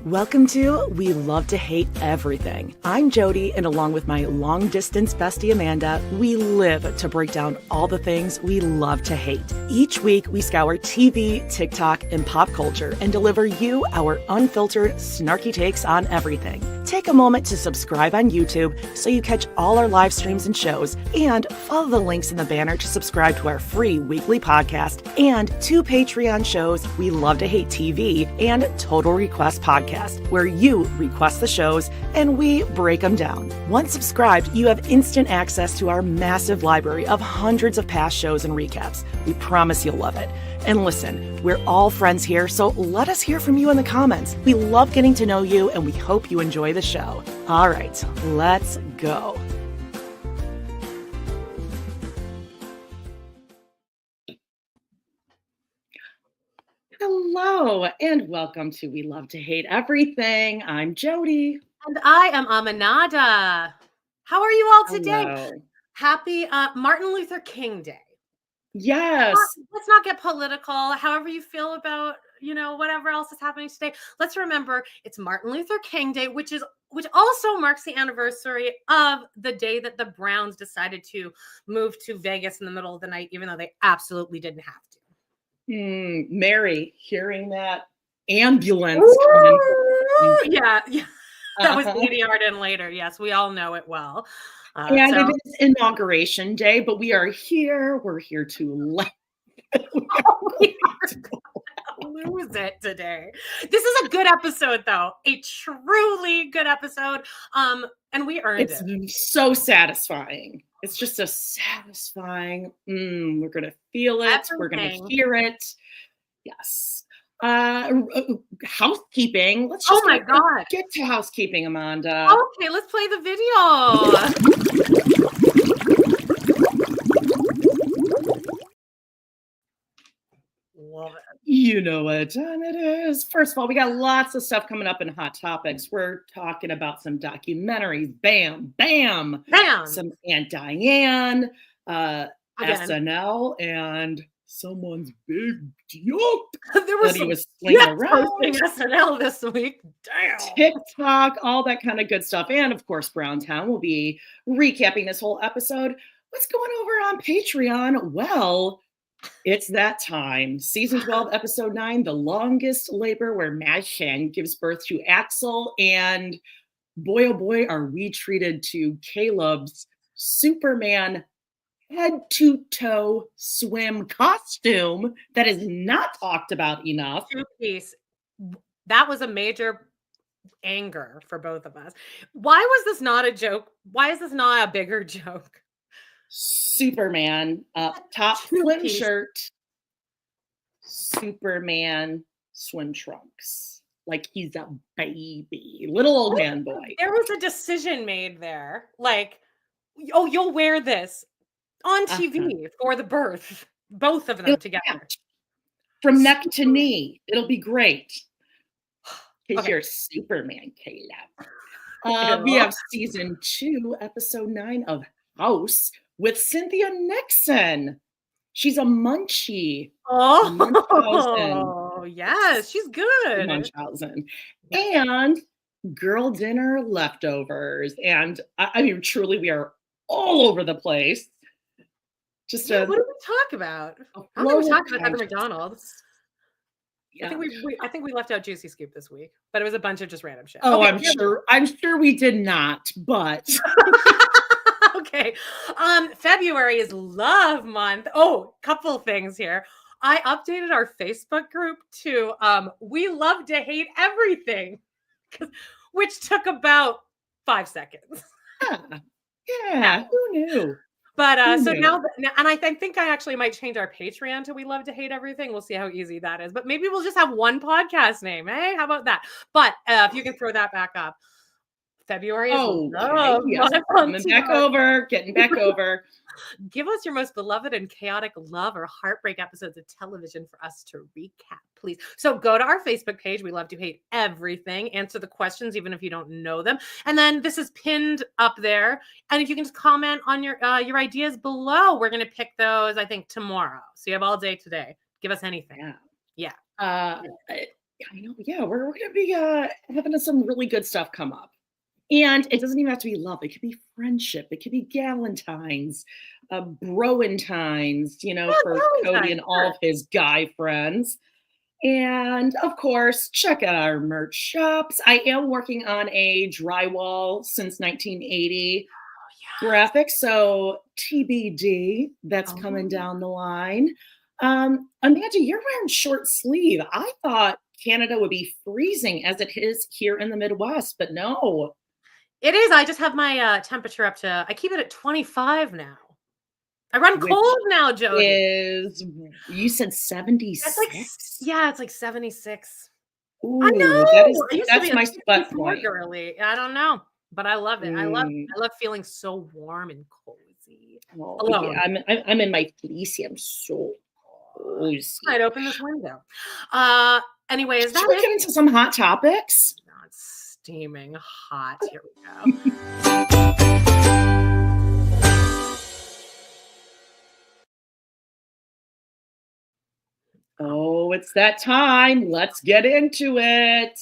Welcome to We Love to Hate Everything. I'm Jody, and along with my long-distance bestie Amanda, we live to break down all the things we love to hate. Each week, we scour TV, TikTok, and pop culture and deliver you our unfiltered, snarky takes on everything. Take a moment to subscribe on YouTube so you catch all our live streams and shows, and follow the links in the banner to subscribe to our free weekly podcast and 2 Patreon shows, We Love to Hate TV and Total Request Podcast, where you request the shows and we break them down. Once subscribed, you have instant access to our massive library of hundreds of past shows and recaps. We promise you'll love it. And listen, we're all friends here, so let us hear from you in the comments. We love getting to know you, and we hope you enjoy the show. All right, let's go. Hello, and welcome to We Love to Hate Everything. I'm Jody. And I am Aminada. How are you all today? Hello. Happy Martin Luther King Day. Yes. Let's not get political. However you feel about, whatever else is happening today. Let's remember it's Martin Luther King Day, which also marks the anniversary of the day that the Browns decided to move to Vegas in the middle of the night, even though they absolutely didn't have to. Mary, hearing that ambulance. Yeah. That was Lady Arden later. Yes, we all know it well. It is Inauguration Day, but we are here. We're here to lose it today. This is a good episode, though. A truly good episode. And we earned it. It's so satisfying. It's just a satisfying. We're gonna feel it. Everything. We're gonna hear it. Yes. Housekeeping. Let's just get to housekeeping, Amanda. Okay, let's play the video. Love it. You know what time it is. First of all, we got lots of stuff coming up in Hot Topics. We're talking about some documentaries. Bam, bam. Some Aunt Diane, SNL, and someone's big joke that he was slinging around. SNL this week. Damn. TikTok, all that kind of good stuff. And of course, Browntown will be recapping this whole episode. What's going over on Patreon? Well, it's that time. Season 12, episode 9, The Longest Labor, where Madchen gives birth to Axel. And boy, oh boy, are we treated to Caleb's Superman head-to-toe swim costume that is not talked about enough. 2-piece. That was a major anger for both of us. Why was this not a joke? Why is this not a bigger joke? Superman top swim shirt, Superman swim trunks, like he's a baby, little old man boy. There was a decision made there, like, oh, you'll wear this on TV for the birth, both of them together, from neck to knee. It'll be great because you're Superman, Caleb. We have season 2, episode 9 of House with Cynthia Nixon. She's a munchie. Oh, yes, she's good. Munchausen. And girl dinner leftovers. And I mean, truly, we are all over the place. Just what did we talk about? I don't think we talked about Heather McDonald's. Yeah. I think we left out Juicy Scoop this week, but it was a bunch of just random shit. Oh, okay, I'm sure we did not, but okay. February is Love Month. Oh, couple things here. I updated our Facebook group to We Love to Hate Everything, which took about 5 seconds. Yeah, who knew? But now, and I think I actually might change our Patreon to We Love to Hate Everything. We'll see how easy that is. But maybe we'll just have one podcast name. Hey, how about that? But if you can throw that back up. February is getting back over. Give us your most beloved and chaotic love or heartbreak episodes of television for us to recap, please. So go to our Facebook page. We Love to Hate Everything. Answer the questions, even if you don't know them. And then this is pinned up there. And if you can just comment on your ideas below, we're going to pick those, I think, tomorrow. So you have all day today. Give us anything. Yeah. I know. Yeah, we're gonna be having some really good stuff come up. And it doesn't even have to be love. It could be friendship. It could be Galentine's, Broentines, Yeah, for Cody Valentine's, and all sure. of his guy friends. And of course, check out our merch shops. I am working on a drywall since 1980 graphic, so TBD, that's coming Oh. down the line. Amanda, you're wearing short sleeve. I thought Canada would be freezing as it is here in the Midwest, but no, It is. I just have my temperature up to, I keep it at 25 now. I run which cold now, Jody. is, you said That's like, 76? yeah, it's like 76. I Ooh, know. I used to that's be a my sweat 64 point. girly. I don't know, but I love it. Mm, I love feeling so warm and cozy oh, yeah, alone. I'm in my fleecy. I'm so cozy. I'd open this window. Uh, anyway, is Should that we it? get into some hot topics? No, it's steaming hot. Here we go. Oh, it's that time. Let's get into it.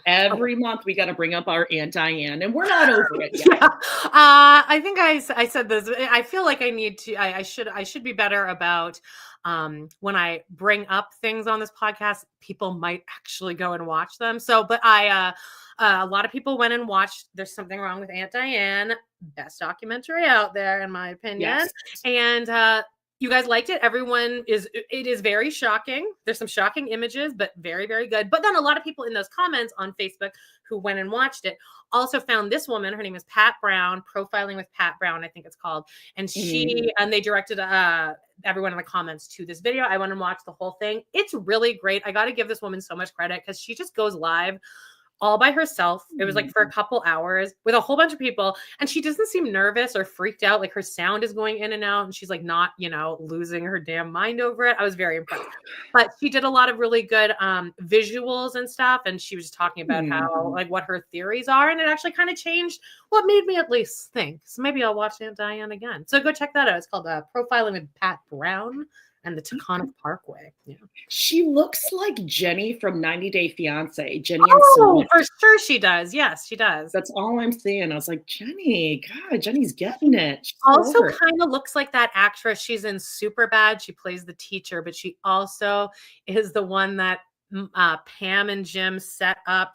Okay. Every month we got to bring up our Aunt Diane, and we're not over it yet. Yeah. I think I said this. I feel like I need to. I should be better about when I bring up things on this podcast. People might actually go and watch them. So, but a lot of people went and watched. There's something wrong with Aunt Diane. Best documentary out there, in my opinion. Yes. And you guys liked it. It is very shocking. There's some shocking images, but very, very good. But then a lot of people in those comments on Facebook who went and watched it also found this woman. Her name is Pat Brown, Profiling with Pat Brown, I think it's called. And they directed everyone in the comments to this video. I went and watched the whole thing. It's really great. I got to give this woman so much credit because she just goes live all by herself. It was like for a couple hours with a whole bunch of people. And she doesn't seem nervous or freaked out. Like her sound is going in and out and she's like not, losing her damn mind over it. I was very impressed. But she did a lot of really good visuals and stuff. And she was talking about how, like, what her theories are. And it actually kind of changed what made me at least think. So maybe I'll watch Aunt Diane again. So go check that out. It's called Profiling with Pat Brown and the Taconic Parkway. Yeah. She looks like Jenny from 90 Day Fiance. Jenny and Oh, Sumit. for sure she does. Yes, she does. That's all I'm seeing. I was like, Jenny, God, Jenny's getting it. She's Also over it. kind of looks like that actress. She's in Superbad. She plays the teacher, but she also is the one that Pam and Jim set up.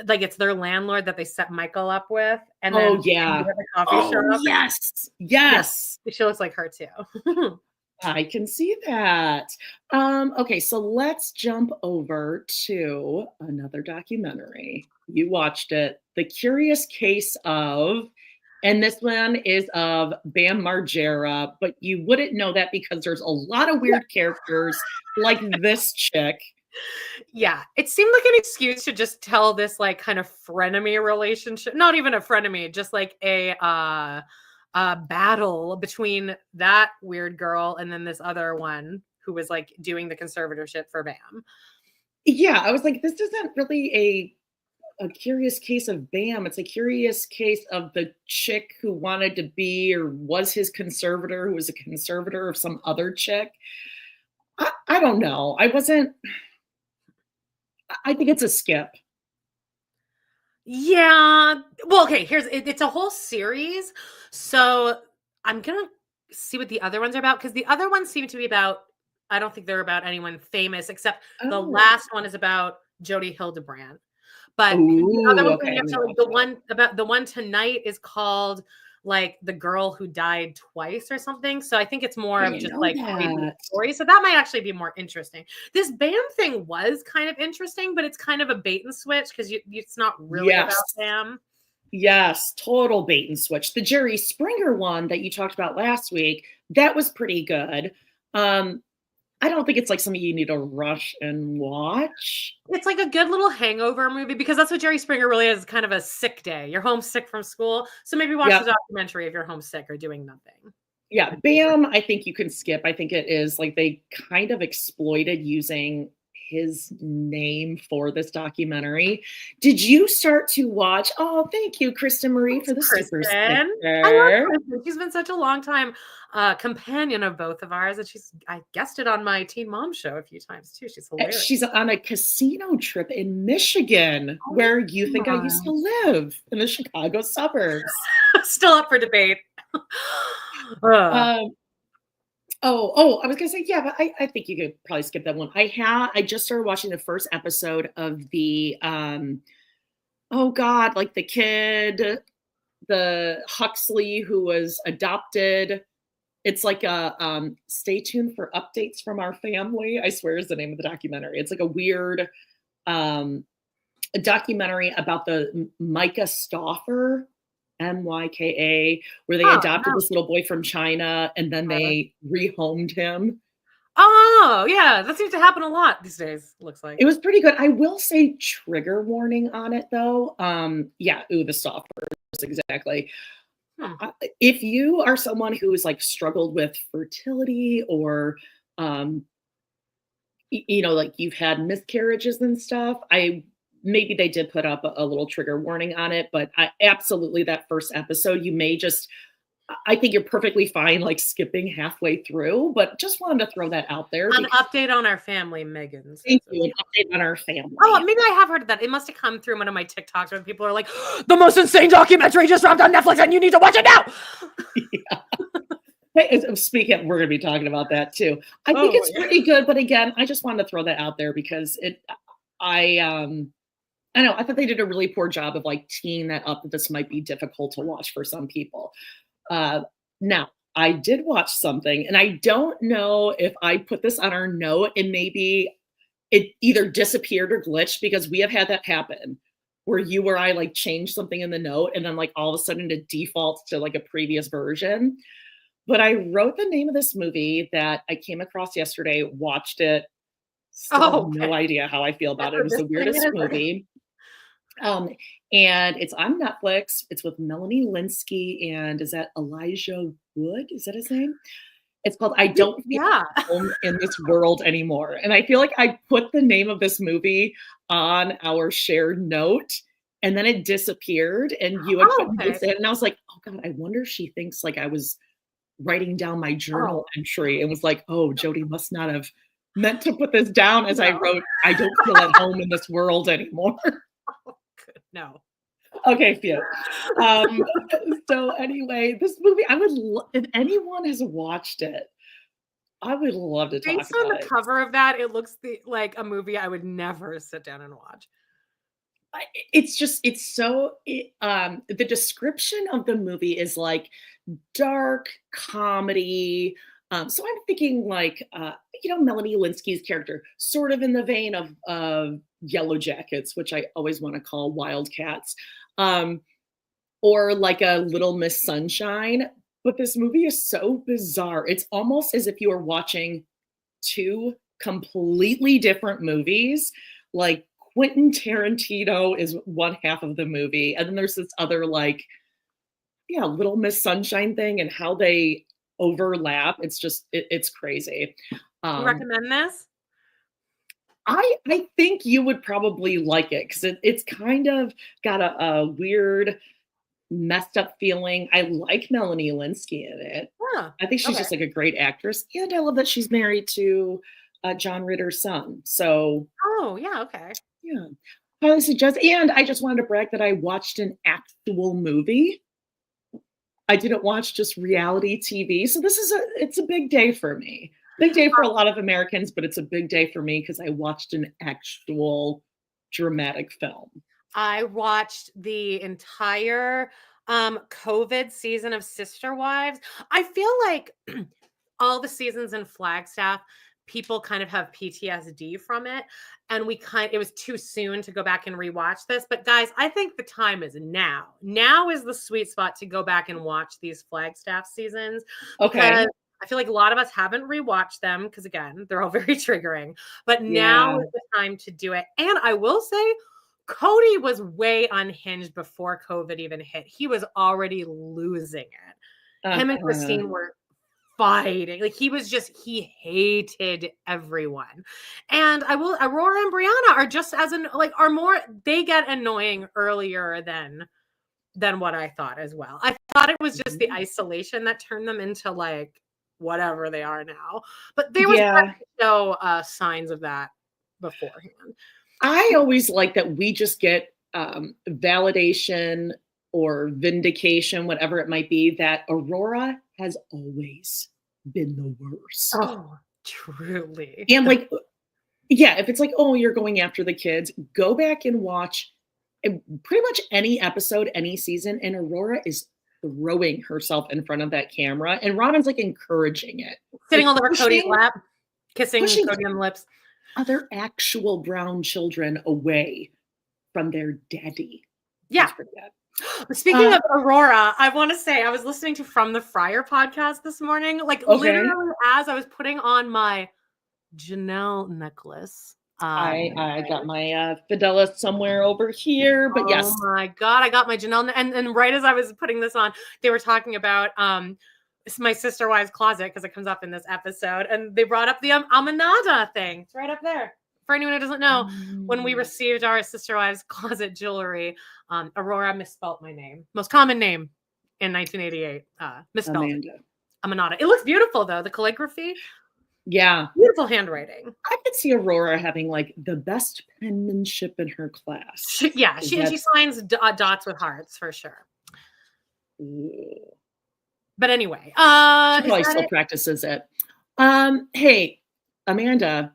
Like it's their landlord that they set Michael up with. And then Oh, yeah. the coffee Oh, shop. yes. Yeah, Yes. she looks like her too. I can see that. Okay, so let's jump over to another documentary. You watched it, The Curious Case of, and this one is of Bam Margera, but you wouldn't know that because there's a lot of weird characters like this chick. Yeah, it seemed like an excuse to just tell this like kind of frenemy relationship. Not even a frenemy, just like a battle between that weird girl and then this other one who was like doing the conservatorship for Bam. Yeah, I was like, this isn't really a curious case of Bam. It's a curious case of the chick who wanted to be or was his conservator, who was a conservator of some other chick. I don't know. I think it's a skip. Yeah. Well, okay, it's a whole series. So I'm going to see what the other ones are about because the other ones seem to be about, I don't think they're about anyone famous except the last one is about Jody Hildebrandt. But the other one, Okay, the one tonight is called like the girl who died twice or something. So I think it's more of just like story. So that might actually be more interesting. This Bam thing was kind of interesting, but it's kind of a bait and switch because it's not really about Bam. Yes, total bait and switch. The Jerry Springer one that you talked about last week, that was pretty good. I don't think it's like something you need to rush and watch. It's like a good little hangover movie because that's what Jerry Springer really is, kind of a sick day. You're homesick from school. So maybe watch the documentary if you're homesick or doing nothing. Yeah, Bam, I think you can skip. I think it is like they kind of exploited using his name for this documentary. Did you start to watch? Oh, thank you, Kristen Marie, for the super Kristen. sticker. I love Kristen. She's been such a long time companion of both of ours, and I guested on my Teen Mom show a few times too. She's hilarious. She's on a casino trip in Michigan, Oh, where you think I used to gosh. live, in the Chicago suburbs. Still up for debate. Um, I was gonna say, yeah, but I think you could probably skip that one. I just started watching the first episode of the oh God, like the kid, the Huxley who was adopted. It's like a stay tuned for updates from our family, I swear is the name of the documentary. It's like a weird a documentary about the Micah Stauffer, Myka, where they adopted this little boy from China and then they rehomed him. Oh, yeah. That seems to happen a lot these days, looks like. It was pretty good. I will say trigger warning on it though. The Stauffer, exactly. If you are someone who is like struggled with fertility or like you've had miscarriages and stuff, maybe they did put up a little trigger warning on it, but absolutely that first episode, I think you're perfectly fine like skipping halfway through, but just wanted to throw that out there. An update on our family, Megan. Thank you. An update on our family. Oh, maybe I have heard of that. It must have come through one of my TikToks where people are like, the most insane documentary just dropped on Netflix and you need to watch it now. Yeah. Hey, speaking, we're going to be talking about that too. I think it's pretty good, but again, I just wanted to throw that out there because I know, I thought they did a really poor job of like teeing that up that this might be difficult to watch for some people. Now, I did watch something, and I don't know if I put this on our note and maybe it either disappeared or glitched because we have had that happen where you or I like change something in the note and then like all of a sudden it defaults to like a previous version. But I wrote the name of this movie that I came across yesterday, watched it, still no idea how I feel about it. It was the weirdest movie. And it's on Netflix. It's with Melanie Linsky and is that Elijah Wood? Is that his name? It's called I Don't Feel Home in This World Anymore. And I feel like I put the name of this movie on our shared note and then it disappeared and you had put this in. And I was like, oh God, I wonder if she thinks like I was writing down my journal entry and was like, oh, Jody must not have meant to put this down as I wrote, I don't feel at home in this world anymore. No. Okay, phew. So anyway, this movie, if anyone has watched it, I would love to talk about it. Based on the cover of that, it looks like a movie I would never sit down and watch. The description of the movie is like dark comedy. So I'm thinking like, Melanie Linsky's character, sort of in the vein of Yellow Jackets, which I always want to call Wildcats, or like a Little Miss Sunshine. But this movie is so bizarre. It's almost as if you were watching two completely different movies. Like Quentin Tarantino is one half of the movie, and then there's this other Little Miss Sunshine thing and how they overlap. It's crazy. You recommend this? I think you would probably like it because it's kind of got a weird, messed up feeling. I like Melanie Linsky in it. I think she's just like a great actress, and I love that she's married to John Ritter's son. So, highly suggest. And I just wanted to brag that I watched an actual movie. I didn't watch just reality TV. So it's a big day for me. Big day for a lot of Americans, but it's a big day for me because I watched an actual dramatic film. I watched the entire COVID season of Sister Wives. I feel like all the seasons in Flagstaff, people kind of have PTSD from it. And it was too soon to go back and rewatch this. But guys, I think the time is now. Now is the sweet spot to go back and watch these Flagstaff seasons. Okay. I feel like a lot of us haven't rewatched them because, again, they're all very triggering. But now is the time to do it. And I will say, Cody was way unhinged before COVID even hit. He was already losing it. Him and Christine were fighting. Like he hated everyone. And Aurora and Brianna are just they get annoying earlier than what I thought as well. I thought it was just the isolation that turned them into like whatever they are now. But there was no signs of that beforehand. I always like that we just get validation or vindication, whatever it might be, that Aurora has always been the worst. Oh, truly. And like, yeah, if it's like, oh, you're going after the kids, go back and watch pretty much any episode, any season, and Aurora is throwing herself in front of that camera, and Robin's like encouraging it. Sitting on Cody's lap, kissing Cody on the lips. Other actual brown children away from their daddy. Yeah. Speaking of Aurora, I want to say I was listening to From the Fryer podcast this morning, literally as I was putting on my Janelle necklace. I got my Fidelis somewhere over here, but yes. Oh my God, I got my Janelle. And right as I was putting this on, they were talking about my sister wives closet because it comes up in this episode. And they brought up the Amanada thing. It's right up there. For anyone who doesn't know, when we received our sister wives closet jewelry, Aurora misspelt my name. Most common name in 1988. Misspelled. Amanada. It looks beautiful though, the calligraphy. Yeah. Beautiful handwriting. I could see Aurora having like the best penmanship in her class. She signs dots with hearts for sure. But anyway. She probably still practices it. Hey, Amanda.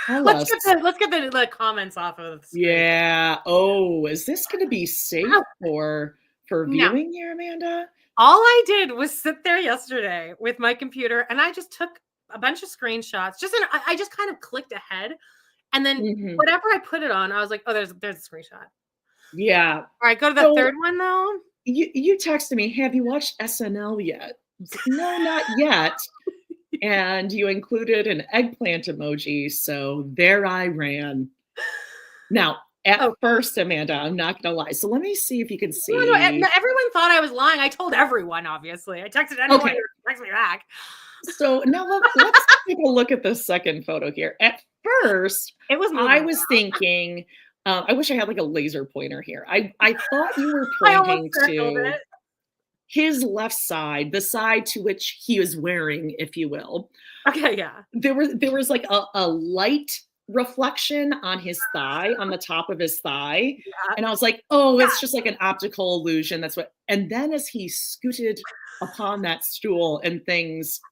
Let's get the comments off of the screen. Yeah. Oh, is this going to be safe for viewing here, Amanda? All I did was sit there yesterday with my computer and I just took a bunch of screenshots. I just kind of clicked ahead, and then whatever I put it on, I was like, "Oh, there's a screenshot." Yeah. All right, go to the third one though. You texted me, "Have you watched SNL yet?" No, not yet. And you included an eggplant emoji, so there I ran. Now, at first, Amanda, I'm not gonna lie. So let me see if you can see. No, everyone thought I was lying. I told everyone, obviously. I texted anyone who texted me back. So now let's take a look at the second photo here. At first, I was thinking, I wish I had like a laser pointer here. I thought you were pointing to his left side, the side to which he was wearing, if you will. Okay, yeah. There was like a light reflection on his thigh, on the top of his thigh. Yeah. And I was like, oh, it's just like an optical illusion. That's what. And then as he scooted upon that stool and things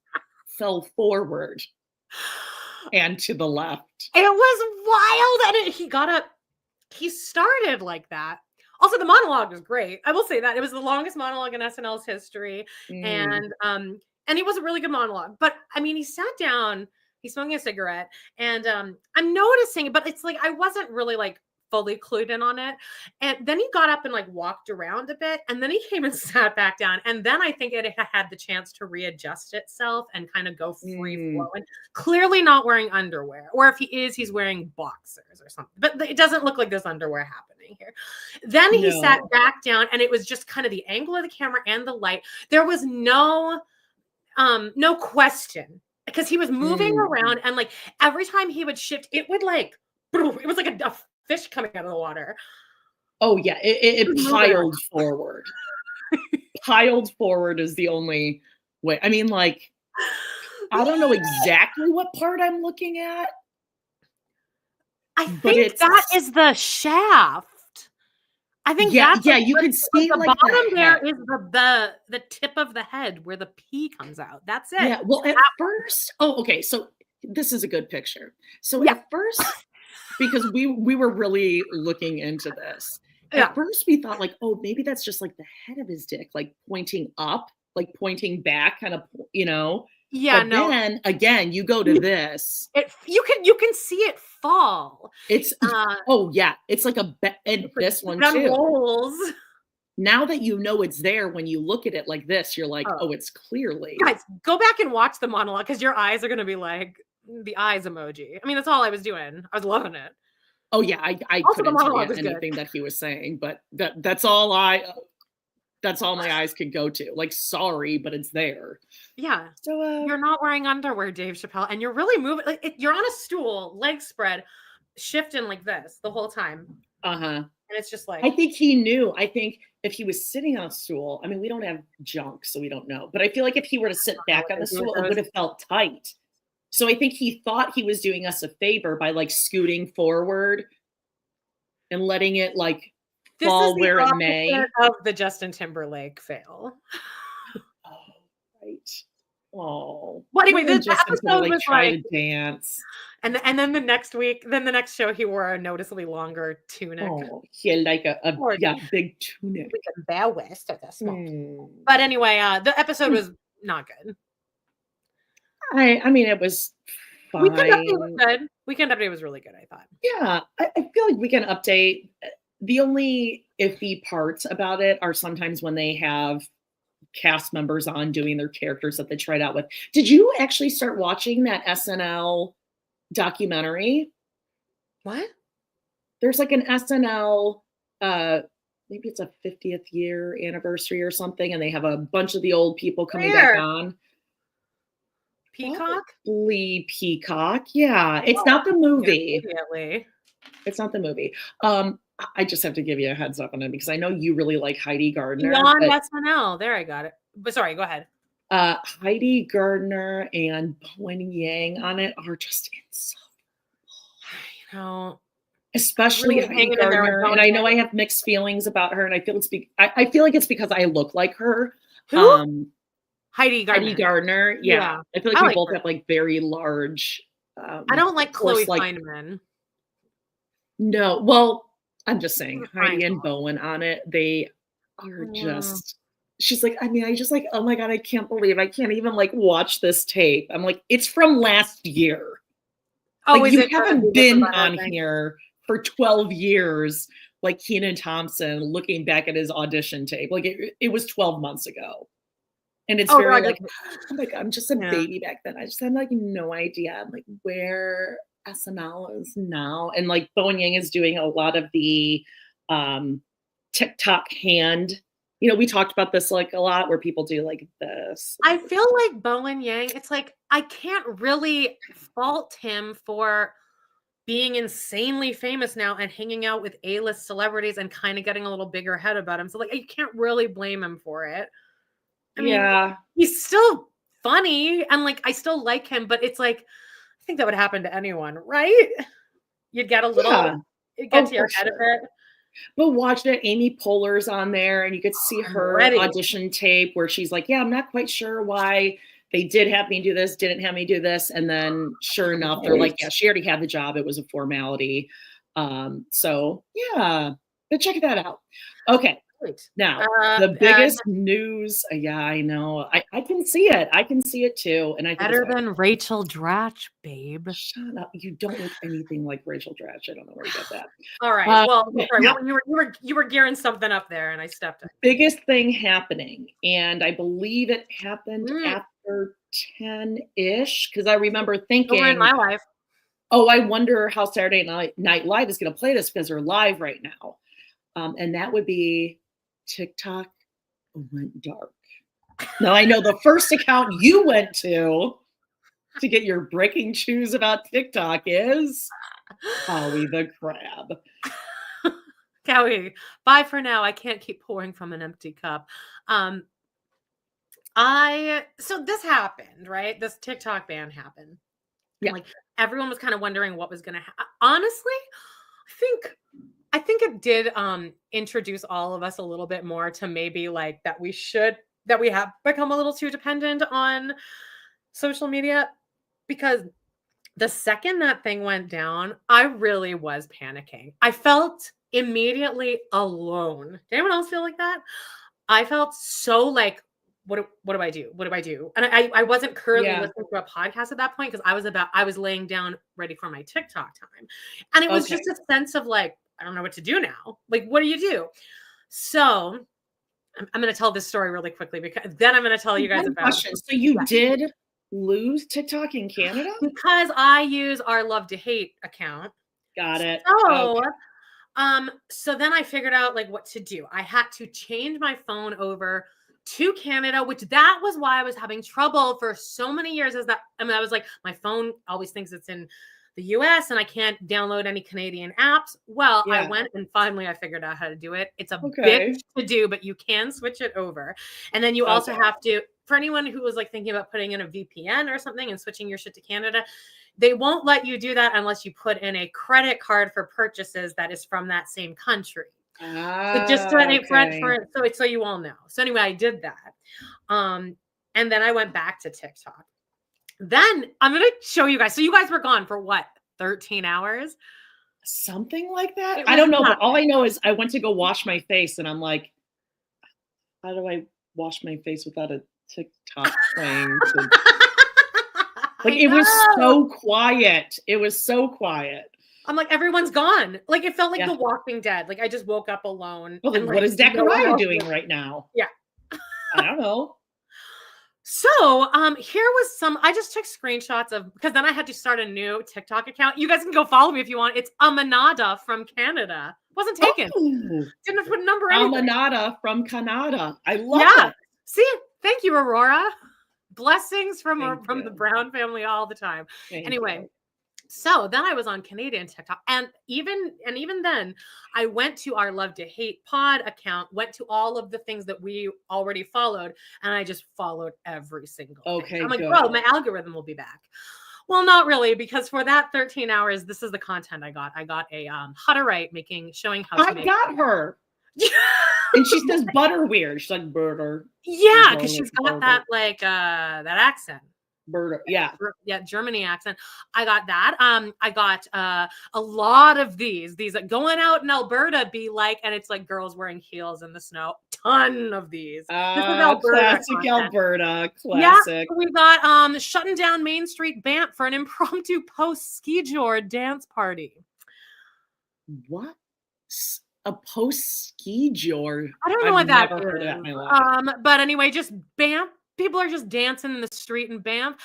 fell forward and to the left. It was wild. And he got up. He started like that. Also, the monologue was great. I will say that. It was the longest monologue in SNL's history. And it was a really good monologue. But I mean, he sat down, he's smoking a cigarette, and I'm noticing, but it's like I wasn't really like fully clued in on it. And then he got up and like walked around a bit, and then he came and sat back down. And then I think it had the chance to readjust itself and kind of go free flowing. Clearly not wearing underwear, or if he is, he's wearing boxers or something. But it doesn't look like there's underwear happening here. Then he sat back down, and it was just kind of the angle of the camera and the light. There was no question, because he was moving around, and like every time he would shift, it would like, it was like a fish coming out of the water. Oh yeah, it piled forward. Piled forward is the only way. I mean, like, I don't know exactly what part I'm looking at. I think that is the shaft. I think you can see the like bottom there is the tip of the head where the pee comes out. That's it. Yeah. Well, at first, okay. So this is a good picture. So at first, because we were really looking into this. At first, we thought like, oh, maybe that's just like the head of his dick, like pointing up, like pointing back, kind of, you know. Yeah. But then again, you go to this. You can see it fall. It's it's like and this one too. Rolls. Now that you know it's there, when you look at it like this, you're like, oh, it's clearly. Guys, go back and watch the monologue, because your eyes are going to be like the eyes emoji. I mean, that's all I was doing. I was loving it. Oh yeah, I couldn't tell you anything that he was saying, but that's all that's all my eyes could go to. Like, sorry, but it's there. Yeah. So You're not wearing underwear, Dave Chappelle, and you're really moving. Like, you're on a stool, legs spread, shifting like this the whole time. uh-huh. And it's just like, I think he knew. I think if he was sitting on a stool, I mean, we don't have junk, so we don't know. But I feel like if he were to sit back on the stool, it would have felt tight. So I think he thought he was doing us a favor by like scooting forward and letting it like fall where it may. Of the Justin Timberlake fail. Oh, right. Oh. Well, anyway, this Justin episode was try like to dance. And then the next week, then the next show, he wore a noticeably longer tunic. Oh, he had like a big tunic. We can bear west at this small. But anyway, the episode was not good. I mean, it was fine. Weekend Update was good. Weekend Update was really good, I thought. Yeah, I feel like Weekend Update, the only iffy parts about it are sometimes when they have cast members on doing their characters that they tried out with. Did you actually start watching that SNL documentary? What? There's like an SNL, maybe it's a 50th year anniversary or something, and they have a bunch of the old people coming back on. Peacock? Probably Peacock. Yeah, it's not the movie. Immediately. It's not the movie. I just have to give you a heads up on it because I know you really like Heidi Gardner. Beyond SNL. There, I got it. But sorry, go ahead. Heidi Gardner and Bowen Yang on it are just insufferable. You know, especially really Heidi Gardner. And I know I have mixed feelings about her, and I feel I feel like it's because I look like her. Who? Heidi Gardner. Heidi Gardner. Yeah. I feel like we both have like very large. I don't like Chloe Fineman. No, well, I'm just saying Heidi and Bowen on it. They are just. She's like, I mean, I just like, oh my God, I can't believe I can't even like watch this tape. I'm like, it's from last year. Oh, like, you haven't been on here for 12 years, like Kenan Thompson looking back at his audition tape. Like it was 12 months ago. And it's very like, oh my God, I'm just a baby back then. I just had like no idea like where SNL is now. And like Bowen Yang is doing a lot of the TikTok hand. You know, we talked about this like a lot where people do like this. I feel like Bowen Yang, it's like, I can't really fault him for being insanely famous now and hanging out with A-list celebrities and kind of getting a little bigger head about him. So like, you can't really blame him for it. I mean, he's still funny and like, I still like him, but it's like, I think that would happen to anyone, right? You'd get a little, it'd get to your head a bit. But watch it, Amy Poehler's on there, and you could see her audition tape where she's like, yeah, I'm not quite sure why they did have me do this, didn't have me do this. And then sure enough, they're like, yeah, she already had the job. It was a formality. So yeah, but check that out. Okay. Now, the biggest news. Yeah, I know. I can see it. I can see it too. And I think better than Rachel Dratch, babe. Shut up. You don't look anything like Rachel Dratch. I don't know where you got that. All right. Well, sorry. You were gearing something up there, and I stepped in. Biggest thing happening, and I believe it happened after 10-ish, because I remember thinking, in my life. Oh, I wonder how Saturday Night Live is going to play this because they're live right now, and that would be TikTok went dark. Now I know the first account you went to get your breaking news about TikTok is Howie the Crab. Howie, bye for now. I can't keep pouring from an empty cup. So this happened, right? This TikTok ban happened. Yeah. Like everyone was kind of wondering what was going to happen. Honestly, I think it did introduce all of us a little bit more to maybe like that we have become a little too dependent on social media, because the second that thing went down, I really was panicking. I felt immediately alone. Did anyone else feel like that? I felt so like, what do I do? What do I do? And I wasn't currently listening to a podcast at that point because I was laying down ready for my TikTok time. And it was just a sense of like, I don't know what to do now. Like, what do you do? So I'm going to tell this story really quickly because then I'm going to tell you guys about it. So you did lose TikTok in Canada? Because I use our Love to Hate account. Got it. So So then I figured out like what to do. I had to change my phone over to Canada, which that was why I was having trouble for so many years. I was like, my phone always thinks it's in the US and I can't download any Canadian apps. Well, I went and finally I figured out how to do it. It's a bitch to do, but you can switch it over. And then you also have to, for anyone who was like thinking about putting in a VPN or something and switching your shit to Canada, they won't let you do that unless you put in a credit card for purchases that is from that same country. So just so you all know. So anyway, I did that. And then I went back to TikTok. Then I'm going to show you guys. So you guys were gone for what? 13 hours? Something like that? I don't know. But all I know is I went to go wash my face and I'm like, how do I wash my face without a TikTok playing? Like it was so quiet. It was so quiet. I'm like, everyone's gone. Like it felt like The Walking Dead. Like I just woke up alone. Well, then what is Zachariah doing right now? Yeah. I don't know. So here was I just took screenshots of, because then I had to start a new TikTok account. You guys can go follow me if you want. It's Amanada from Canada. Wasn't taken. Didn't put a number. Amanada from Canada. I love it. See, thank you, Aurora. Blessings from the Brown family all the time. Anyway. So then I was on Canadian TikTok, and even then I went to our Love to Hate pod account, went to all of the things that we already followed, and I just followed every single thing. I'm like, bro, my algorithm will be back. Well, not really, because for that 13 hours, this is the content I got. I got a Hutterite showing how to make. I got her. And she says butter weird. She's like butter. Yeah, because she's got that like that accent. Germany accent. I got that. I got a lot of these going out in Alberta be like, and it's like girls wearing heels in the snow. Ton of these. This is Alberta classic content. Alberta, classic. Yeah, we got shutting down Main Street Banff for an impromptu post ski jor dance party. What? A post ski jor? I don't know what that is. Heard of that in my life. But anyway, just Banff. People are just dancing in the street in Banff.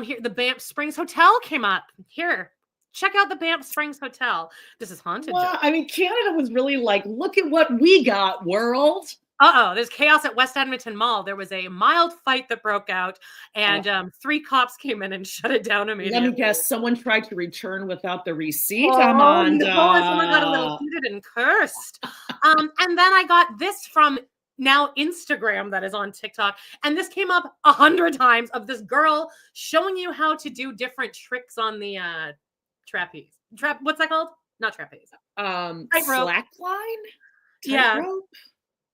Here, the Banff Springs Hotel came up. Here, check out the Banff Springs Hotel. This is haunted. Well, I mean, Canada was really like, look at what we got, world. There's chaos at West Edmonton Mall. There was a mild fight that broke out, and 3 cops came in and shut it down immediately. Let me guess, someone tried to return without the receipt. Someone got a little heated and cursed. And then I got this from now Instagram that is on TikTok. And this came up 100 times of this girl showing you how to do different tricks on the trapeze. What's that called? Not trapeze. Slackline? Tightrope?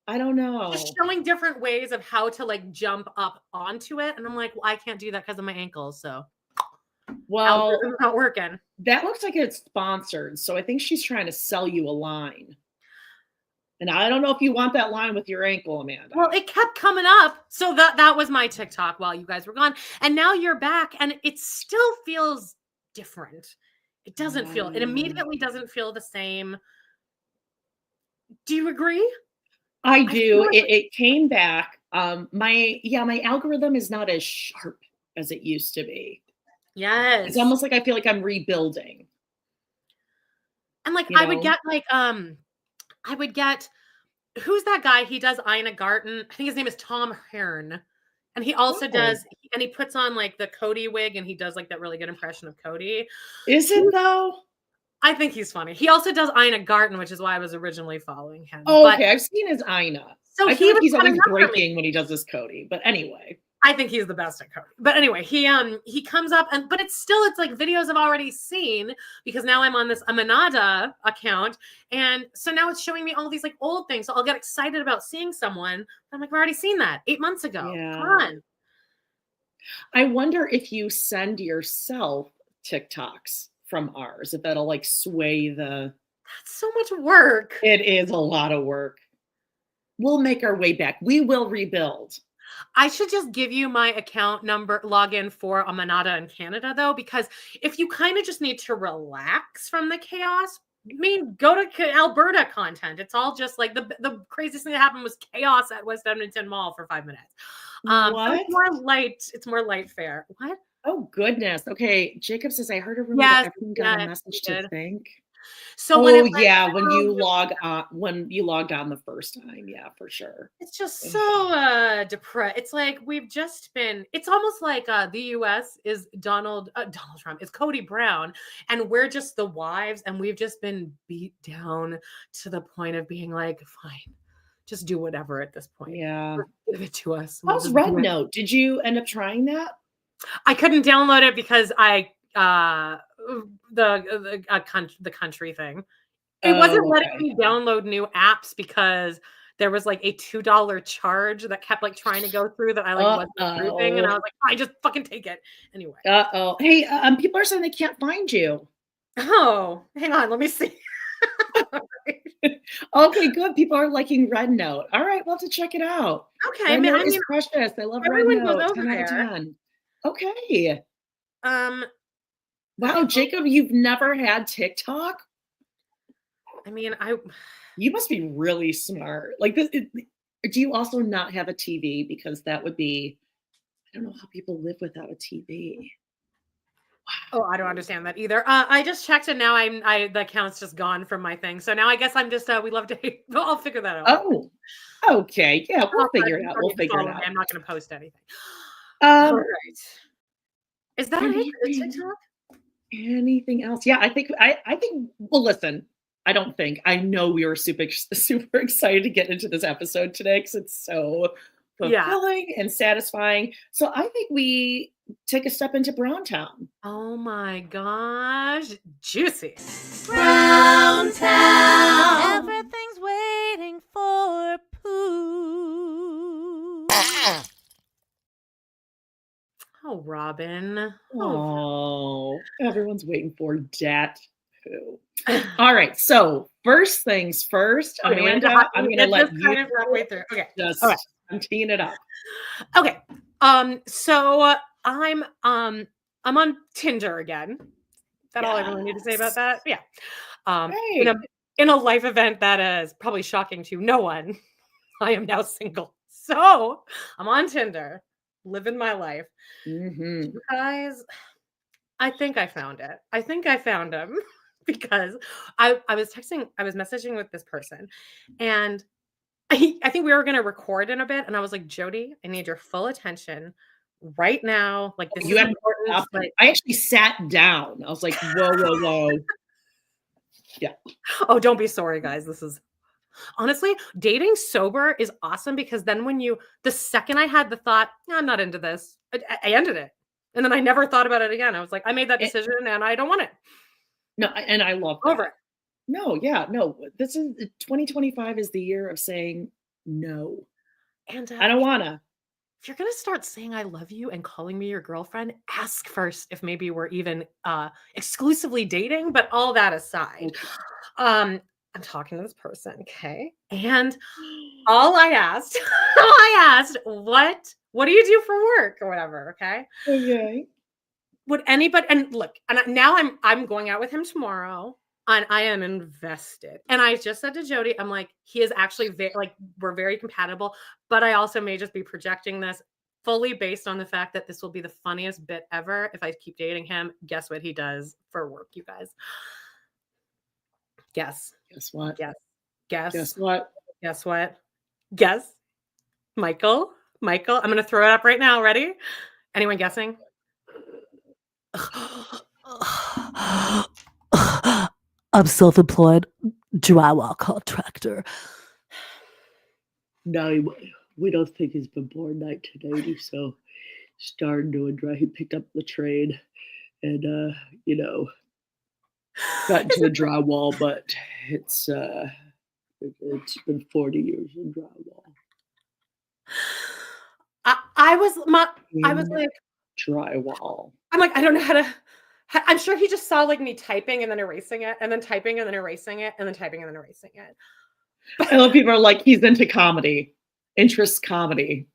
I don't know. Just showing different ways of how to like jump up onto it. And I'm like, well, I can't do that because of my ankles. So it's not working. That looks like it's sponsored. So I think she's trying to sell you a line. And I don't know if you want that line with your ankle, Amanda. Well, it kept coming up. So that was my TikTok while you guys were gone. And now you're back and it still feels different. It doesn't feel, it immediately doesn't feel the same. Do you agree? I do. It came back. My algorithm is not as sharp as it used to be. Yes. It's almost like I feel like I'm rebuilding. And like, I would get, who's that guy? He does Ina Garten. I think his name is Tom Hearn. And he also does, and he puts on like the Cody wig and he does like that really good impression of Cody. Is it though? I think he's funny. He also does Ina Garten, which is why I was originally following him. Oh, okay. I've seen his Ina. So I feel like he's always breaking when he does his Cody. But anyway. I think he's the best at Cody. But anyway, he comes up but it's like videos I've already seen because now I'm on this Amanada account. And so now it's showing me all these like old things. So I'll get excited about seeing someone. I'm like, I've already seen that 8 months ago. Yeah. Come on. I wonder if you send yourself TikToks from ours, if that'll like sway the. That's so much work. It is a lot of work. We'll make our way back. We will rebuild. I should just give you my account number login for Amanada in Canada, though, because if you kind of just need to relax from the chaos, I mean, go to Alberta content. It's all just like the craziest thing that happened was chaos at West Edmonton Mall for 5 minutes. What? It's more light fare. What? Oh, goodness. Okay. Jacob says, I heard a rumor that everyone got a message to think. So when it Oh went yeah, down, when you logged on the first time, yeah, for sure. it's just so depressed. It's like we've just been. It's almost like the U.S. is Donald Trump is Cody Brown, and we're just the wives, and we've just been beat down to the point of being like, fine, just do whatever at this point. Yeah. Give it to us. We'll How's just Red do it. Note? Did you end up trying that? I couldn't download it because the country thing. It wasn't Oh, letting okay. me download new apps because there was like a $2 charge that kept like trying to go through that I like wasn't approving, and I was like, I just fucking take it anyway. Uh-oh. Hey, people are saying they can't find you. Oh, hang on, let me see. Okay, good. People are liking Red Note. All right, we'll have to check it out. Okay, Red man, Note I is mean, precious. I love Red everyone goes Note. over 10 out of there. 10. Okay. Um, Wow, Jacob, you've never had TikTok? I mean, You must be really smart. Like, do you also not have a TV? Because that would be, I don't know how people live without a TV. oh, I don't understand that either. I just checked and now the account's just gone from my thing. So now I guess I'm just we love to hate. I'll figure that out. Oh, okay. Yeah, we'll figure it out. We'll figure it out. I'm not going to post anything. All right. Is that it? TikTok? Anything else? Yeah, I think well, listen, I don't think. I know we were super excited to get into this episode today because it's so fulfilling and satisfying. So I think we take a step into Browntown. Oh my gosh. Juicy. Browntown. Everything's waiting for Pooh. Oh, Robin. Oh, everyone's waiting for Dat Pooh. All right. So first things first, Amanda, I'm going to let you kind of halfway through. Okay. Just I'm teeing it up. Okay. So I'm on Tinder again. Is that all I really need to say about that? Yeah. In a life event that is probably shocking to no one, I am now single. So I'm on Tinder, living my life. Mm-hmm. You guys, I think I found it. I think I found him because I was messaging with this person, and I think we were going to record in a bit, and I was like, Jody, I need your full attention right now. Like, this is important. Like, I actually sat down. I was like, whoa. Yeah. Oh, don't be sorry, guys. This is honestly, dating sober is awesome because then the second I had the thought, I'm not into this, I ended it. And then I never thought about it again. I was like, I made that decision and I don't want it. No, and I love that. Over it. No, this is 2025 is the year of saying no. And I don't wanna. If you're gonna start saying I love you and calling me your girlfriend, ask first if maybe we're even exclusively dating. But all that aside, I'm talking to this person, okay? And all I asked, what do you do for work or whatever, okay? Okay. Would anybody, and look, and now I'm going out with him tomorrow. And I am invested. And I just said to Jody, I'm like, he is actually we're very compatible, but I also may just be projecting this fully based on the fact that this will be the funniest bit ever if I keep dating him. Guess what he does for work, you guys? Guess. Guess what? Guess. Guess what? Guess what? Guess. Michael. I'm going to throw it up right now. Ready? Anyone guessing? I'm self-employed drywall contractor. No, we don't think he's been born 1980, so started doing dry. He picked up the trade and got into the drywall, but it's been 40 years in drywall. I was like drywall. I'm like, I don't know how to. I'm sure he just saw like me typing and then erasing it and then typing and then erasing it and then typing and then erasing it. I love people are like, he's into comedy, interest comedy.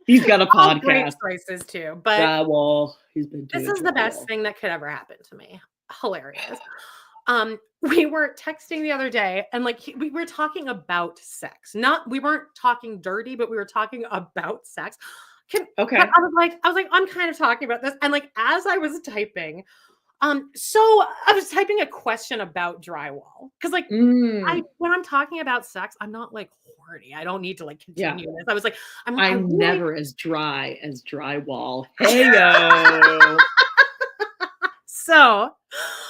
He's got a podcast. Great choices too, but drywall. He's been. This is the best thing that could ever happen to me. Hilarious. We were texting the other day and like we were talking about sex. We weren't talking dirty, but we were talking about sex. Okay. I was like, I'm kind of talking about this. And like, as I was typing, So I was typing a question about drywall because, like, Mm, when I'm talking about sex, I'm not like horny. I don't need to like yeah. continue this. I was like, I I'm really never as dry as drywall. Heyo. so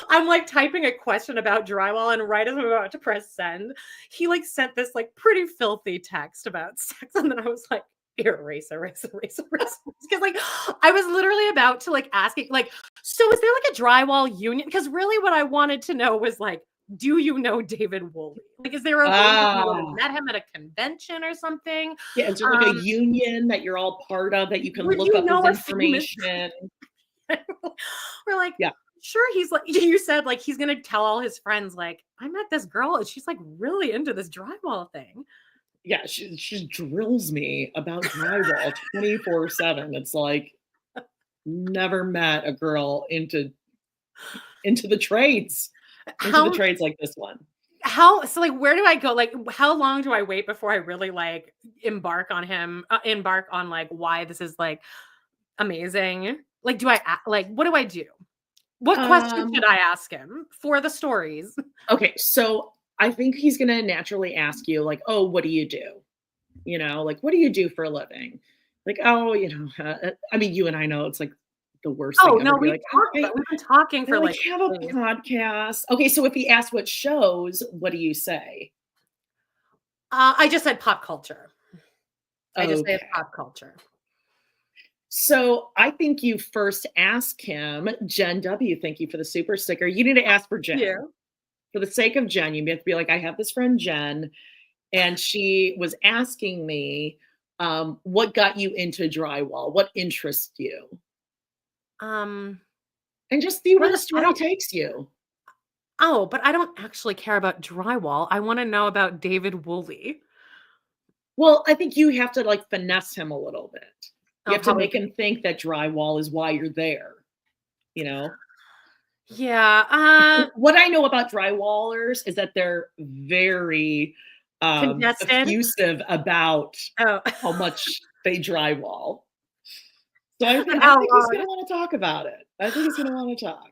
I'm like typing a question about drywall, and right as I'm about to press send, he like sent this like pretty filthy text about sex, and then I was like, erase, erase, erase, erase. Because like I was literally about to like asking, like, so is there like a drywall union? Because really what I wanted to know was like, do you know David Woolley? Like, is there a way that you would have Ah. met him at a convention or something? Yeah, is there like a union that you're all part of that you can Would look you up know his a famous information? We're like, Yeah. sure, he's like, you said like he's gonna tell all his friends, like, I met this girl and she's like really into this drywall thing. Yeah, she drills me about drywall 24/7. It's like never met a girl into the trades, into the How trades like this one. so like where do I go? Like how long do I wait before I really like embark on like why this is like amazing? Like do like what do I do? What question should I ask him for the stories? Okay, so I think he's gonna naturally ask you, like, "Oh, what do you do?" You know, like, "What do you do for a living?" Like, "Oh, I mean, you and I know it's like the worst Oh thing ever no, to be like, "Oh, we've been talking I for like like have a days. podcast." Okay, so if he asks what shows, what do you say? I just said pop culture. I just say it's Okay. pop culture. So I think you first ask him, Jen W., thank you for the super sticker. You need to ask for Jen. Yeah. For the sake of Jen, you have to be like, I have this friend Jen, and she was asking me, what got you into drywall? What interests you? Um, And just see where well, the I story don't takes you. oh, but I don't actually care about drywall. I wanna know about David Woolley. Well, I think you have to like finesse him a little bit. You I'll have to probably make him think that drywall is why you're there, you know? yeah, What I know about drywallers is that they're very congested. effusive about Oh, how much they drywall. So I and think how he's long? gonna wanna talk about it. I think he's gonna wanna talk.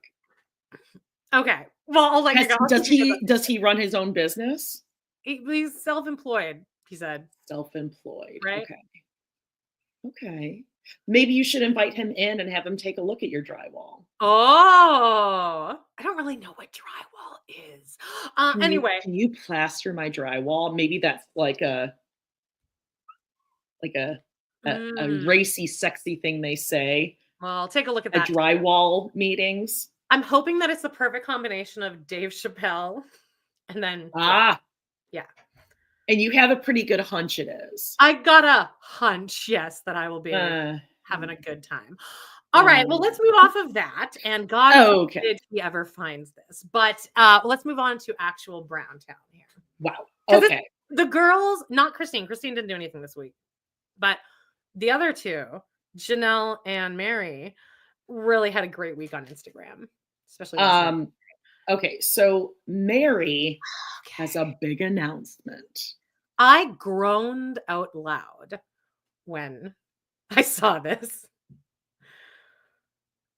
Okay. Well, I'll let you Has go does he run his own business? he's self-employed, he said, Self-employed, right? okay, okay. Maybe you should invite him in and have him take a look at your drywall. Oh, I don't really know what drywall is. Anyway, Can you plaster my drywall? Maybe that's like a mm, racy, sexy thing they say well, I'll take a look at at that. drywall meetings. I'm hoping that it's the perfect combination of Dave Chappelle and then Ah, yeah. and you have a pretty good hunch it is. I got a hunch, yes, that I will be Uh, having a good time. All right, well, let's move off of that. And God okay. forbid he ever finds this. But let's move on to actual Brown Town here. Wow. 'Cause Okay. the girls, not Christine. Christine didn't do anything this week. But the other two, Janelle and Mary, really had a great week on Instagram, especially last night. Okay, so Mary has a big announcement. I groaned out loud when I saw this.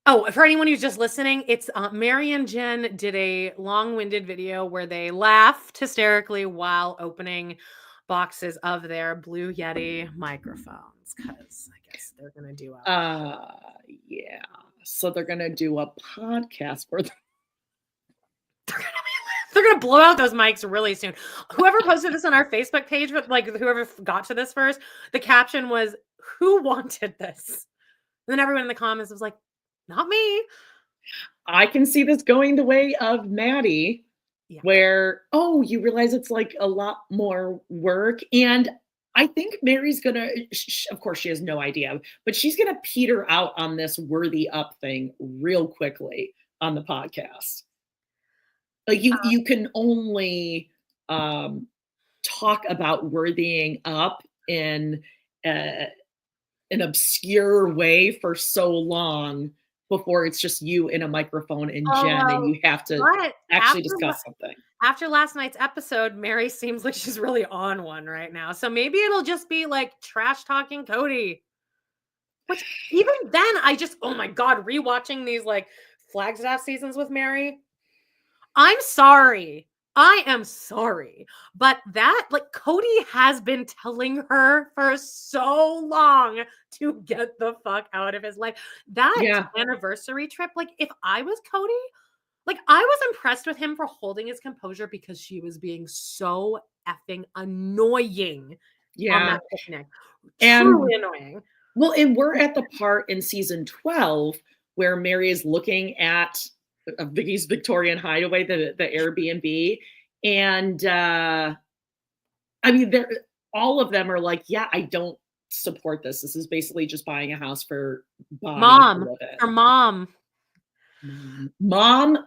Oh, for anyone who's just listening, it's Mary and Jen did a long-winded video where they laughed hysterically while opening boxes of their Blue Yeti microphones because I guess they're gonna do Yeah. So they're gonna do a podcast where they're gonna blow out those mics really soon. Whoever posted this on our Facebook page, but like whoever got to this first, the caption was, "Who wanted this?" And then everyone in the comments was like, "Not me." I can see this going the way of Maddie, Yeah. where, oh, you realize it's like a lot more work. And I think Mary's gonna, of course, she has no idea, but she's gonna peter out on this worthy up thing real quickly on the podcast. Like you can only talk about worthying up in an obscure way for so long before it's just you in a microphone and Jen, and you have to actually discuss something. After last night's episode, Mary seems like she's really on one right now. So maybe it'll just be like trash talking Cody. Which even then, I just, oh my God, rewatching these like Flagstaff seasons with Mary. I'm sorry. I am sorry. But that, like, Cody has been telling her for so long to get the fuck out of his life. That anniversary trip, like, if I was Cody, like, I was impressed with him for holding his composure because she was being so effing annoying on that picnic. Truly annoying. Well, and we're at the part in season 12 where Mary is looking at Vicky's Victorian Hideaway, the Airbnb. And I mean, all of them are like, yeah, I don't support this. This is basically just buying a house for Mom. Her mom. Mom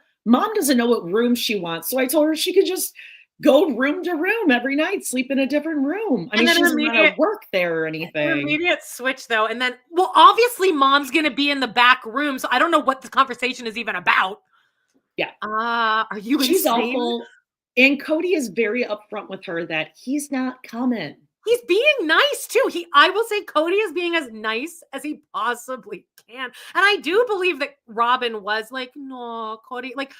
doesn't know what room she wants. So I told her she could just go room to room every night, sleep in a different room. I mean, she doesn't want to work there or anything. An immediate switch, though. And then, well, obviously, Mom's going to be in the back room. So I don't know what the conversation is even about. Yeah. Are you She's insane? awful. And Cody is very upfront with her that he's not coming. He's being nice, too. I will say Cody is being as nice as he possibly can. And I do believe that Robin was like, no, Cody, like,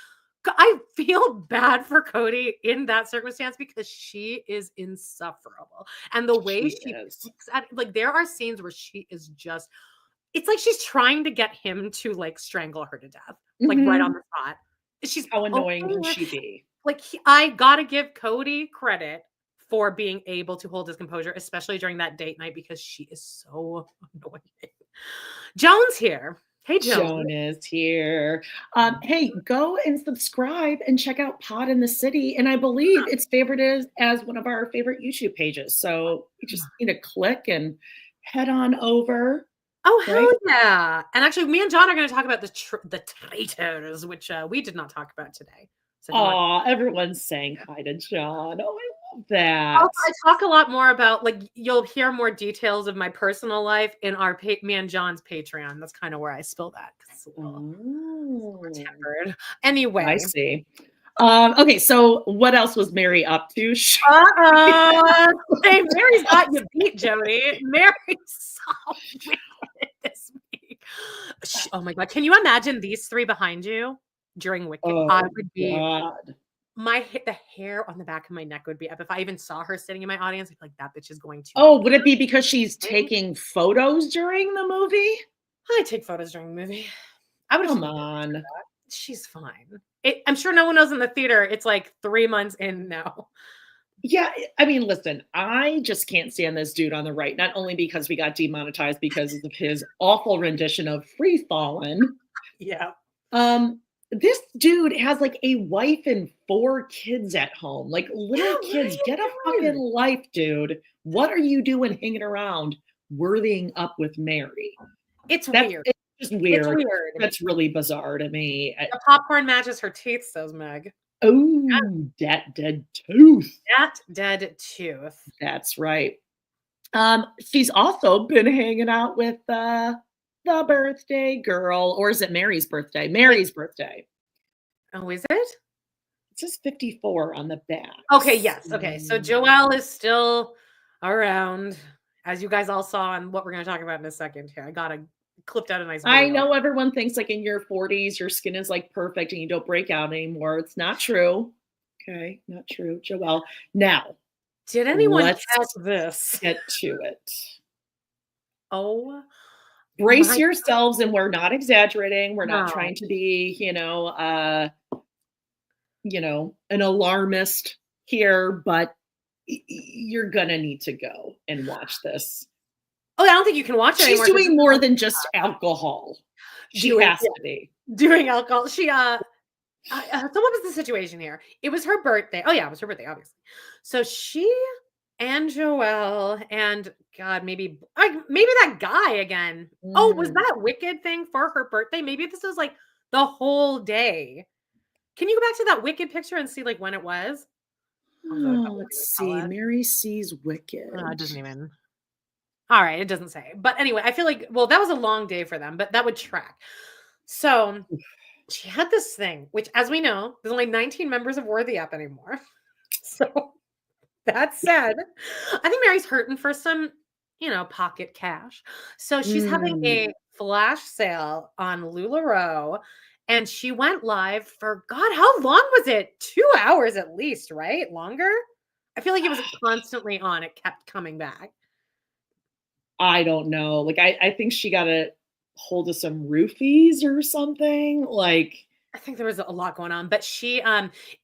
I feel bad for Cody in that circumstance because she is insufferable. And the way she looks at, like, there are scenes where she is just, it's like she's trying to get him to, like, strangle her to death, like, right on the spot. She's how annoying can she be? Like, I gotta give Cody credit for being able to hold his composure, especially during that date night, because she is so annoying. Joan's here. Hey, Joan is here. Hey, go and subscribe and check out Pod in the City. And I believe it's favorited as one of our favorite YouTube pages. So you just need to click and head on over. Oh, hell yeah. And actually, me and John are going to talk about the traitors, which we did not talk about today. So everyone's saying hi to John. Oh, I love that. I talk a lot more about, like, you'll hear more details of my personal life in our me and John's Patreon. That's kind of where I spill that. It's a little tempered. Anyway. I see. Okay, so what else was Mary up to? Hey, Mary's got you beat, Jody. Mary's so wicked this week. Oh my God. Can you imagine these three behind you during Wicked? I would be the hair on the back of my neck would be up. If I even saw her sitting in my audience, I'd be like, that bitch is going to. Oh, would it be because she's taking photos during the movie? I take photos during the movie. I would come on. She's fine. I'm sure no one knows in the theater. It's like 3 months in now. Yeah, I mean, listen, I just can't stand this dude on the right. Not only because we got demonetized because of his awful rendition of Free Fallin'. Yeah. This dude has like a wife and 4 kids at home, like little kids. Get a fucking life, dude. What are you doing hanging around worthying up with Mary? It's weird. It's just weird. It's weird. That's really bizarre to me. The popcorn matches her teeth, says Meg. Oh, that dead tooth. That dead tooth. That's right. She's also been hanging out with the birthday girl, or is it Mary's birthday? Mary's birthday. Oh, is it? It says 54 on the back. Okay, yes. Okay, so Joelle is still around, as you guys all saw, and what we're going to talk about in a second here. I got a clipped out a nice video. I know everyone thinks like in your 40s, your skin is like perfect and you don't break out anymore. It's not true. Okay, not true, Joelle. Now, did anyone catch this? Get to it. Oh, brace yourselves, and we're not exaggerating. We're not trying to be, an alarmist here, but you're gonna need to go and watch this. Oh, I don't think you can watch it anymore. She's doing more than just alcohol. She has to be doing alcohol. She so what was the situation here? It was her birthday. Oh yeah, it was her birthday, obviously. So she and Joelle and God, maybe that guy again. Oh, was that Wicked thing for her birthday? Maybe this was like the whole day. Can you go back to that Wicked picture and see like when it was? Let's see. Mary sees Wicked. It doesn't even. All right, it doesn't say. But anyway, I feel like, well, that was a long day for them, but that would track. So she had this thing, which, as we know, there's only 19 members of Worthy Up anymore. So that said, I think Mary's hurting for some, pocket cash. So she's having a flash sale on LuLaRoe, and she went live for, God, how long was it? 2 hours at least, right? Longer? I feel like it was constantly on. It kept coming back. I don't know. Like, I think she got a hold of some roofies or something. Like, I think there was a lot going on, but she,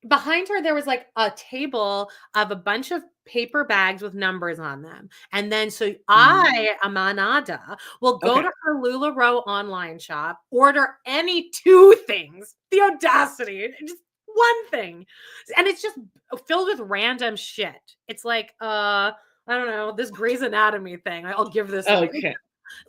behind her, there was like a table of a bunch of paper bags with numbers on them. And then, so I, Amanada, will go to her LuLaRoe online shop, order any 2 things, the audacity, just one thing. And it's just filled with random shit. It's like, I don't know, this Grey's Anatomy thing. I'll give this away. okay.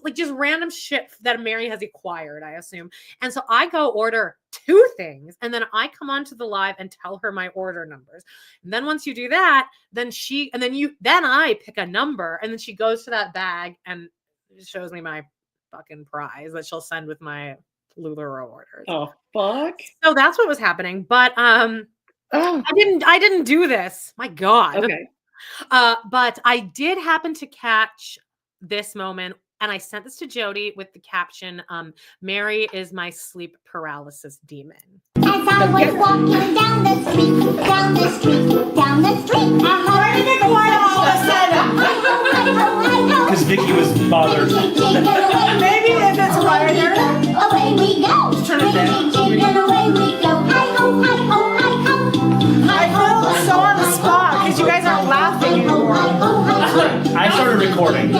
Like just random shit that Mary has acquired, I assume. And so I go order 2 things, and then I come onto the live and tell her my order numbers. And then once you do that, then I pick a number, and then she goes to that bag and shows me my fucking prize that she'll send with my LuLaRoe orders. Oh, fuck. So that's what was happening. But I didn't do this. My God. Okay. But I did happen to catch this moment. And I sent this to Jody with the caption, Mary is my sleep paralysis demon. As I was walking down the street, down the street, down the street, I heard it quiet all of a sudden. Because Vicky was bothered. Maybe if it's quieter. Away we go. Turn it down. Away we go. Hi-ho, hi-ho, hi-ho. I feel so on the spot because you guys aren't laughing anymore. I started recording.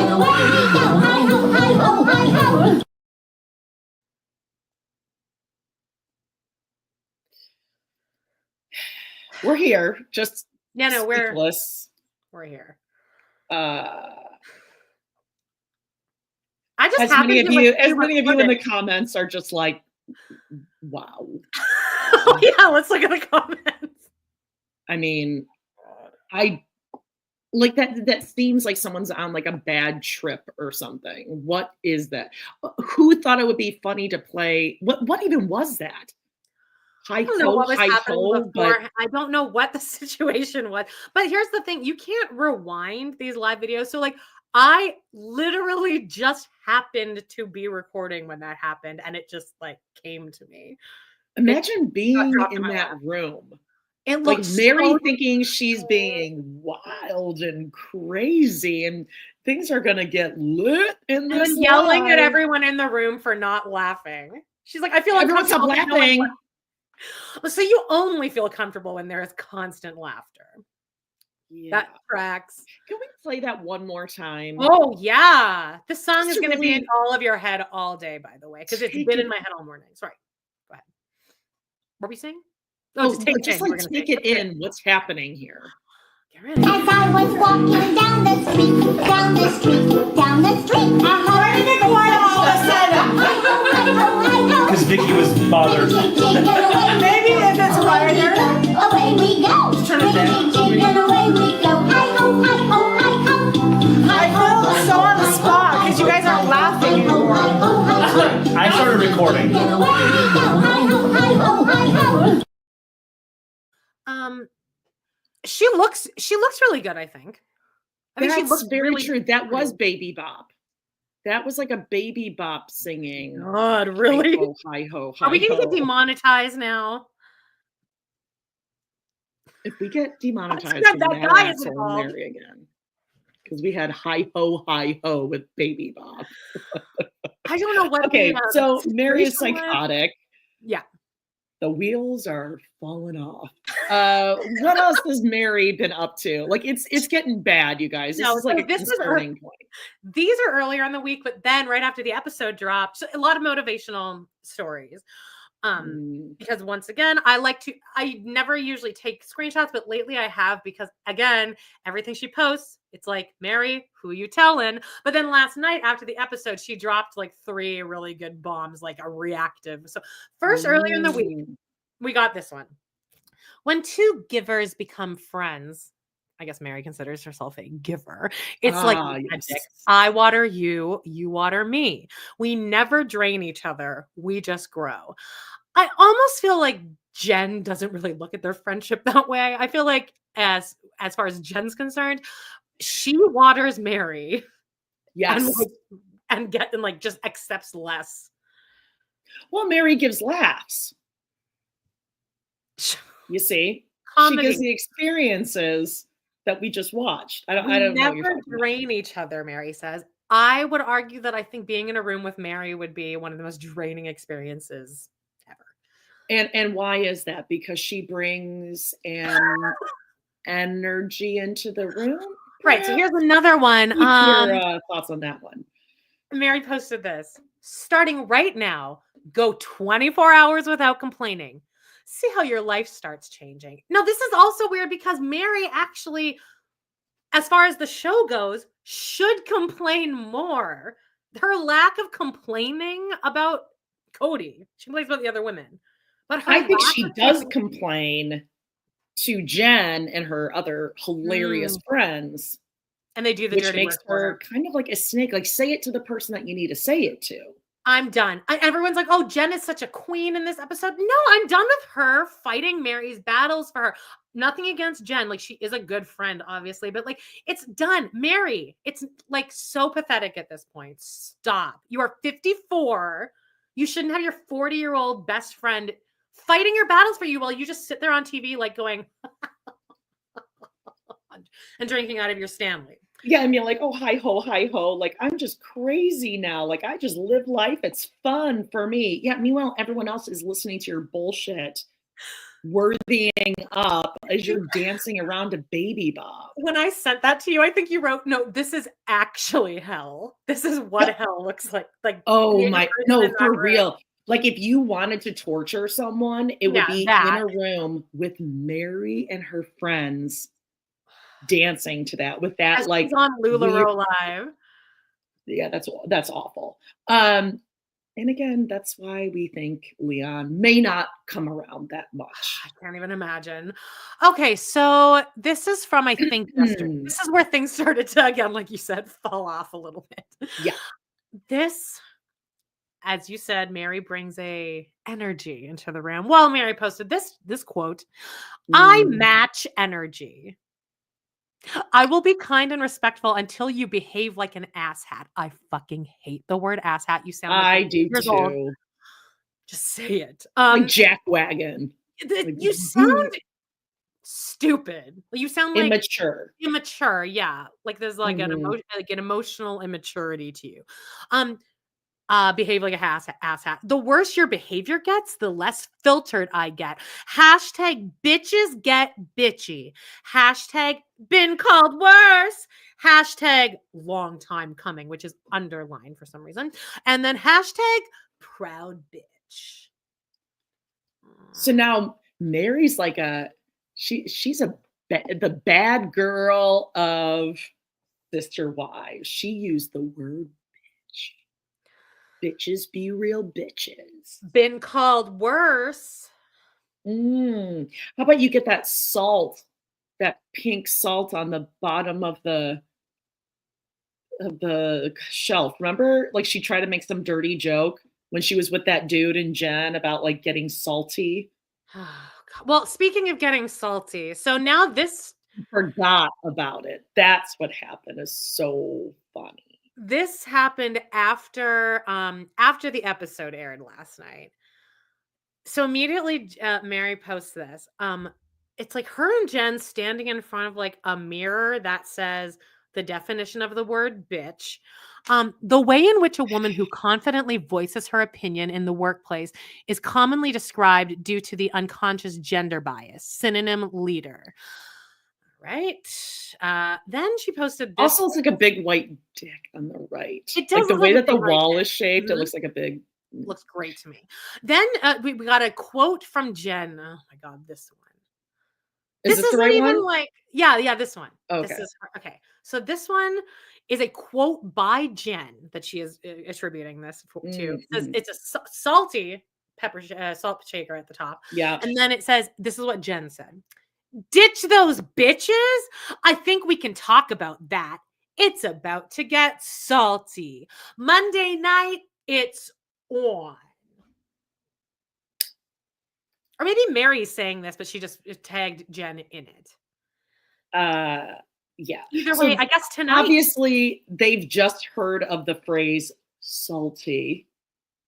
We're here. Just No, we're here. I just as many of you in the comments are just like, wow. Oh, yeah, let's look at the comments. I mean, I like that seems like someone's on like a bad trip or something. What is that? Who thought it would be funny to play? What even was that? I don't know what was happening before. I don't know what the situation was. But here's the thing. You can't rewind these live videos. So like I literally just happened to be recording when that happened, and it just like came to me. Imagine being in that room. It like looks Mary thinking she's being wild and crazy, and things are gonna get lit in this. And yelling at everyone in the room for not laughing. She's like, I feel uncomfortable laughing. So you only feel comfortable when there is constant laughter. Yeah. That tracks. Can we play that one more time? Oh yeah, this song Just is going to be really in all of your head all day. By the way, because it's been in my head all morning. Sorry. Go ahead. What were we saying? Just take it in. What's happening here? Get ready. As I was walking down the street, down the street, down the street, I heard it quiet all of a sudden. Because Vicky was bothered. Maybe if it's quieter. Away we go. Turn it down. Away we go. Hi-ho, hi-ho, hi-ho. I feel so on the spot because you guys aren't laughing anymore. I started recording. She looks really good, I think. I mean, she That's looks very really true. That was Baby Bop. That was like a Baby Bop singing. God, really? Hi-ho, Are we going to hi-ho. get demonetized now? If we get demonetized, That from guy that is asshole involved. Mary again. Because we had hi-ho with Baby Bop. I don't know what. Okay, so Mary is situation was. psychotic. Yeah. The wheels are falling off. What else has Mary been up to? Like it's getting bad, you guys. This is like a concerning point. These are earlier in the week, but then right after the episode dropped, so a lot of motivational stories. Because once again, I never usually take screenshots, but lately I have, because again, everything she posts, it's like, Mary, who you telling? But then last night after the episode, she dropped like 3 really good bombs, like a reactive. So first, earlier in the week, we got this one. When 2 givers become friends, I guess Mary considers herself a giver. It's like magic. Yes. I water you, you water me. We never drain each other. We just grow. I almost feel like Jen doesn't really look at their friendship that way. I feel like as far as Jen's concerned, she waters Mary. Yes. and like just accepts less. Well, Mary gives laughs. You see, Comedy. she gives the experiences that we just watched. I don't know what you're Never talking about. drain each other, Mary says. I would argue that I think being in a room with Mary would be one of the most draining experiences ever. And why is that? Because she brings an energy into the room. Right. So here's another one. Keep your thoughts on that one. Mary posted this. Starting right now, go 24 hours without complaining. See how your life starts changing. Now, this is also weird because Mary actually, as far as the show goes, should complain more. Her lack of complaining about Cody. She complains about the other women. But I think she does complain to Jen and her other hilarious friends. And they do the which dirty makes work for her kind of like a snake. Like, say it to the person that you need to say it to. I'm done. Everyone's like, oh, Jen is such a queen in this episode. No, I'm done with her fighting Mary's battles for her. Nothing against Jen. Like, she is a good friend, obviously, but like, it's done. Mary, it's like so pathetic at this point. Stop. You are 54. You shouldn't have your 40-year-old best friend fighting your battles for you while you just sit there on TV, like going and drinking out of your Stanley. Yeah, I mean, like, oh, hi ho, hi ho. Like, I'm just crazy now. Like, I just live life. It's fun for me. Yeah, meanwhile, everyone else is listening to your bullshit, worthying up as you're dancing around a baby Bob. When I sent that to you, I think you wrote, no, this is actually hell. This is what hell looks like. Like, oh my, no, for real. Like, if you wanted to torture someone, it would be in a room with Mary and her friends dancing to that with that, like on LuLaRoe Live. Yeah, that's awful. And again, that's why we think Leon may not come around that much. I can't even imagine. Okay, so this is from, I think, yesterday. This is where things started to, again, like you said, fall off a little bit. Yeah. This, as you said, Mary brings a energy into the room. Well, Mary posted this quote, I match energy. I will be kind and respectful until you behave like an asshat. I fucking hate the word asshat. You sound like I do too. Old. Just say it. Like jackwagon. You sound stupid. You sound like immature. Immature, yeah. Like there's like an emotional immaturity to you. Behave like a asshat. The worse your behavior gets, the less filtered I get. Hashtag bitches get bitchy. Hashtag been called worse. Hashtag long time coming, which is underlined for some reason. And then hashtag proud bitch. So now Mary's like she's the bad girl of Sister Wives. She used the word bitch. Bitches be real bitches. Been called worse. How about you get that salt, that pink salt on the bottom of the shelf? Remember, like she tried to make some dirty joke when she was with that dude and Jen about like getting salty. Well, speaking of getting salty, so now this forgot about it. That's what happened. Is so funny. This happened after the episode aired last night. So immediately Mary posts this. It's like her and Jen standing in front of like a mirror that says the definition of the word bitch. The way in which a woman who confidently voices her opinion in the workplace is commonly described due to the unconscious gender bias. Synonym leader. Right. Then she posted this. Also, it's like a big white dick on the right. It does like the look way like that the wall is shaped, it looks like a big. Looks great to me. Then we got a quote from Jen. Oh my God, this one. Is this the right even one? Like, yeah, this one. Okay. This is her. Okay. So this one is a quote by Jen that she is attributing this to. It says it's a salty pepper salt shaker at the top. Yeah. And then it says, this is what Jen said. Ditch those bitches. I think we can talk about that. It's about to get salty. Monday night, it's on. Or maybe Mary's saying this, but she just tagged Jen in it. Yeah. Either So way, I guess tonight. obviously, they've just heard of the phrase salty.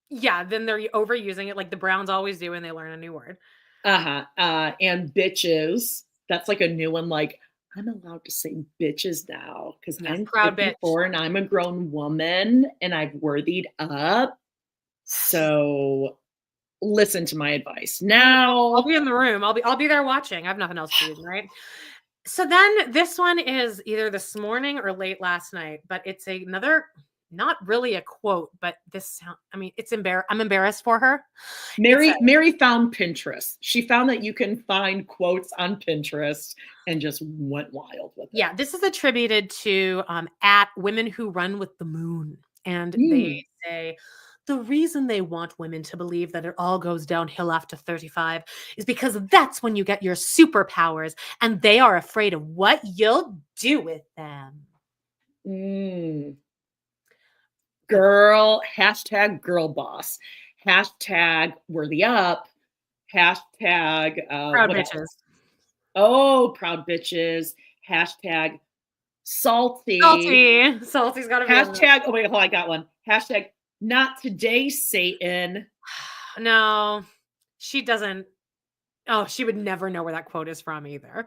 Yeah, then they're overusing it like the Browns always do when they learn a new word. And bitches. That's like a new one. Like, I'm allowed to say bitches now because Yes, I'm proud bitch. 54 and I'm a grown woman and I've worthied up. So listen to my advice. Now I'll be in the room. I'll be there watching. I have nothing else to do, right? So then this one is either this morning or late last night, but it's another, not really a quote, but it's I'm embarrassed for her. Mary found Pinterest. She found that you can find quotes on Pinterest and just went wild with it. Yeah, this is attributed to at Women Who Run with the Moon. And they say, the reason they want women to believe that it all goes downhill after 35 is because that's when you get your superpowers and they are afraid of what you'll do with them. Girl, hashtag girl boss, hashtag worthy up, hashtag Proud bitches. Else? Oh, proud bitches, hashtag salty. Salty's got to be hashtag, oh wait, hold on, I got one. Hashtag not today, Satan. No, she doesn't. Oh, she would never know where that quote is from either.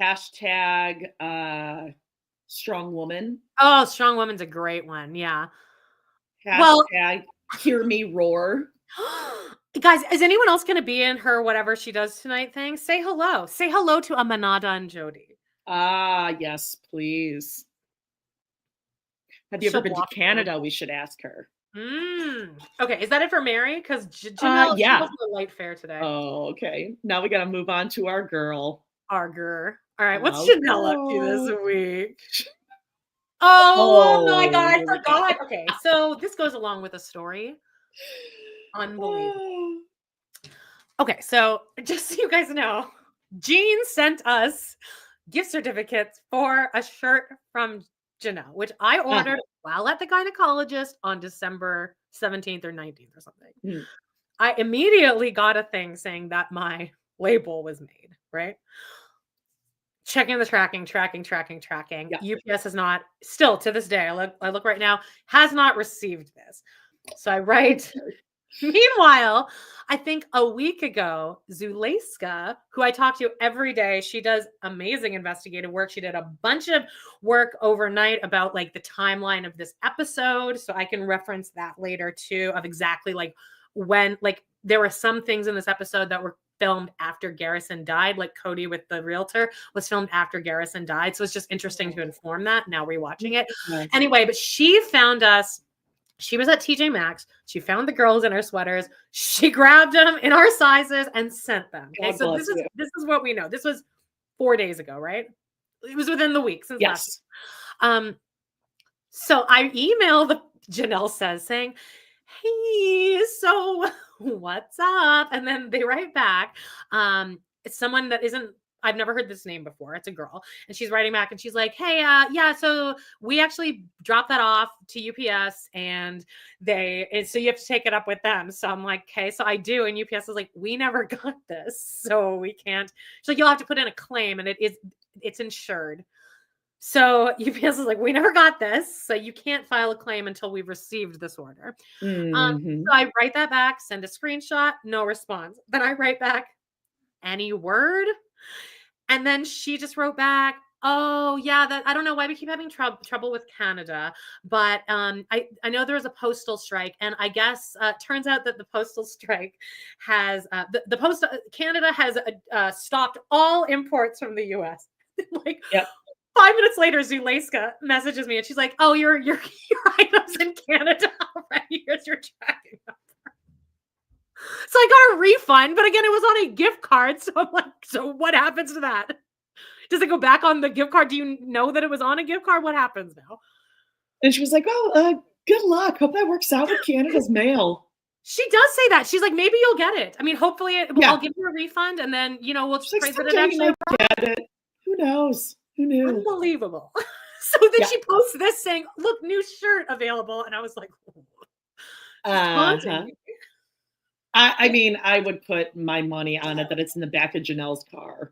Hashtag strong woman. Oh, strong woman's a great one. Yeah. Hashtag hear me roar. Guys, is anyone else going to be in her whatever she does tonight thing? Say hello. Say hello to Amanada and Jody. Yes, please. Have you ever been to Canada? We should ask her. Okay, is that it for Mary? Because Janelle, she was a light fare today. Oh, okay. Now we got to move on to our girl. Our girl. All right, what's Janelle up to this week? Oh my God, I forgot. Okay, so this goes along with a story. Unbelievable. Okay, so just so you guys know, Jean sent us gift certificates for a shirt from Janelle, which I ordered while at the gynecologist on December 17th or 19th or something. I immediately got a thing saying that my label was made, right? Checking the tracking. Yeah. UPS has not, still to this day, I look right now, has not received this. So I write. Meanwhile, I think a week ago, Zulayska, who I talk to every day, she does amazing investigative work. She did a bunch of work overnight about like the timeline of this episode. So I can reference that later too, of exactly like when, like there were some things in this episode that were filmed after Garrison died, like Cody with the realtor was filmed after Garrison died. So it's just interesting to inform that now rewatching it. Anyway, but she found us. She was at TJ Maxx. She found the girls in her sweaters. She grabbed them in our sizes and sent them. Okay, so this is what we know. This was 4 days ago, right? It was within the week since last. So I emailed Janelle says saying, "Hey, so what's up?" And then they write back. It's someone that isn't. I've never heard this name before. It's a girl. And she's writing back and she's like, hey, yeah, so we actually dropped that off to UPS and so you have to take it up with them. So I'm like, okay, so I do. And UPS is like, we never got this. So we can't. She's like, you'll have to put in a claim and it's insured. So UPS is like, we never got this. So you can't file a claim until we've received this order. So I write that back, send a screenshot, no response. Then I write back, any word? And then she just wrote back, oh, yeah, that I don't know why we keep having trouble with Canada. But I know there was a postal strike. And I guess turns out that the postal strike has Canada has stopped all imports from the US. Like 5 minutes later, Zulayska messages me and she's like, oh, your items in Canada already. Here's your tracking number. So I got a refund, but again, it was on a gift card. So I'm like, so what happens to that? Does it go back on the gift card? Do you know that it was on a gift card? What happens now? And she was like, oh, good luck. Hope that works out with Canada's mail. She does say that. She's like, maybe you'll get it. I mean, hopefully I'll give you a refund and then, we'll just pray that it actually get it. Who knows? Who knew? Unbelievable. So then she posts this saying, look, new shirt available. And I was like, I mean, I would put my money on it that it's in the back of Janelle's car.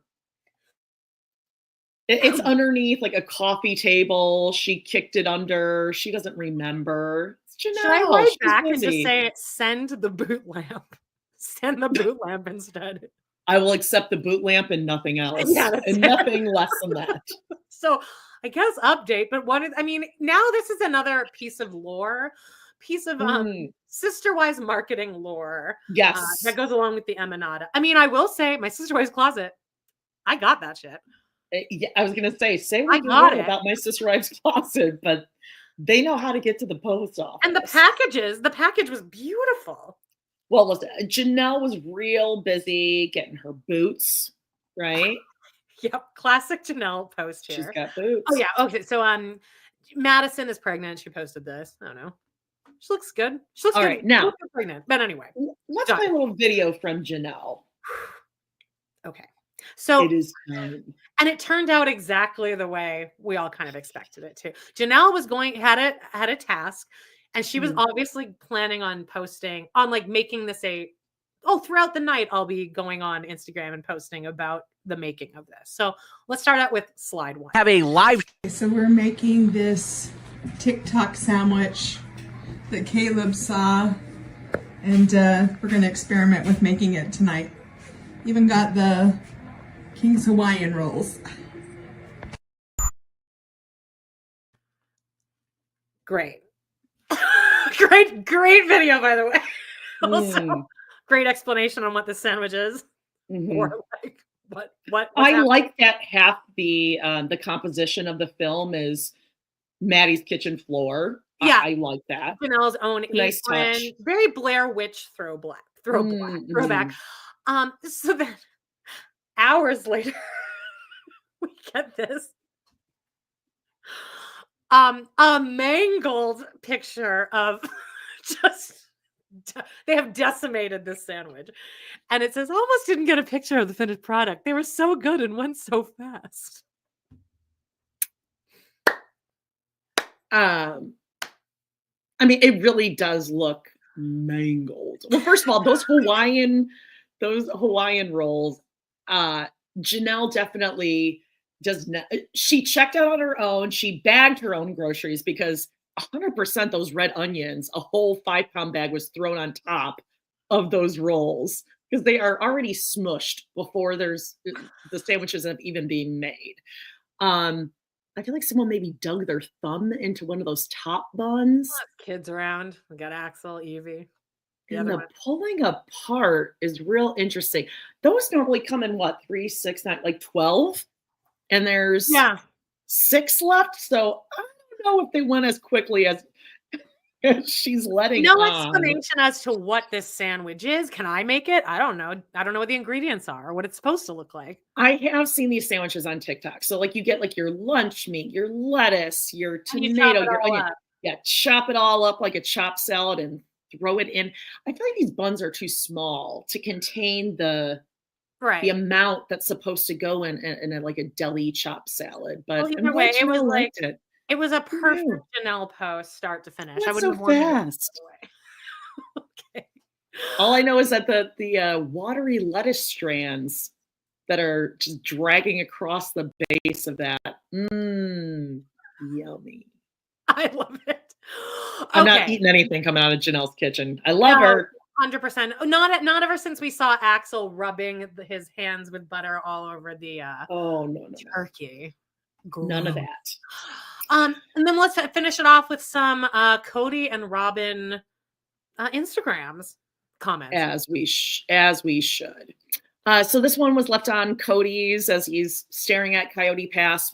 It's underneath like a coffee table. She kicked it under. She doesn't remember. It's Janelle. Should I write She's back and just busy. say, send the boot lamp? Send the boot lamp instead. I will accept the boot lamp and nothing else. Yeah, that's and it. nothing less than that. So I guess update, but now this is another piece of lore, Sister Wives marketing lore. Yes. That goes along with the Emanada. I mean, I will say my Sister Wives closet, I got that shit. Yeah, I was gonna say what I you got want it. about my Sister Wives closet, but they know how to get to the post office. And the package was beautiful. Well, listen, Janelle was real busy getting her boots, right? Yep, classic Janelle post here. She's got boots. Oh yeah, okay. So Madison is pregnant. She posted this. I don't know. She looks good. She looks All good. right, now- She looks good pregnant. But anyway, Let's done. play a little video from Janelle. Okay. So It is time. and it turned out exactly the way we all kind of expected it to. Janelle was had a task, and she was obviously planning on posting on like making this throughout the night I'll be going on Instagram and posting about the making of this. So let's start out with slide 1. Have a live. So we're making this TikTok sandwich that Caleb saw, and we're going to experiment with making it tonight. Even got the King's Hawaiian rolls. Great. great video, by the way. Also, great explanation on what this sandwich is. Or like what I like that half the composition of the film is Maddie's kitchen floor. Yeah, I like that. Janelle's own Nice apron, touch. very Blair Witch throwback. So then hours later, we get this a mangled picture of they have decimated this sandwich, and it says almost didn't get a picture of the finished product. They were so good and went so fast. I mean, it really does look mangled. Well, first of all, those Hawaiian rolls, Janelle definitely does not. She checked out on her own. She bagged her own groceries because 100% those red onions, a whole 5-pound bag was thrown on top of those rolls because they are already smushed before the sandwiches have even been made. I feel like someone maybe dug their thumb into one of those top buns. Kids around. We got Axel, Evie. And the pulling apart is real interesting. Those normally come in what, 3, 6, 9, like 12? And there's 6 left. So I don't know if they went as quickly as she's letting no on. explanation as to what this sandwich is. Can I make it? I don't know. I don't know what the ingredients are or what it's supposed to look like. I have seen these sandwiches on TikTok. So like you get like your lunch meat, your lettuce, your tomato, your onion. Yeah, chop it all up like a chopped salad and throw it in. I feel like these buns are too small to contain the amount that's supposed to go in like a deli chopped salad. But either way, it was like it was a perfect Janelle post, start to finish. That's so fast. Okay. All I know is that the watery lettuce strands that are just dragging across the base of that. Yummy. I love it. I'm not eating anything coming out of Janelle's kitchen. I love her. 100%. Not ever since we saw Axel rubbing his hands with butter all over the turkey. None of that. And then let's finish it off with some Cody and Robin Instagrams comments. As we should. So this one was left on Cody's as he's staring at Coyote Pass,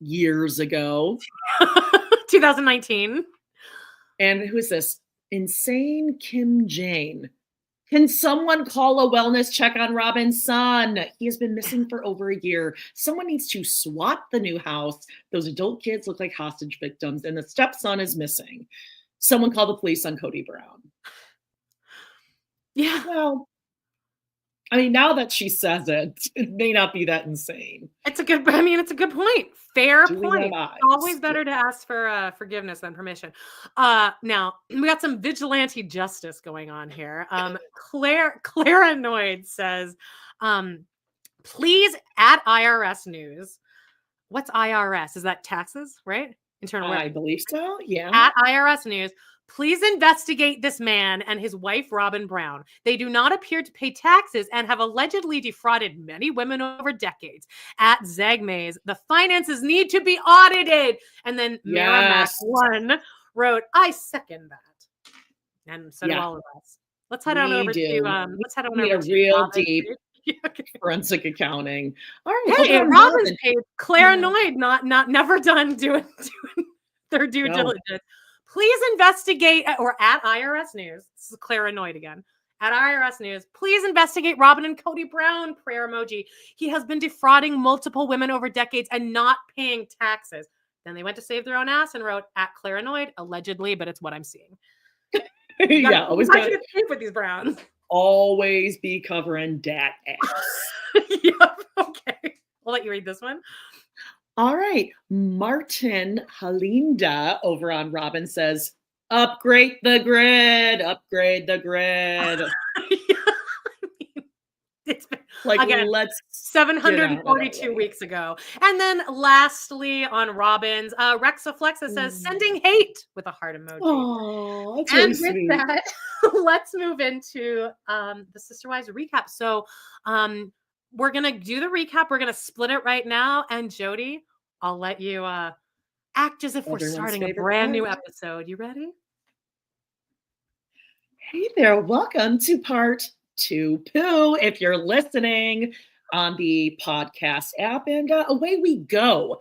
years ago? 2019. And who is this? Insane Kim Jane. Can someone call a wellness check on Robin's son? He has been missing for over a year. Someone needs to SWAT the new house. Those adult kids look like hostage victims, and the stepson is missing. Someone call the police on Cody Brown. Yeah. Well, I mean, now that she says it, it may not be that insane. It's a good point. Fair Do we point. have eyes? It's always better to ask for forgiveness than permission. Now we got some vigilante justice going on here. Clara Noid says, please at IRS News, what's IRS? Is that taxes, right? Internal I Revenue. believe so. Yeah. At IRS News, please investigate this man and his wife, Robin Brown. They do not appear to pay taxes and have allegedly defrauded many women over decades. At Zagmaze, the finances need to be audited. And then Merrimack Yes. One wrote, I second that. And so do Yeah. all of us. Let's head on We over do. to let's head on We need over a to real Robin's deep page. Okay. forensic accounting. All right. Hey, over on Robin's Robin. page, Claranoid, not never done doing their due No. diligence. Please investigate, or at IRS News. This is Claranoid again. At IRS News, please investigate Robin and Cody Brown. Prayer emoji. He has been defrauding multiple women over decades and not paying taxes. Then they went to save their own ass and wrote at Claranoid, allegedly, but it's what I'm seeing. Yeah, always I gotta can escape with these Browns. always be covering dat ass. Yep. Okay. I'll let you read this one. All right. Martin Halinda over on Robin says, upgrade the grid, upgrade the grid. It's been Like, again, let's 742 weeks ago. And then lastly on Robin's, Rexaflexa says sending hate with a heart emoji. Oh, that's And really with sweet. that, let's move into the Sister Wives recap. So we're gonna do the recap. We're gonna split it right now. And Jody, I'll let you act as if we're Everyone's starting a favorite brand new part. episode. You ready? Hey there, welcome to part 2 Poo if you're listening on the podcast app. And away we go.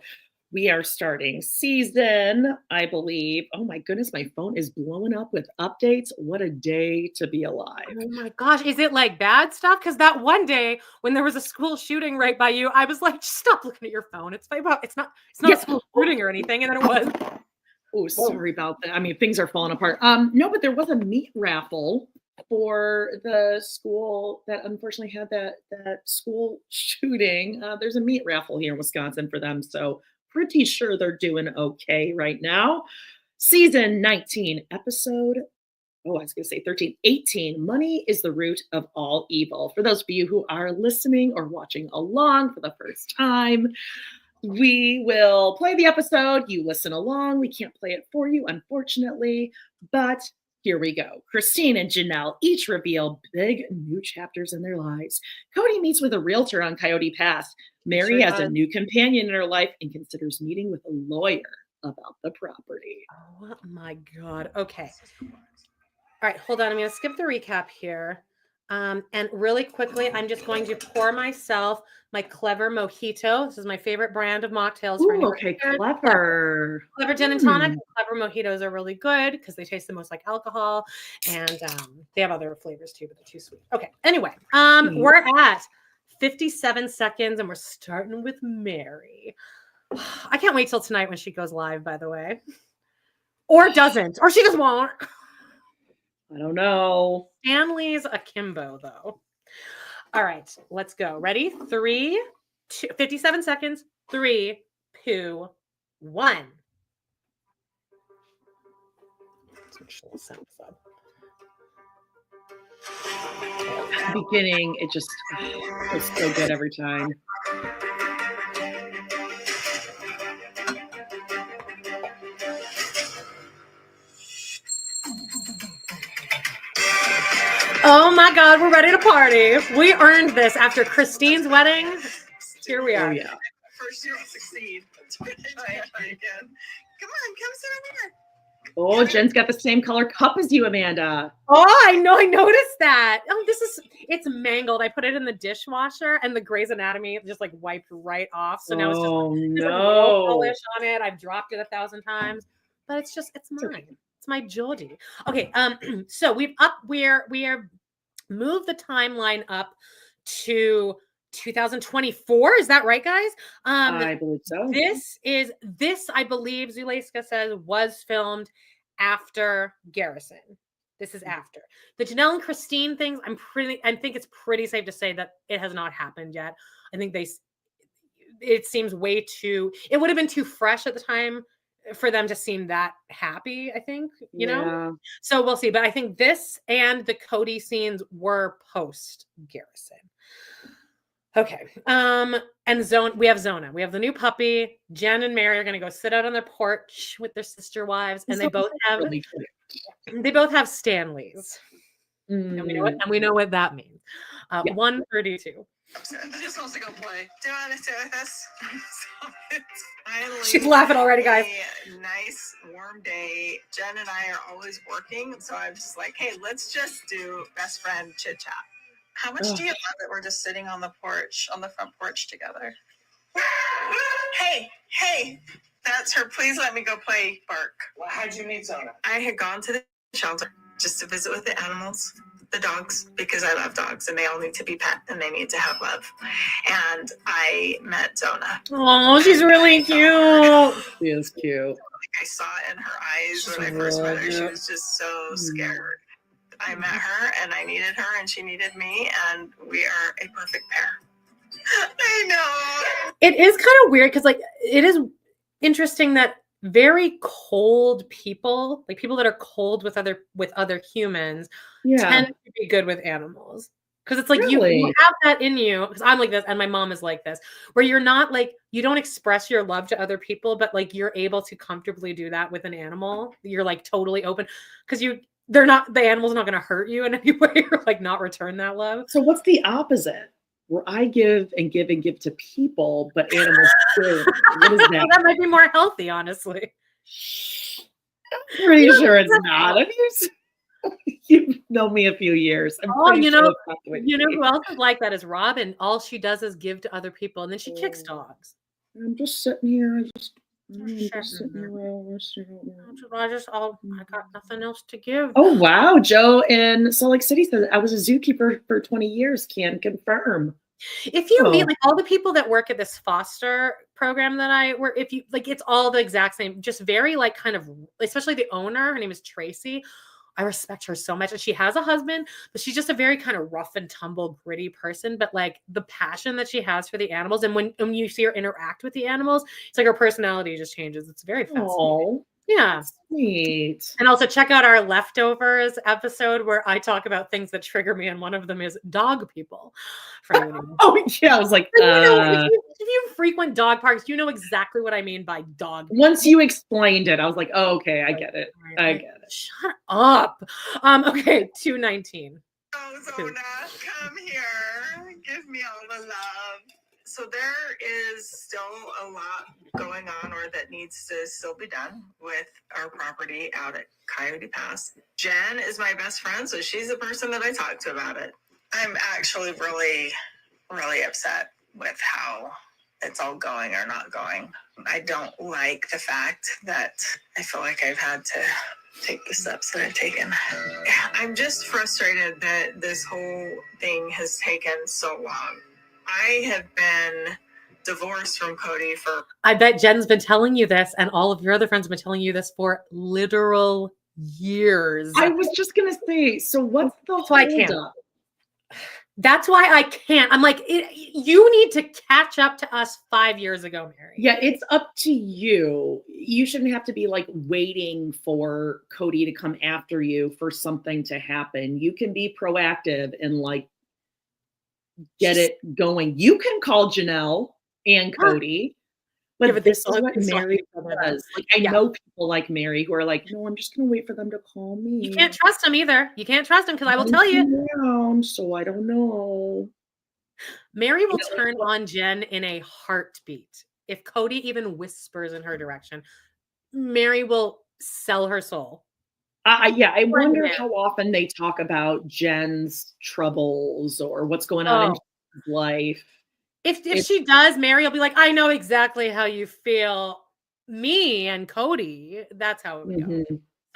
We are starting season, I believe. Oh my goodness, my phone is blowing up with updates. What a day to be alive. Oh my gosh, is it like bad stuff? Because that one day when there was a school shooting right by you, I was like, stop looking at your phone. It's not Yeah. a school shooting or anything. And then it was. Oh, sorry about that. I mean, things are falling apart. No, but there was a meat raffle for the school that unfortunately had that school shooting. There's a meat raffle here in Wisconsin for them, so pretty sure they're doing okay right now. Season 19, episode, I was going to say 13, 18. Money is the root of all evil. For those of you who are listening or watching along for the first time, we will play the episode. You listen along. We can't play it for you, unfortunately, but here we go. Christine and Janelle each reveal big new chapters in their lives. Cody meets with a realtor on Coyote Pass. Mary has a new companion in her life and considers meeting with a lawyer about the property. Oh my God. Okay. All right, hold on. I'm going to skip the recap here. And really quickly, I'm just going to pour myself my Clever Mojito. This is my favorite brand of mocktails. Ooh, okay, clever. Clever gin and tonic. Clever mojitos are really good because they taste the most like alcohol, and they have other flavors too, but they're too sweet. Okay. Anyway, we're at 57 seconds, and we're starting with Mary. I can't wait till tonight when she goes live. By the way, or doesn't, or she just won't. I don't know. Stanley's akimbo, though. All right, let's go. Ready? 3, 2, 57 seconds. 3, 2, 1. Switch the sounds up. The beginning, it just it's so good every time. Oh my God, we're ready to party. We earned this after Christine's wedding. Here we are. Oh, yeah. First year will succeed. Try again. Come on, come sit in here. Oh, Jen's got the same color cup as you, Amanda. Oh, I know. I noticed that. Oh, it's mangled. I put it in the dishwasher and the Grey's Anatomy just like wiped right off. So now it's just like nail polish on it. I've dropped it 1,000 times, but it's mine. It's my Geordie. Okay. So we're moved the timeline up to 2024. Is that right, guys? I believe so. This I believe Zuleska says was filmed after Garrison. This is after the Janelle and Christine things. I think it's pretty safe to say that it has not happened yet. I think it seems way too, it would have been too fresh at the time for them to seem that happy, I think, you know? So we'll see. But I think this and the Cody scenes were post Garrison. Okay. And we have Zona. We have the new puppy. Jen and Mary are going to go sit out on their porch with their sister wives, and they both have Stanleys. And we know what that means. 1:32. She just wants to go play. Do you want to sit with us? So it's finally She's laughing already, guys. a nice warm day. Jen and I are always working, so I'm just like, hey, let's just do best friend chit chat. How much do you love that we're just sitting on the porch, on the front porch together? Hey, that's her. Please let me go play bark. Well, how'd you meet Zona? I had gone to the shelter just to visit with the animals, the dogs, because I love dogs and they all need to be pet and they need to have love. And I met Zona. Oh, she's really cute. She is cute. I saw it in her eyes when I first met her. She was just so scared. I met her and I needed her and she needed me, and we are a perfect pair. I know. It is kind of weird because, like, it is interesting that very cold people, like people that are cold with other humans, tend to be good with animals. Because it's like you have that in you. Because I'm like this, and my mom is like this, where you're not like, you don't express your love to other people, but like you're able to comfortably do that with an animal. You're like totally open because the animal's not going to hurt you in any way or like not return that love. So what's the opposite? Where I give and give and give to people, but animals give. What is that? That might be more healthy, honestly. I'm pretty sure it's not. I mean, you've known me a few years. You know who else is like that is Robin. All she does is give to other people, and then she kicks dogs. I'm just sitting here. I got nothing else to give. Oh wow, Joe in Salt Lake City said I was a zookeeper for 20 years. Can confirm. If you meet like all the people that work at this foster program that I work, if you like, it's all the exact same, just very like kind of, especially the owner. Her name is Tracy. I respect her so much. And she has a husband, but she's just a very kind of rough and tumble, gritty person. But like the passion that she has for the animals, and when you see her interact with the animals, it's like her personality just changes. It's very fascinating. Oh, yeah. Sweet. And also check out our leftovers episode where I talk about things that trigger me, and one of them is dog people. Oh yeah, I was like, if you frequent dog parks, you know exactly what I mean by dog. Once you explained it, I was like, oh, okay, I get it. I get it. Shut up. Okay, 2:19. Oh, Zona, come here. Give me all the love. So there is still a lot going on, or that needs to still be done with our property out at Coyote Pass. Jen is my best friend, so she's the person that I talk to about it. I'm actually really, really upset with how it's all going or not going. I don't like the fact that I feel like I've had to take the steps that I've taken. I'm just frustrated that this whole thing has taken so long. I have been divorced from Cody for... I bet Jen's been telling you this, and all of your other friends have been telling you this for literal years. I was just going to say, so what's the That's why I can't. That's why I can't. I'm like, you need to catch up to us 5 years ago, Mary. Yeah, it's up to you. You shouldn't have to be like waiting for Cody to come after you for something to happen. You can be proactive and like get it going. You can call Janelle and Cody, but this is what Mary does. Like, I know people like Mary who are like, no, I'm just going to wait for them to call me. You can't trust them either. You can't trust them because I will tell you. So I don't know. Mary will turn on Jen in a heartbeat. If Cody even whispers in her direction, Mary will sell her soul. Yeah, I wonder how often they talk about Jen's troubles or what's going on in Jen's life. If she does, Mary will be like, I know exactly how you feel. Me and Cody, that's how it would go.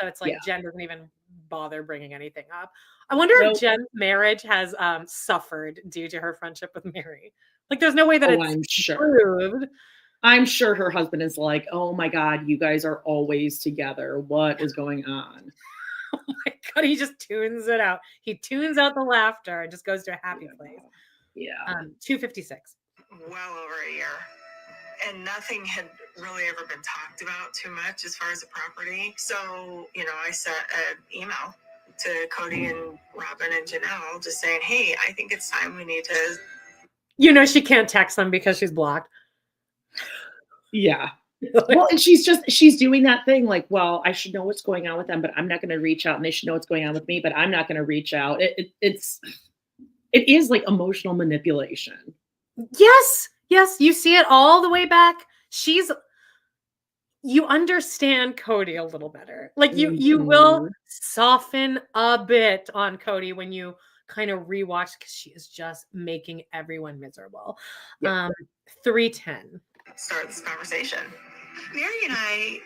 So it's like Jen doesn't even bother bringing anything up. I wonder if Jen's marriage has suffered due to her friendship with Mary. Like, there's no way that it's improved. I'm sure her husband is like, oh my God, you guys are always together. What is going on? Oh my God, he just tunes it out. He tunes out the laughter and just goes to a happy place. Yeah. 2:56. Well over a year. And nothing had really ever been talked about too much as far as the property. So, I sent an email to Cody and Robin and Janelle just saying, hey, I think it's time we need to You know, she can't text them because she's blocked. Yeah. Well, and she's doing that thing like, well, I should know what's going on with them, but I'm not going to reach out, and they should know what's going on with me, but I'm not going to reach out. It is like emotional manipulation. Yes. Yes. You see it all the way back. You understand Cody a little better. Like you will soften a bit on Cody when you kind of rewatch, because she is just making everyone miserable. Yep. 310. Start this conversation. Mary and I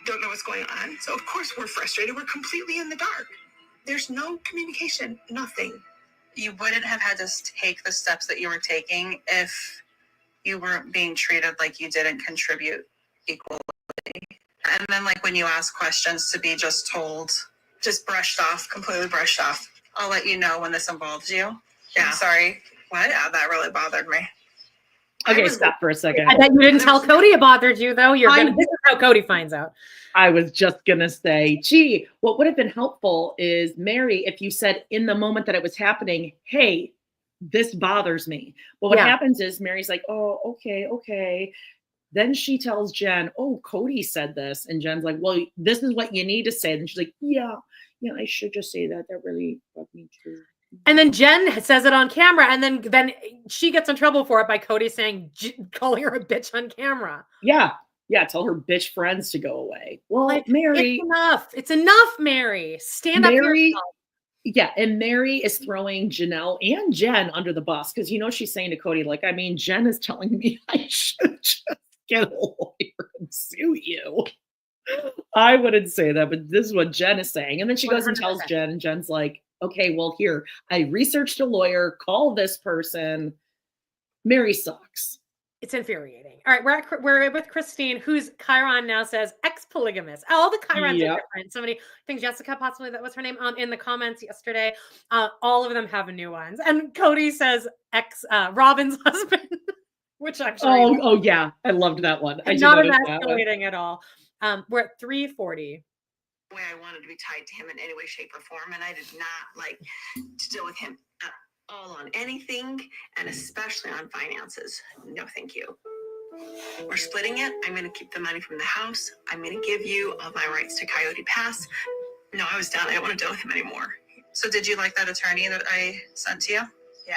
don't know what's going on, so of course we're frustrated. We're completely in the dark. There's no communication, nothing. You wouldn't have had to take the steps that you were taking if you weren't being treated like you didn't contribute equally. And then, like, when you ask questions, to be just told, just brushed off, completely brushed off. I'll let you know when this involves you. Yeah. Sorry. What? Yeah, that really bothered me. Okay, stop for a second. I bet you didn't tell Cody it bothered you, though. This is how Cody finds out. I was just gonna say, gee, what would have been helpful is, Mary, if you said in the moment that it was happening, hey, this bothers me. But what happens is Mary's like, oh, okay. Then she tells Jen, oh, Cody said this. And Jen's like, well, this is what you need to say. And she's like, yeah, I should just say that. That really bugged me too. And then Jen says it on camera, and then she gets in trouble for it by Cody calling her a bitch on camera. Yeah, tell her bitch friends to go away. Well, like, Mary, it's enough, Mary. Stand up for yourself. Yeah, and Mary is throwing Janelle and Jen under the bus, because she's saying to Cody, like, I mean, Jen is telling me I should just get a lawyer and sue you. I wouldn't say that, but this is what Jen is saying. And then she goes and tells Jen, and Jen's like, okay, well, here, I researched a lawyer, call this person. Mary sucks. It's infuriating. All right, we're with Christine, whose Chiron now says ex-polygamous. All the Chirons are different. Somebody, I think Jessica, possibly that was her name, in the comments yesterday. All of them have new ones. And Cody says Robin's husband, which I'm sure. Oh yeah, I loved that one. I not emasculating at all. We're at 340. Way I wanted to be tied to him in any way, shape, or form, and I did not like to deal with him at all on anything, and especially on finances. No, thank you. We're splitting it. I'm going to keep the money from the house. I'm going to give you all my rights to Coyote Pass. No, I was done. I don't want to deal with him anymore. So did you like that attorney that I sent to you? Yeah.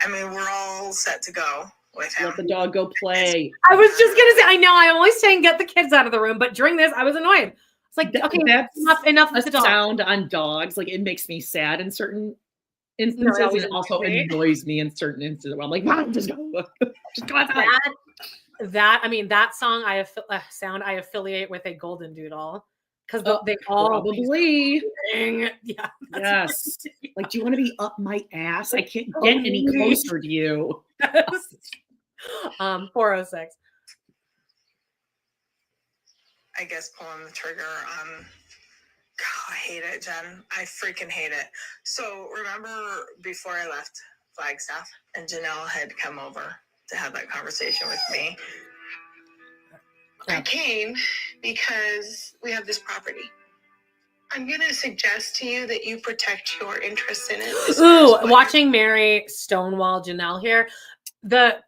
I mean, we're all set to go with him. Let the dog go play. I was just going to say, I know I'm always saying get the kids out of the room, but during this, I was annoyed. It's like, okay, that's enough with the dog. Sound on dogs, like, it makes me sad in certain instances, and it also annoys me in certain instances where I'm like, Mom, just go outside. That song sound I affiliate with a golden doodle, because they all probably yes. Like, do you want to be up my ass? I can't get any closer to you. 406. I guess pulling the trigger on. God, I hate it, Jen. I freaking hate it. So remember before I left Flagstaff and Janelle had come over to have that conversation with me. I came because we have this property. I'm going to suggest to you that you protect your interests in it. Ooh, watching Mary stonewall Janelle here. The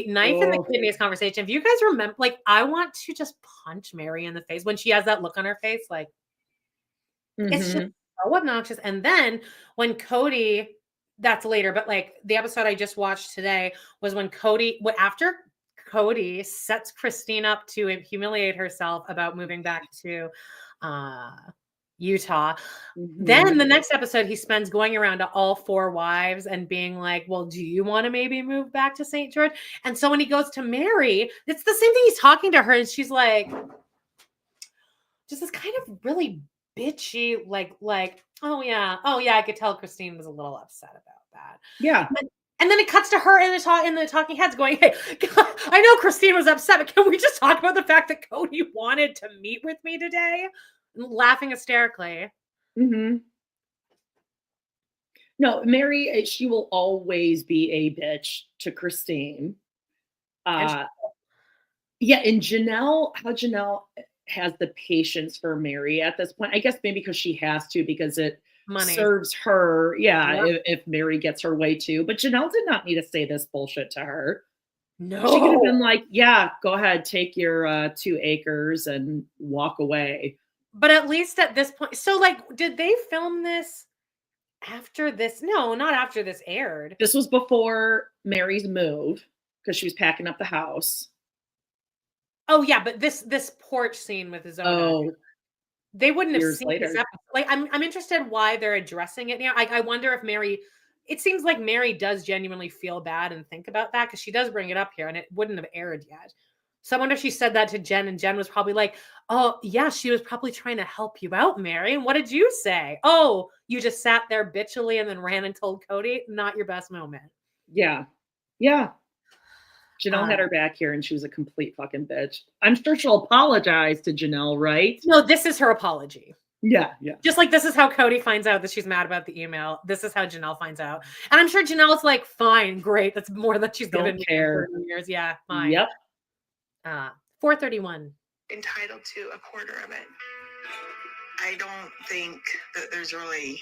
knife in the kidneys conversation. If you guys remember, like, I want to just punch Mary in the face when she has that look on her face. Like, it's just so obnoxious. And then when Cody, that's later, but like the episode I just watched today was when after Cody sets Christine up to humiliate herself about moving back to Utah. Then the next episode he spends going around to all 4 wives and being like, well, do you want to maybe move back to St. George? And so when he goes to Mary, it's the same thing. He's talking to her and she's like, just this kind of really bitchy, like, oh yeah, I could tell Christine was a little upset about that. Yeah. And then it cuts to her in the talking heads going, hey, I know Christine was upset, but can we just talk about the fact that Cody wanted to meet with me today? Laughing hysterically. No, Mary, she will always be a bitch to Christine. And Janelle, how Janelle has the patience for Mary at this point, I guess maybe because she has to, because Money. serves her. Yeah, Yep. if Mary gets her way too. But Janelle did not need to say this bullshit to her. No. She could have been like, yeah, go ahead, take your 2 acres and walk away. But at least at this point, so like, did they film this after this? No, not after this aired. This was before Mary's move because she was packing up the house. Oh yeah, but this porch scene with Zona, Oh, they wouldn't have years seen later. this episode. Like, I'm interested why they're addressing it now. I wonder if Mary. It seems like Mary does genuinely feel bad and think about that because she does bring it up here, and it wouldn't have aired yet. So I wonder if she said that to Jen, and Jen was probably like, "Oh yeah, she was probably trying to help you out, Mary. And what did you say? Oh, you just sat there bitchily and then ran and told Cody. Not your best moment." Yeah. Janelle had her back here and she was a complete fucking bitch. I'm sure she'll apologize to Janelle, right? No, this is her apology. Yeah. Just like this is how Cody finds out that she's mad about the email. This is how Janelle finds out. And I'm sure Janelle's like, fine, great. That's more than she's given me for 30 years. Yeah, fine. Yep. 431. Entitled to a quarter of it. I don't think that there's really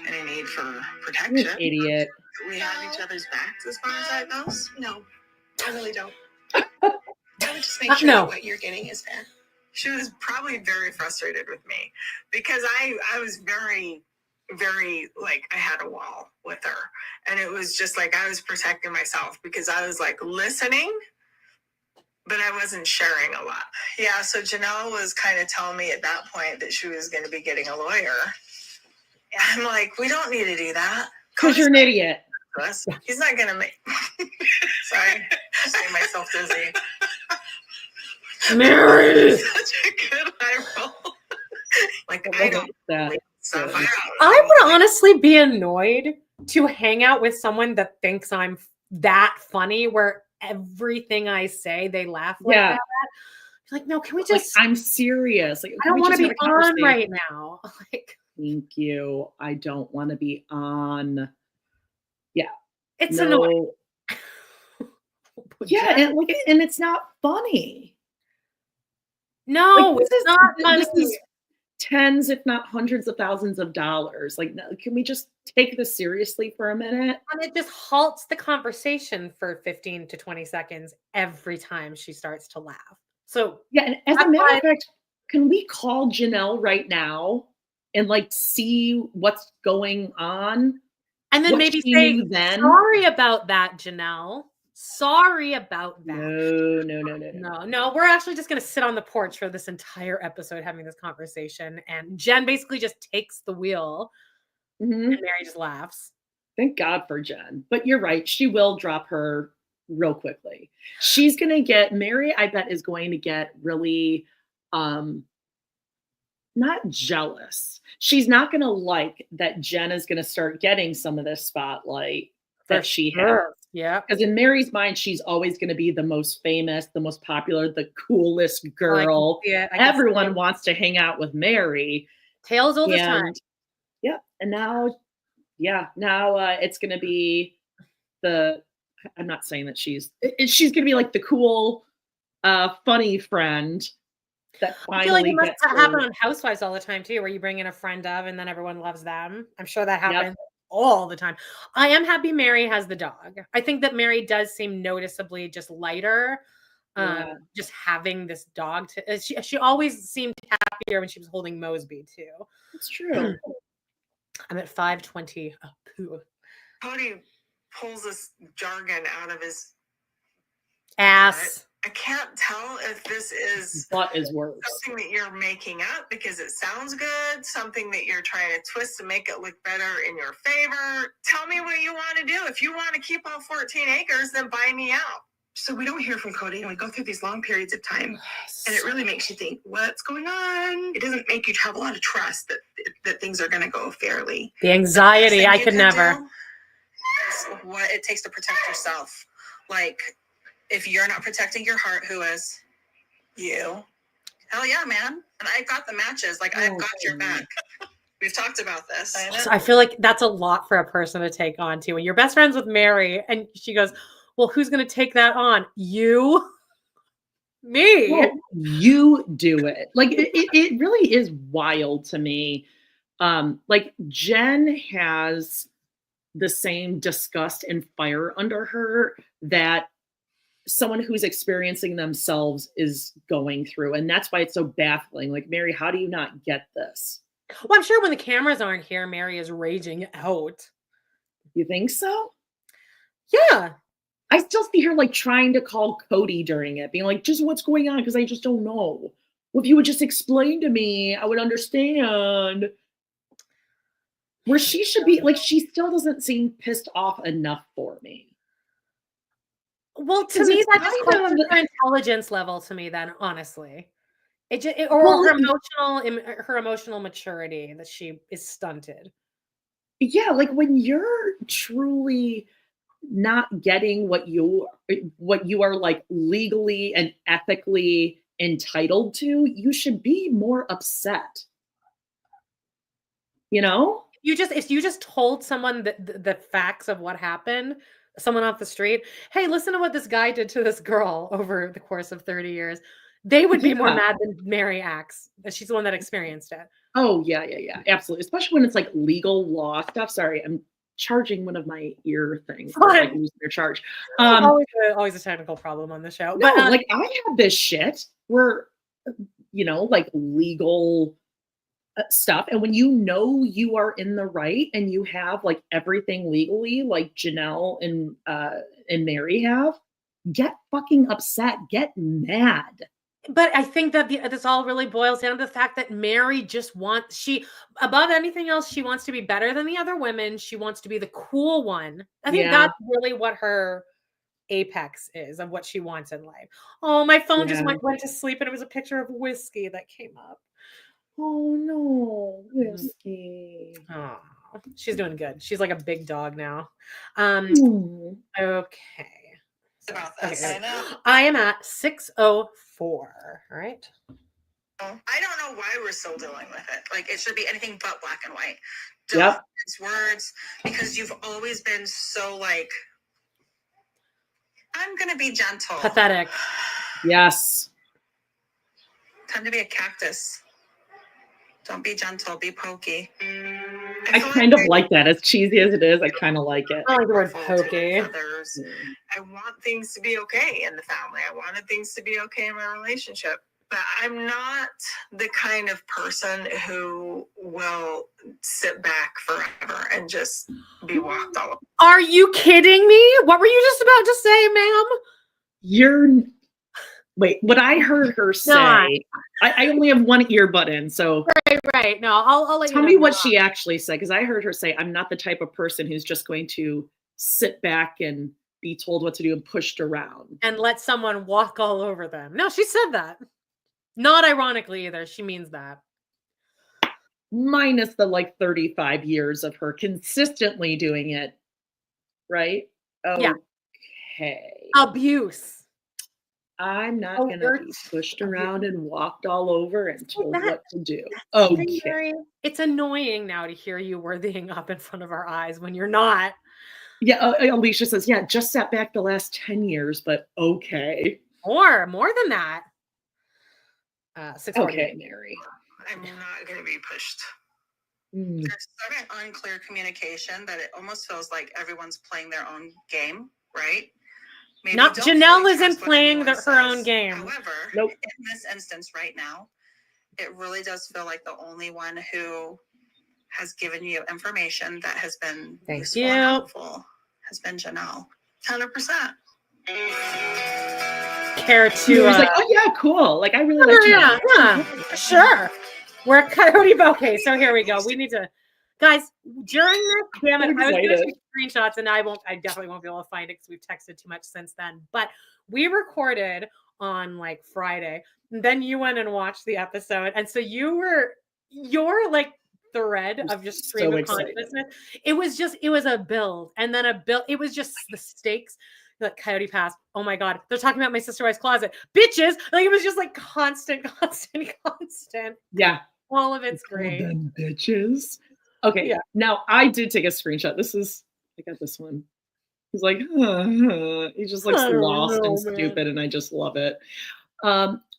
any need for protection. Idiot. We have each other's backs as far as that goes. No, I really don't. I would just make sure that what you're getting is fair. She was probably very frustrated with me because I was very, very, like, I had a wall with her. And it was just like I was protecting myself because I was like listening, but I wasn't sharing a lot. Yeah, so Janelle was kind of telling me at that point that she was going to be getting a lawyer. And I'm like, we don't need to do that. Because you're an idiot. He's not going to make... Sorry, I'm getting myself dizzy. Mary! Such a good eye roll. Like, I don't that. stuff. I would honestly be annoyed to hang out with someone that thinks I'm that funny where everything I say, they laugh like that. Like, no, can we just... Like, I'm serious. Like, I don't want to be on right now. Like, thank you. I don't want to be on. Yeah. It's annoying. Yeah, and it's not funny. No, like, it's not funny. This is tens, if not hundreds of thousands of dollars. Like, can we just take this seriously for a minute? And it just halts the conversation for 15 to 20 seconds every time she starts to laugh. So yeah, and as a matter of fact, can we call Janelle right now and like see what's going on? And then maybe say, sorry about that, Janelle. Sorry about that. No. We're actually just going to sit on the porch for this entire episode having this conversation. And Jen basically just takes the wheel and Mary just laughs. Thank God for Jen. But you're right. She will drop her real quickly. She's going to get, Mary, I bet, is going to get really not jealous. She's not going to like that Jen is going to start getting some of this spotlight that she has. Yeah. Because in Mary's mind, she's always going to be the most famous, the most popular, the coolest girl. Everyone wants to hang out with Mary. Tales all the time. Yeah. And now, it's going to be I'm not saying that she's going to be like the cool, funny friend that finally I feel like it must happen on Housewives all the time too, where you bring in a friend of and then everyone loves them. I'm sure that happens all the time. I am happy Mary has the dog. I think that Mary does seem noticeably just lighter. Just having this dog she always seemed happier when she was holding Mosby too. It's true. I'm at 5:20. Cody pulls this jargon out of his ass. I can't tell if this is what is worse. Something that you're making up because it sounds good, something that you're trying to twist to make it look better in your favor. Tell me what you want to do. If you want to keep all 14 acres, then buy me out. So we don't hear from Cody and we go through these long periods of time and it really makes you think, what's going on? It doesn't make you have a lot of trust that things are going to go fairly. The anxiety, I could never. What it takes to protect yourself. Like, if you're not protecting your heart, who is? You. Hell yeah, man. And I've got the matches. Like, I've got your back. We've talked about this. So I feel like that's a lot for a person to take on too. When you're best friends with Mary and she goes, well, who's going to take that on? You? Me? Well, you do it. Like, it really is wild to me Like Jen has the same disgust and fire under her that someone who's experiencing themselves is going through. And that's why it's so baffling. Like, Mary, how do you not get this? Well, I'm sure when the cameras aren't here, Mary is raging out. You think so? Yeah. I still see her like trying to call Cody during it, being like, just what's going on? Because I just don't know. Well, if you would just explain to me, I would understand. Where she should be, like, she still doesn't seem pissed off enough for me. Well, to me, that just questions her intelligence level to me then, honestly. Her emotional maturity, that she is stunted. Yeah, like when you're truly not getting what you are like legally and ethically entitled to, you should be more upset. You know? If you just told someone the facts of what happened, someone off the street, hey, listen to what this guy did to this girl over the course of 30 years, they would be more mad than Mary acts, that she's the one that experienced it. Oh, yeah, absolutely. Especially when it's like legal law stuff. Sorry, I'm charging one of my ear things. Like losing their charge. Always a technical problem on the show. No, but like I have this shit where, like legal stuff. And when you are in the right and you have like everything legally, like Janelle and Mary have, get fucking upset, get mad. But I think that this all really boils down to the fact that Mary just above anything else, she wants to be better than the other women. She wants to be the cool one. I think that's really what her apex is of what she wants in life. Oh, my phone just went to sleep and it was a picture of whiskey that came up. Oh no, whiskey. Oh, she's doing good. She's like a big dog now. Okay. About this. Okay. I am at 6:04. All right. I don't know why we're still dealing with it. Like, it should be anything but black and white. Yep. Words, because you've always been so like, I'm gonna be gentle. Pathetic. Yes. Time to be a cactus. Don't be gentle, be pokey. I kind of like that. As cheesy as it is, I kind of like it. I like the word pokey. I want things to be okay in the family. I wanted things to be okay in my relationship. But I'm not the kind of person who will sit back forever and just be walked all over. Are you kidding me? What were you just about to say, ma'am? Wait, what I heard her say, I only have one earbud in, so. Right. No, I'll let you know. Tell me what she actually said, because I heard her say, I'm not the type of person who's just going to sit back and be told what to do and pushed around. And let someone walk all over them. No, she said that. Not ironically either. She means that. Minus the like 35 years of her consistently doing it. Right? Yeah. Okay. Abuse. I'm not going to be pushed around and walked all over and told what to do. Okay. It's annoying now to hear you worthying up in front of our eyes when you're not. Yeah, Alicia says, yeah, just sat back the last 10 years, but okay. More than that. Okay, Mary. I'm not going to be pushed. There's sort of unclear communication that it almost feels like everyone's playing their own game, right? Maybe Janelle isn't playing her own game. However, in this instance right now, it really does feel like the only one who has given you information that has been useful and helpful has been Janelle. 100%. Care to he was like, oh yeah, cool. Like I really like Janelle. Yeah, sure. We're a Coyote Bouquet. So here we go. We need to, guys, during this, damn it, I was going to take screenshots and I definitely won't be able to find it because we've texted too much since then. But we recorded on like Friday. And then you went and watched the episode. And so your like thread of just stream of consciousness. It was a build. And then it was just the stakes. Like Coyote Pass. Oh my God. They're talking about my sister wife's closet. Bitches. Like it was just like constant. Yeah. All of it's great. Them bitches. Okay. Yeah. Now I did take a screenshot. I got this one. He's like, he just looks lost and stupid, and I just love it.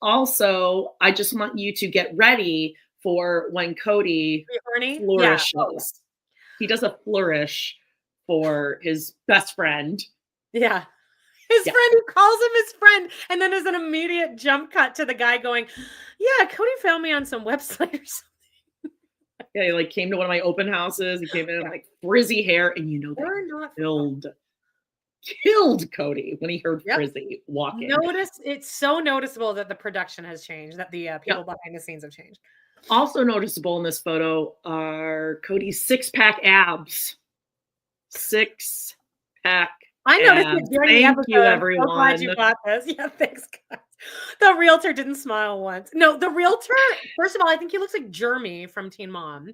Also, I just want you to get ready for when Cody Horny? flourishes. Yeah. He does a flourish for his best friend. Yeah. His friend who calls him his friend, and then there's an immediate jump cut to the guy going, yeah, Cody found me on some website or something. Yeah, he like came to one of my open houses. He came in like frizzy hair, and you know they killed Cody when he heard Frizzy walk in. It's so noticeable that the production has changed, that the people behind the scenes have changed. Also noticeable in this photo are Cody's 6-pack abs. 6-pack. I noticed it during the episode. Thank you, everyone. I'm so glad you got this. Yeah, thanks, guys. The realtor didn't smile once. No, the realtor, first of all, I think he looks like Jeremy from Teen Mom.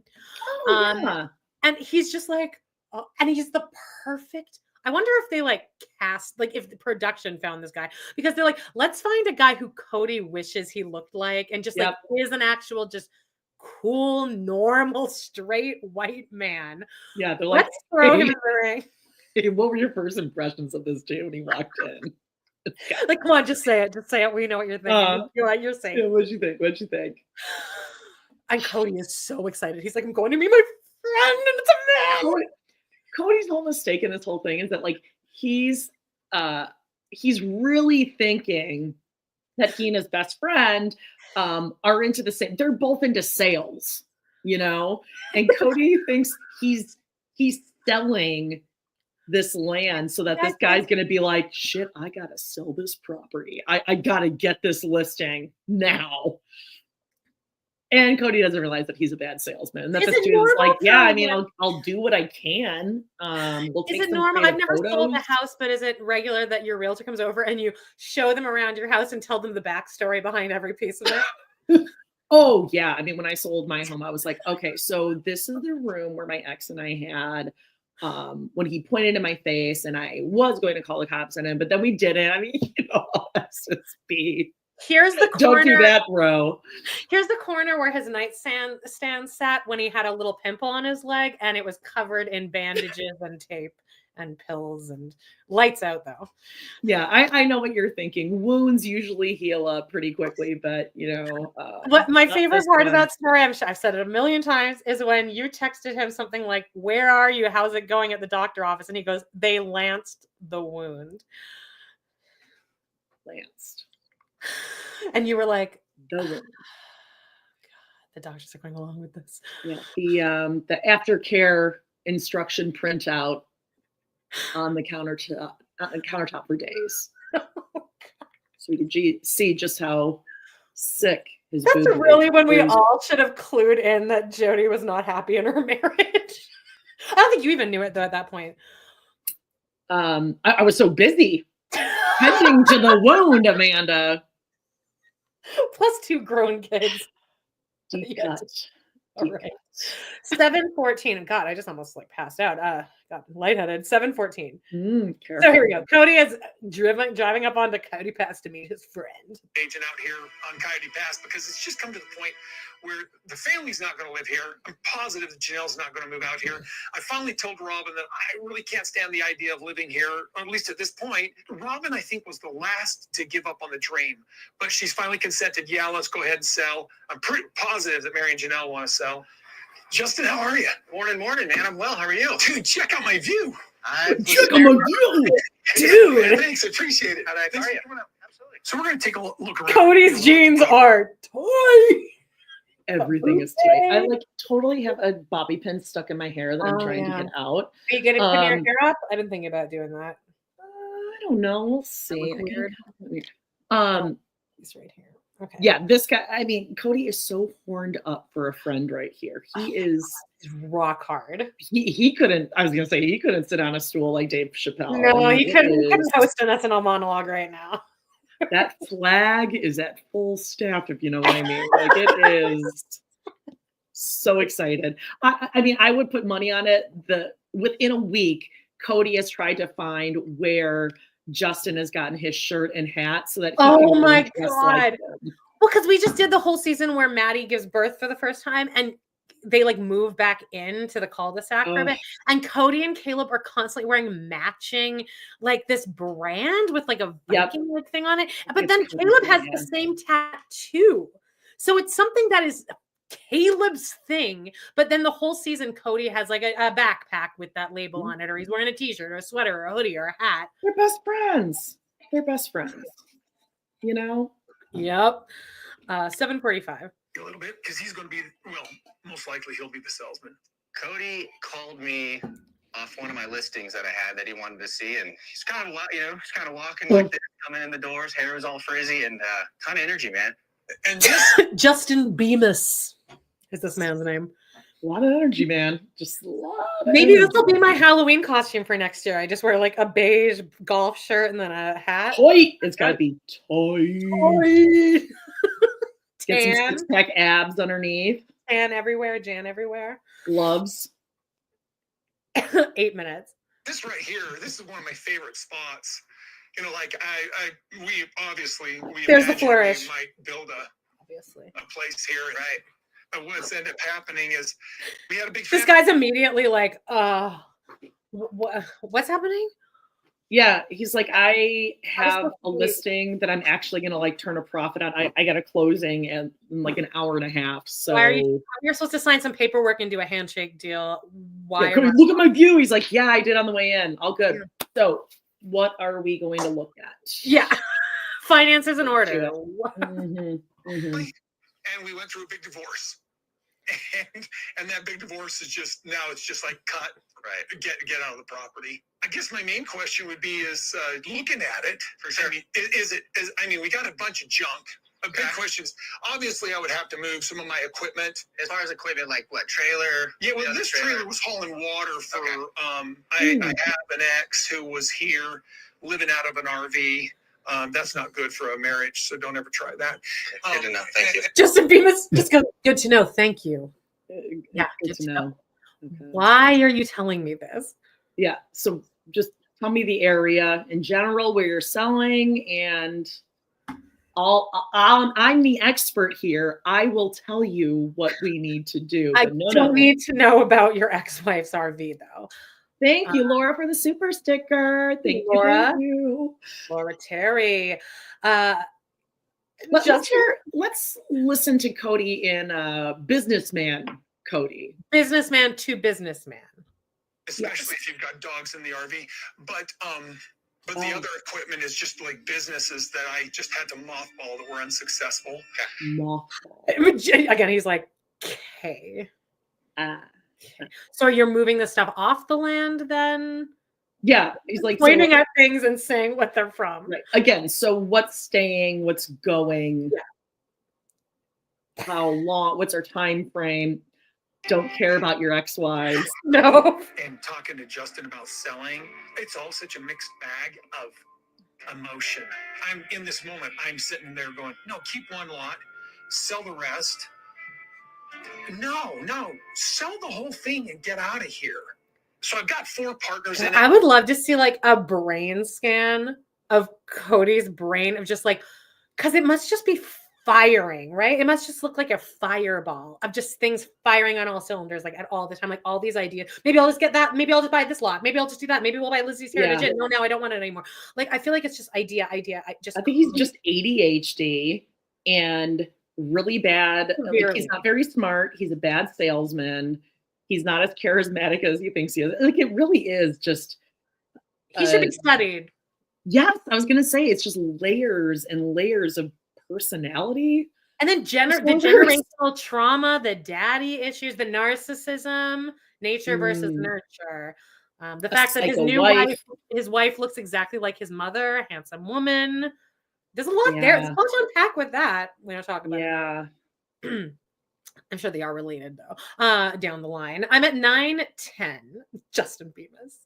Yeah. And he's just like, and he's the perfect. I wonder if they like cast, like if the production found this guy, because they're like, let's find a guy who Cody wishes he looked like, and just like is an actual just cool, normal, straight white man. Yeah, they're like, let's throw him in the ring. Hey, what were your first impressions of this dude when he walked in? Like, come on, just say it. Just say it. We know what you're thinking. You're saying. Yeah, what'd you think? What'd you think? And Cody is so excited. He's like, I'm going to meet my friend, and it's a man. Cody's whole mistake in this whole thing is that like he's really thinking that he and his best friend are into the same. They're both into sales, you know. And Cody thinks he's selling this land so that this guy's gonna be like, shit, I gotta sell this property. I gotta get this listing now. And Cody doesn't realize that he's a bad salesman. And that this dude is like, yeah, I mean, I'll do what I can. We'll is it normal? I've never sold a house, but is it regular that your realtor comes over and you show them around your house and tell them the backstory behind every piece of it? Oh, yeah. I mean, when I sold my home, I was like, okay, so this is the room where my ex and I had when he pointed in my face, and I was going to call the cops on him, but then we didn't. I mean, you know, SSB. Here's the corner. Don't do that, bro. Here's the corner where his nightstand sat when he had a little pimple on his leg, and it was covered in bandages and tape and pills and lights out, though. Yeah, I know what you're thinking. Wounds usually heal up pretty quickly, but you know. What my favorite part of that story, I've said it a million times, is when you texted him something like, "Where are you? How's it going at the doctor office?" And he goes, "They lanced the wound." Lanced. And you were like, the doctors are going along with this. Yeah, the aftercare instruction printout on the countertop for days. So we could see just how sick his That's really when we all should have clued in that Jody was not happy in her marriage. I don't think you even knew it though at that point. I was so busy tending to the wound, Amanda. Plus 2 grown kids. Deep cut. All right. 7:14. God, I just almost like passed out. Got lightheaded. 7:14. So here we go. Cody is driving up onto Coyote Pass to meet his friend. Agent out here on Coyote Pass because it's just come to the point where the family's not going to live here. I'm positive that Janelle's not going to move out here. I finally told Robin that I really can't stand the idea of living here, or at least at this point. Robin, I think, was the last to give up on the dream, but she's finally consented. Yeah, let's go ahead and sell. I'm pretty positive that Mary and Janelle want to sell. Justin, how are you? Morning, man. I'm well. How are you? Dude, check out my view. Check out my view. Dude. Thanks. Appreciate it. Thanks for coming out. Absolutely. So we're going to take a look around. Cody's jeans are tight. Everything is tight. I like totally have a bobby pin stuck in my hair that I'm trying to get out. Are you getting your hair up? I didn't think about doing that. I don't know. We'll see. Weird. He's right here. Okay. Yeah, this guy, I mean, Cody is so horned up for a friend right here. He's rock hard. He couldn't, I was going to say, he couldn't sit on a stool like Dave Chappell. No, he couldn't host an SNL monologue right now. That flag is at full staff, if you know what I mean. Like, it is so excited. I mean, I would put money on it. Within a week, Cody has tried to find where Justin has gotten his shirt and hat so that oh my god. Well, because we just did the whole season where Maddie gives birth for the first time and they like move back into the cul-de-sac for a bit. And Cody and Caleb are constantly wearing matching like this brand with like a Viking like thing on it. But then Caleb has the same tattoo. So it's something that is Caleb's thing. But then the whole season, Cody has like a backpack with that label on it, or he's wearing a t-shirt or a sweater or a hoodie or a hat. They're best friends. They're best friends. You know? Yep. 7:45. A little bit, because he's going to be, well, most likely he'll be the salesman. Cody called me off one of my listings that I had that he wanted to see, and he's kind of, he's kind of walking like this, coming in the doors, hair is all frizzy, and ton of energy, man. And just Justin Bemis is this man's name. A lot of energy, man. Just a lot of Maybe energy. this will be my Halloween costume for next year. I just wear like a beige golf shirt and then a hat. Toy. It's got to be toy. Get some Tan. six-pack abs underneath. Tan everywhere, Jan everywhere. Gloves. 8 minutes. this right here, this is one of my favorite spots. You know, like we obviously There's the imagined flourish. we might build Obviously. a place here, right? But what's ended up happening is we had a big. This guy's immediately like, what's happening? Yeah, he's like, I have a listing that I'm actually gonna like turn a profit on. I got a closing in like an hour and a half. So Why are you're supposed to sign some paperwork and do a handshake deal? Why? Yeah, Cody, look at my view. He's like, yeah, I did on the way in. All good. Yeah. So what are we going to look at? Yeah, finances in order. And we went through a big divorce. And that big divorce is just now it's just like cut, right? Get out of the property. I guess my main question would be is looking at it. For sure. I mean, we got a bunch of junk. A big question is obviously I would have to move some of my equipment. As far as equipment, like what, trailer? Yeah, well, this trailer was hauling water for. I have an ex who was here living out of an RV. That's not good for a marriage, so don't ever try that. Good to know. Thank you. Justin Bemis, just go. Good to know. Thank you. Yeah, good to know. Okay. Why are you telling me this? Yeah. So just tell me the area in general where you're selling, and I'm the expert here. I will tell you what we need to do. I don't need to know about your ex-wife's RV though. Thank you, Laura, for the super sticker. Thank Laura. you. Thank you. Laura Terry. Let's listen to Cody in Businessman Cody. Businessman to businessman. Especially if you've got dogs in the RV. But the other equipment is just like businesses that I just had to mothball that were unsuccessful. Mothball. Again, he's like, okay. So you're moving the stuff off the land then? Yeah. He's like pointing at things and saying what they're from. Right. Again, so what's staying, what's going, how long, what's our time frame? Don't care about your ex-wives. No. And talking to Justin about selling, it's all such a mixed bag of emotion. I'm in this moment, I'm sitting there going, no, keep one lot, sell the rest. No, sell the whole thing and get out of here. So I've got 4 partners in it. I would love to see like a brain scan of Cody's brain of just like, because it must just be firing, right? It must just look like a fireball of just things firing on all cylinders, like at all the time, like all these ideas. Maybe I'll just get that. Maybe I'll just buy this lot. Maybe I'll just do that. Maybe we'll buy Lizzie's Heritage. Yeah. No, now I don't want it anymore. Like, I feel like it's just idea. I think he's just ADHD and really bad. Like, he's not very smart. He's a bad salesman. He's not as charismatic as he thinks he is. Like, it really is just. He should be studied. Yes, I was gonna say it's just layers and layers of personality. And then the generational trauma, the daddy issues, the narcissism, nature versus nurture. The fact that his wife looks exactly like his mother, handsome woman. There's a lot there. There's a lot to unpack with that. We don't talk about it. I'm sure they are related though. Down the line. I'm at 9-10. Justin Bemis.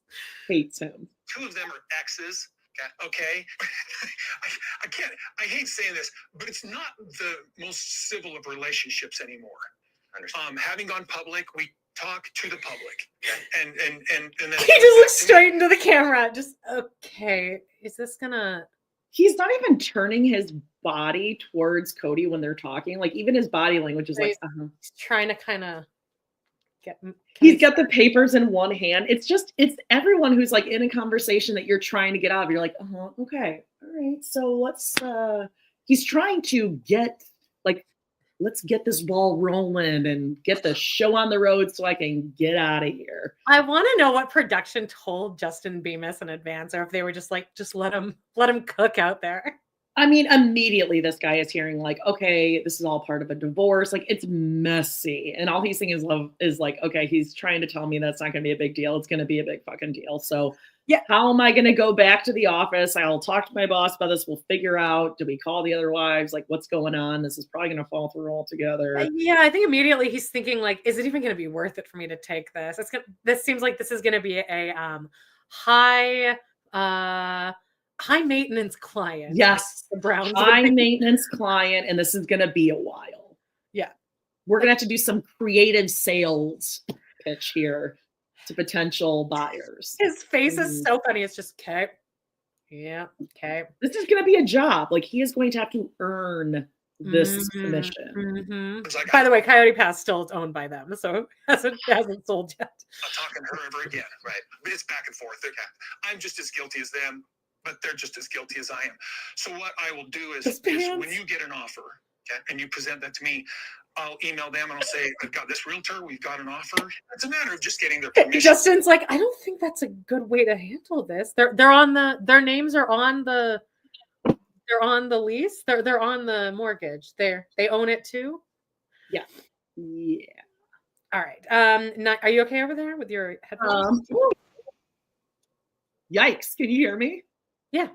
Hates him. 2 of them are exes. Okay. I hate saying this, but it's not the most civil of relationships anymore. Having gone public, we talk to the public. And then he just looks straight into the camera. Just okay. Is this gonna He's not even turning his body towards Cody when they're talking. Like even his body language is like he's trying to kind of get. He's got the papers in one hand. It's everyone who's like in a conversation that you're trying to get out of. You're like, okay, all right. So let's. He's trying to get like let's get this ball rolling and get the show on the road so I can get out of here. I want to know what production told Justin Bemis in advance, or if they were just like, just let him cook out there. I mean, immediately this guy is hearing like, okay, this is all part of a divorce. Like, it's messy. And all he's thinking is like, okay, he's trying to tell me that's not going to be a big deal. It's going to be a big fucking deal. So yeah, how am I going to go back to the office? I'll talk to my boss about this. We'll figure out, do we call the other wives? Like, what's going on? This is probably going to fall through altogether. Yeah, I think immediately he's thinking like, is it even going to be worth it for me to take this? This seems like this is going to be a high maintenance client. Yes. The Browns. High maintenance client. And this is going to be a while. Yeah. We're going to have to do some creative sales pitch here to potential buyers. His face is so funny. It's just, okay. Yeah. Okay. This is going to be a job. Like, he is going to have to earn this commission. By the way, Coyote Pass still is owned by them, so hasn't sold yet. Not talking to her ever again, right? But it's back and forth. I'm just as guilty as them, but they're just as guilty as I am. So what I will do is when you get an offer, okay, and you present that to me, I'll email them and I'll say, I've got this realtor, we've got an offer. It's a matter of just getting their permission. Justin's like, I don't think that's a good way to handle this. They're on their names are on the lease. They're on the mortgage. They own it too. Yeah. Yeah. All right. Are you okay over there with your headphones? Yikes. Can you hear me? Yeah.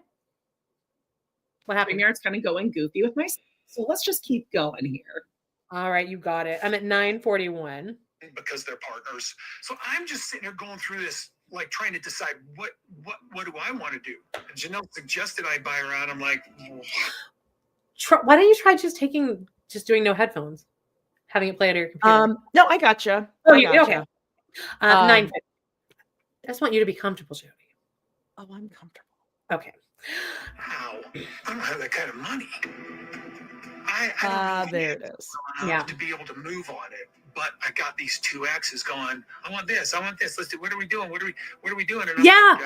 What happened? It's kind of going goofy with my. So let's just keep going here. All right, you got it. I'm at 9:41. Because they're partners. So I'm just sitting here going through this, like trying to decide what do I want to do. And Janelle suggested I buy her out. I'm like, why don't you try just doing no headphones, having it play out of your computer? No, I gotcha. Okay. 9:50. I just want you to be comfortable, Jody. Oh, I'm comfortable. Okay. Wow, I don't have that kind of money. I don't there it is. Yeah. To be able to move on it, but I got these two exes going. I want this. Let's do. What are we doing? What are we doing? And I'm like,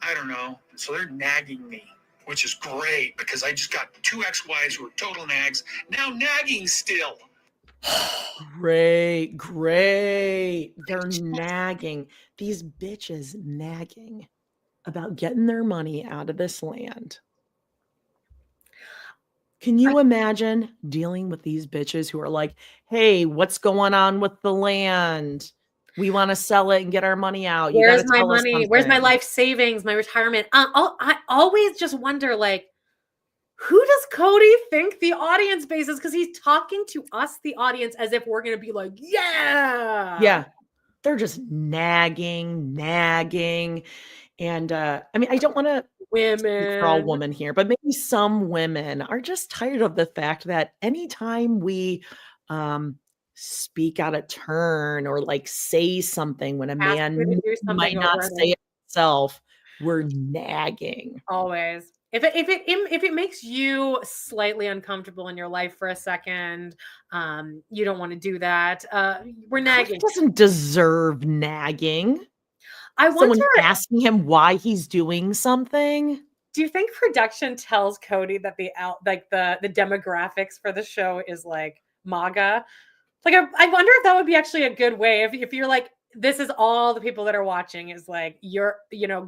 I don't know. So they're nagging me, which is great because I just got two ex-wives who are total nags. Now nagging still. Great. They're nagging. These bitches nagging about getting their money out of this land. Can you imagine dealing with these bitches who are like, hey, what's going on with the land? We want to sell it and get our money out. Where's my money? Where's my life savings, my retirement? I always just wonder, like, who does Cody think the audience base is? Because he's talking to us, the audience, as if we're going to be like, yeah. Yeah. They're just nagging. And I mean, I don't want to speak for all women here, but maybe some women are just tired of the fact that anytime we speak out of turn or like say something when a man might not say it himself, we're nagging. Always. If it makes you slightly uncomfortable in your life for a second, you don't want to do that. We're nagging. He doesn't deserve nagging. I wonder, someone asking him why he's doing something. Do you think production tells Cody that the demographics for the show is like MAGA? Like, I wonder if that would be actually a good way if you're like, this is all the people that are watching is like you're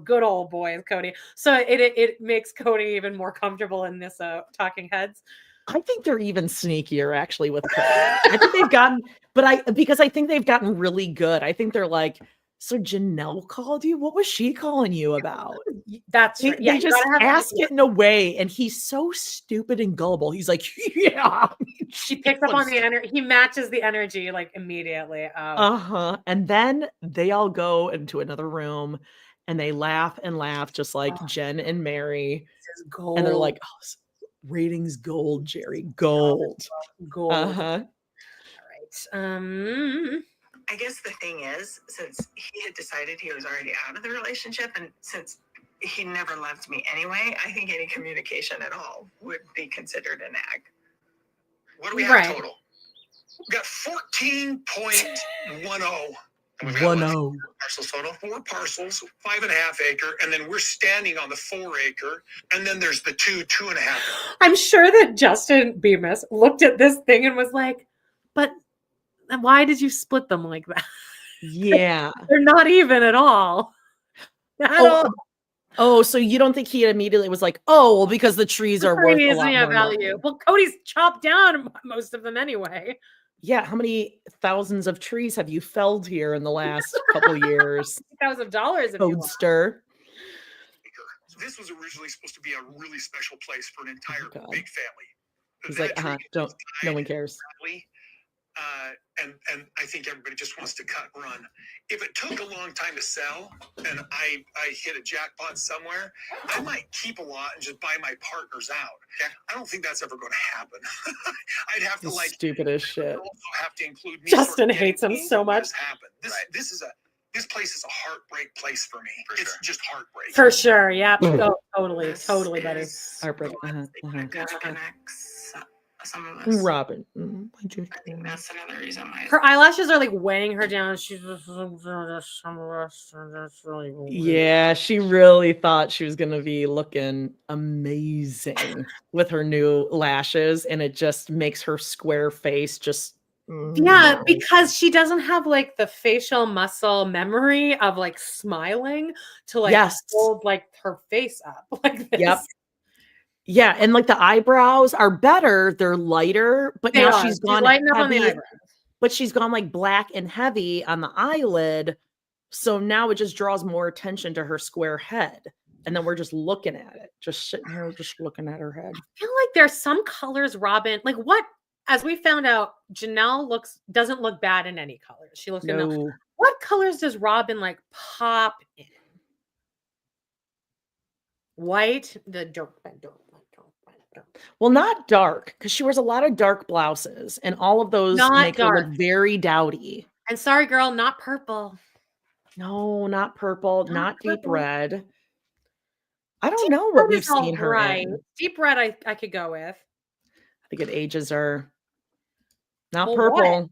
good old boys, Cody. So it makes Cody even more comfortable in this Talking Heads. I think they're even sneakier actually with Cody. I think they've gotten, because I think they've gotten really good. I think they're like, so Janelle called you? What was she calling you about? That's right. They just ask it in a way, and he's so stupid and gullible. He's like, yeah. She picks up on the energy. He matches the energy like immediately. And then they all go into another room, and they laugh and laugh, just like Jen and Mary. This is gold. And they're like, oh, ratings gold, Jerry, gold. Gold. All right. I guess the thing is, since he had decided he was already out of the relationship, and since he never loved me anyway, I think any communication at all would be considered a nag. What do we have total? We got 14.10. And we've got 1-0. parcels total. 4 parcels, 5.5 acre, and then we're standing on the 4 acre, and then there's the 2.5 acre. I'm sure that Justin Bemis looked at this thing and was like, but why did you split them like that? Yeah. They're not even at all. At all. Oh, so you don't think he immediately was like, oh, well, because the trees are worth a Trees, lot yeah, more value. money. Well, Cody's chopped down most of them anyway. Yeah, how many thousands of trees have you felled here in the last couple years? $1,000 if you want. Toadster. This was originally supposed to be a really special place for an entire God. big family. He's That like, tree don't, just no died one cares. sadly, and I think everybody just wants to cut and run. If it took a long time to sell and I hit a jackpot somewhere, I might keep a lot and just buy my partners out. Okay? I don't think that's ever going to happen. I'd have to This like stupid as shit. also have to include me. Justin sort of hates him getting so paid much. This happened. This place is a heartbreak place for me. It's just heartbreak. For sure. Yeah. Oh, totally, buddy. Heartbreak. Connects some of us. Robin. I think that's another reason why. Her eyelashes are like weighing her down. She's just really Yeah, she really thought she was going to be looking amazing with her new lashes, and it just makes her square face just. Yeah, because she doesn't have like the facial muscle memory of like smiling to like hold like her face up like this. Yep. Yeah, and like the eyebrows are better; they're lighter, but They now are. she's gone lighting up on the heavy. eyebrows. But she's gone like black and heavy on the eyelid, so now it just draws more attention to her square head. And then we're just looking at it, just sitting here, just looking at her head. I feel like there's some colors, Robin. Like what? As we found out, Janelle doesn't look bad in any colors. She looks good. No. What colors does Robin like pop in? White, the dark. Well, not dark, because she wears a lot of dark blouses, and all of those Not make her dark. look very dowdy. And sorry, girl, not purple. No, not purple, not deep purple. red. I don't Deep know what red we've is all seen her right. in. Deep red, I could go with. I think it ages her. Not Well, purple, what?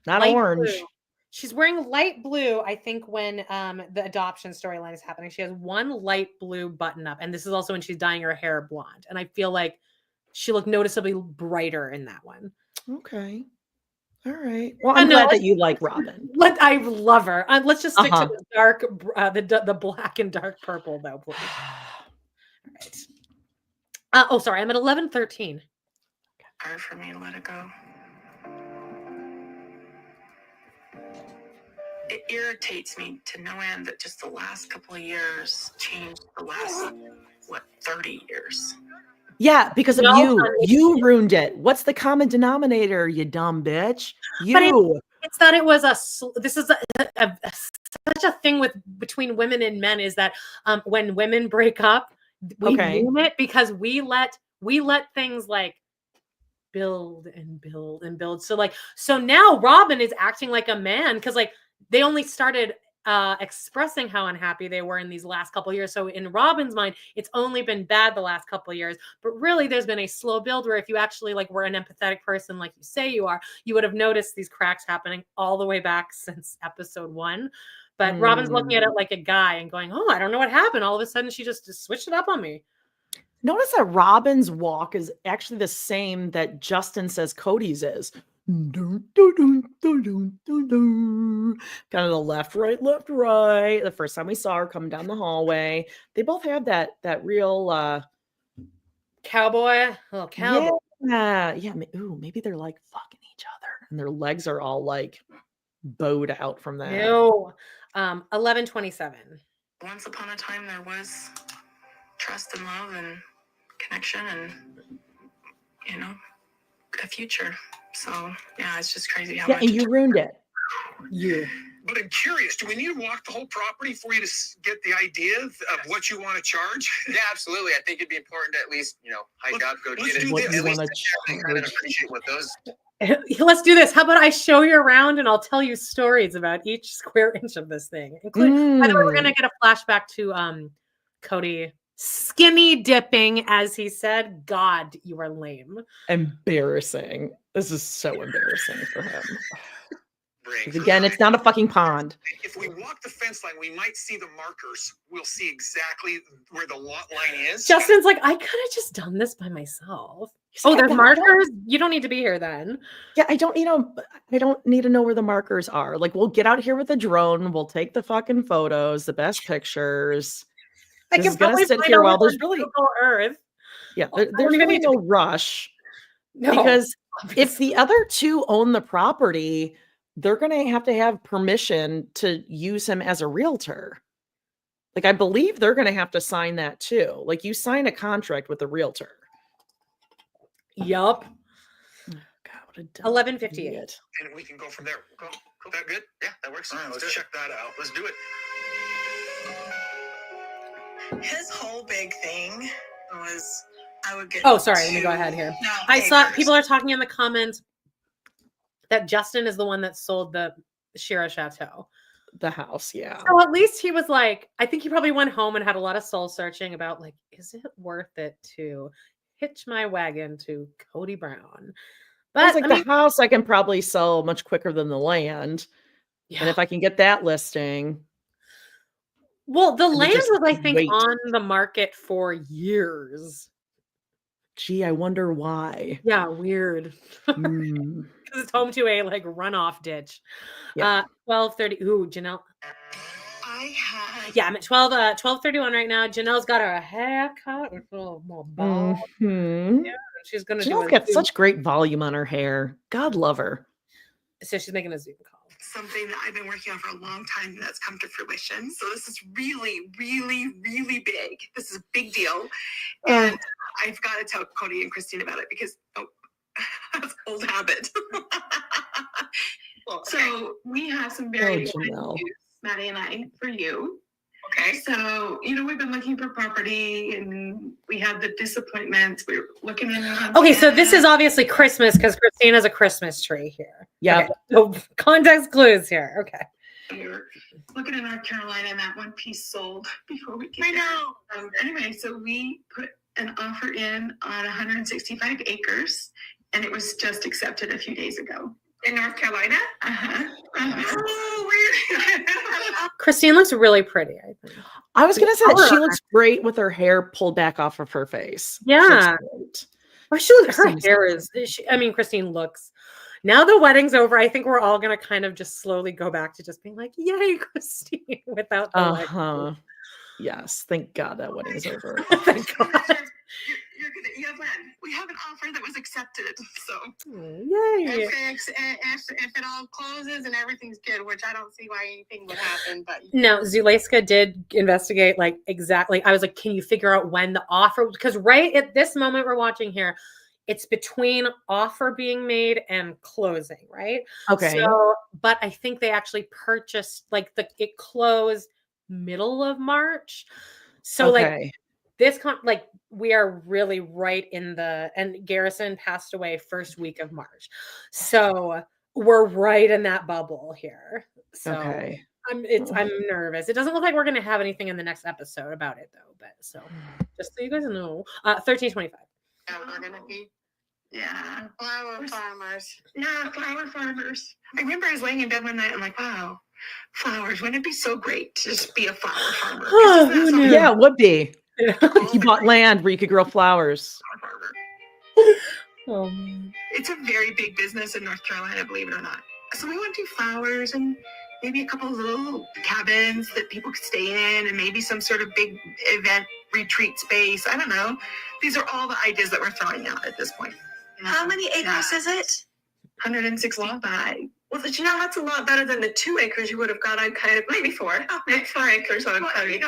not Light orange. blue. She's wearing light blue, I think, when the adoption storyline is happening. She has one light blue button up, and this is also when she's dyeing her hair blonde. And I feel like she looked noticeably brighter in that one. Okay. All right. Well, I'm glad that you like Robin. I love her. Let's just stick to the dark, the black and dark purple, though, please. All right. Oh, sorry. I'm at 11:13. Hard for me to let it go. It irritates me to no end that just the last couple of years changed the last 30 years. Yeah, because of you. You ruined it. What's the common denominator, you dumb bitch? You. It's that it was this is such a thing between women and men is that when women break up, we ruin it because we let things like build and build and build. So now Robin is acting like a man because like they only started expressing how unhappy they were in these last couple of years. So in Robin's mind, it's only been bad the last couple of years, but really there's been a slow build where if you actually like were an empathetic person, like you say you are, you would have noticed these cracks happening all the way back since episode 1. But Robin's looking at it like a guy and going, oh, I don't know what happened. All of a sudden she just switched it up on me. Notice that Robin's walk is actually the same that Justin says Cody's is. Kind of the left, right. The first time we saw her coming down the hallway, they both have that real cowboy. Yeah. Ooh, maybe they're like fucking each other, and their legs are all like bowed out from that. Ew. 11:27. Once upon a time, there was trust and love and connection, and a future. So yeah, it's just crazy how much. And you ruined it. But I'm curious, do we need to walk the whole property for you to get the idea of what you want to charge? Yeah, absolutely. I think it'd be important to at least, hike up, go get it. What you At least wanna kind of appreciate what those. Let's do this. How about I show you around and I'll tell you stories about each square inch of this thing. Including, by the way, we're gonna get a flashback to Cody skinny dipping, as he said. God, you are lame. Embarrassing. This is so embarrassing for him. bring. Because again, it's not a fucking pond. If we walk the fence line, we might see the markers. We'll see exactly where the lot line is. Justin's like, I could have just done this by myself. Oh, there's markers? You don't need to be here then. Yeah, I don't need to know where the markers are. Like, we'll get out here with a drone. We'll take the fucking photos, the best pictures. I This can is gonna probably sit find here a while little there's really Google Earth. Yeah, I there's don't even really need to no rush. No. Because if the other two own the property, they're going to have permission to use him as a realtor. Like, I believe they're going to have to sign that too. Like, you sign a contract with a realtor. Yup. Oh, God, what a dumb 11:58. idiot. And we can go from there. Cool. That good? Yeah, that works. All right, let's check that out. Let's do it. His whole big thing was I would get. Oh, sorry. Let me go ahead here. No, I saw acres. people are talking in the comments that Justin is the one that sold the Shira Chateau. The house, yeah. So at least he was like, I think he probably went home and had a lot of soul searching about like, is it worth it to hitch my wagon to Cody Brown? But But like the house I can probably sell much quicker than the land. yeah. And if I can get that listing. Well, the we land just was, I think, wait. on the market for years. Gee, I wonder why. Yeah, weird. Hmm. Because it's home to a like runoff ditch. Yeah. 12:30. Ooh, Janelle. I had. Yeah, I'm at 12:31 right now. Janelle's got her haircut. It's a little more bald. Mhm. Yeah, she's gonna Janelle's do a got Zoom. such great volume on her hair. God love her. So she's making a Zoom call. Something that I've been working on for a long time that's come to fruition. So this is really, really, really big. This is a big deal. And I've got to tell Cody and Christine about it because that's old habit. So we have some very exciting news, Maddie and I, for you. Okay. So, we've been looking for property and we had the disappointments. We were looking in. Okay, so this is obviously Christmas because Christine has a Christmas tree here. Yeah. Okay, so context clues here. Okay. We were looking in North Carolina and that one piece sold before we came. I know. Anyway, so we put an offer in on 165 acres and it was just accepted a few days ago. In North Carolina? Oh, weird. Christine looks really pretty, I think. I was gonna say that she color. looks great with her hair pulled back off of her face. She Yeah. looks great. Well, she looks, her Christine's hair is, Christine looks, now the wedding's over, I think we're all going to kind of just slowly go back to just being like, yay, Christine, without the Uh-huh. Yes. Thank God that wedding's over. Thank God. You're gonna, you have one. We have an offer that was accepted. So Yay. If it all closes and everything's good, which I don't see why anything would happen, but No, Zuleska did investigate like exactly. I was like, can you figure out when the offer, because right at this moment we're watching here, it's between offer being made and closing, right? Okay. So, but I think they actually purchased it closed middle of March. So Okay. we are really right in and Garrison passed away first week of March. So we're right in that bubble here. So Okay. I'm nervous. It doesn't look like we're going to have anything in the next episode about it though, but so just so you guys know, 1325. yeah, we're gonna be flower farmers. Yeah, flower farmers. I remember I was laying in bed one night and I'm like, wow, flowers. Wouldn't it be so great to just be a flower farmer? Oh, who knew? Yeah, it would be. You bought land where you could grow flowers. Oh, man. It's a very big business in North Carolina, believe it or not. So we want to do flowers and maybe a couple of little cabins that people could stay in and maybe some sort of big event retreat space. I don't know. These are all the ideas that we're throwing out at this point. How many acres is it? 165. Well, that's a lot better than the 2 acres you would have got on Coyote. Maybe 4. Oh, maybe 4 acres on Coyote.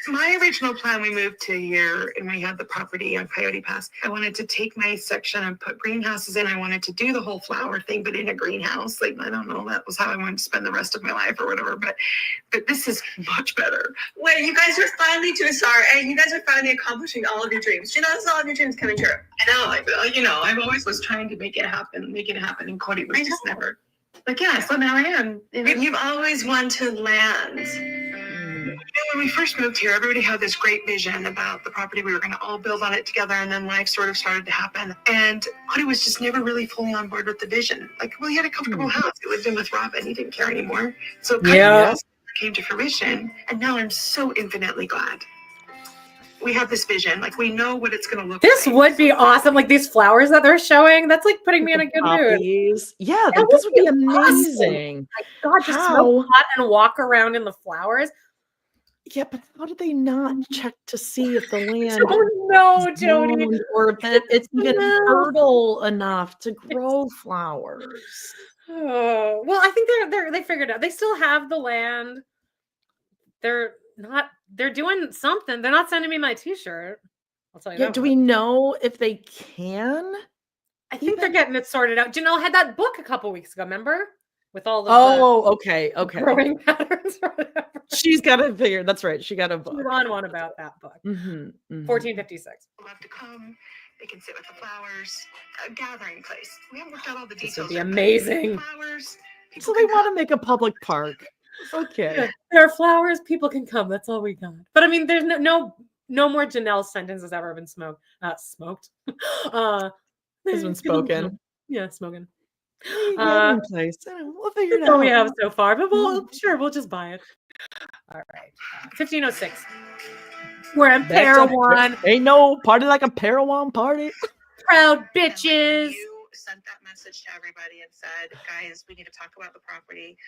My original plan, we moved to here and we had the property on Coyote Pass. I wanted to take my section and put greenhouses in. I wanted to do the whole flower thing, but in a greenhouse. Like, I don't know, that was how I wanted to spend the rest of my life or whatever. But this is much better. Wait, you guys are finally accomplishing all of your dreams. This is all of your dreams coming true. I know. I've always was trying to make it happen. And Cody was just never. Like, yeah, so now I am. You've always wanted land. When we first moved here, everybody had this great vision about the property. We were going to all build on it together, and then life sort of started to happen. And Cody was just never really fully on board with the vision. Like, well, he had a comfortable house. He lived in with Robin. He didn't care anymore. So kind of came to fruition, and now I'm so infinitely glad. We have this vision. Like, we know what it's going to look like. This would be awesome. Like these flowers that they're showing. That's like putting me in a good mood. Yeah, like, this would be amazing. Oh my God, just smoke pot and walk around in the flowers. Yeah, but how did they not check to see if the land no, Jody, or if it's even fertile enough to grow flowers? Oh, well, I think they figured out. They still have the land. They're doing something. They're not sending me my t-shirt. I'll tell you that. Do we know if they can? I think they're getting it sorted out. Janelle had that book a couple weeks ago, remember? With all the okay. growing patterns or whatever. She's got to figure. That's right. She got a book. She's on one about that book. 1456. We'll have to come. They can sit with the flowers. A gathering place. We haven't worked out all the details. This would be amazing. Flowers. So they want to make a public park. Okay. Yeah, there are flowers. People can come. That's all we got. But I mean, there's no more Janelle's sentence has ever been smoked. Has been spoken. Yeah, smoking. Place. We'll figure it That's all out. we have so far, but we'll just buy it. All right. 1506. We're in Parowan. Ain't no party like a Parowan party. Proud bitches. You sent that message to everybody and said, guys, we need to talk about the property.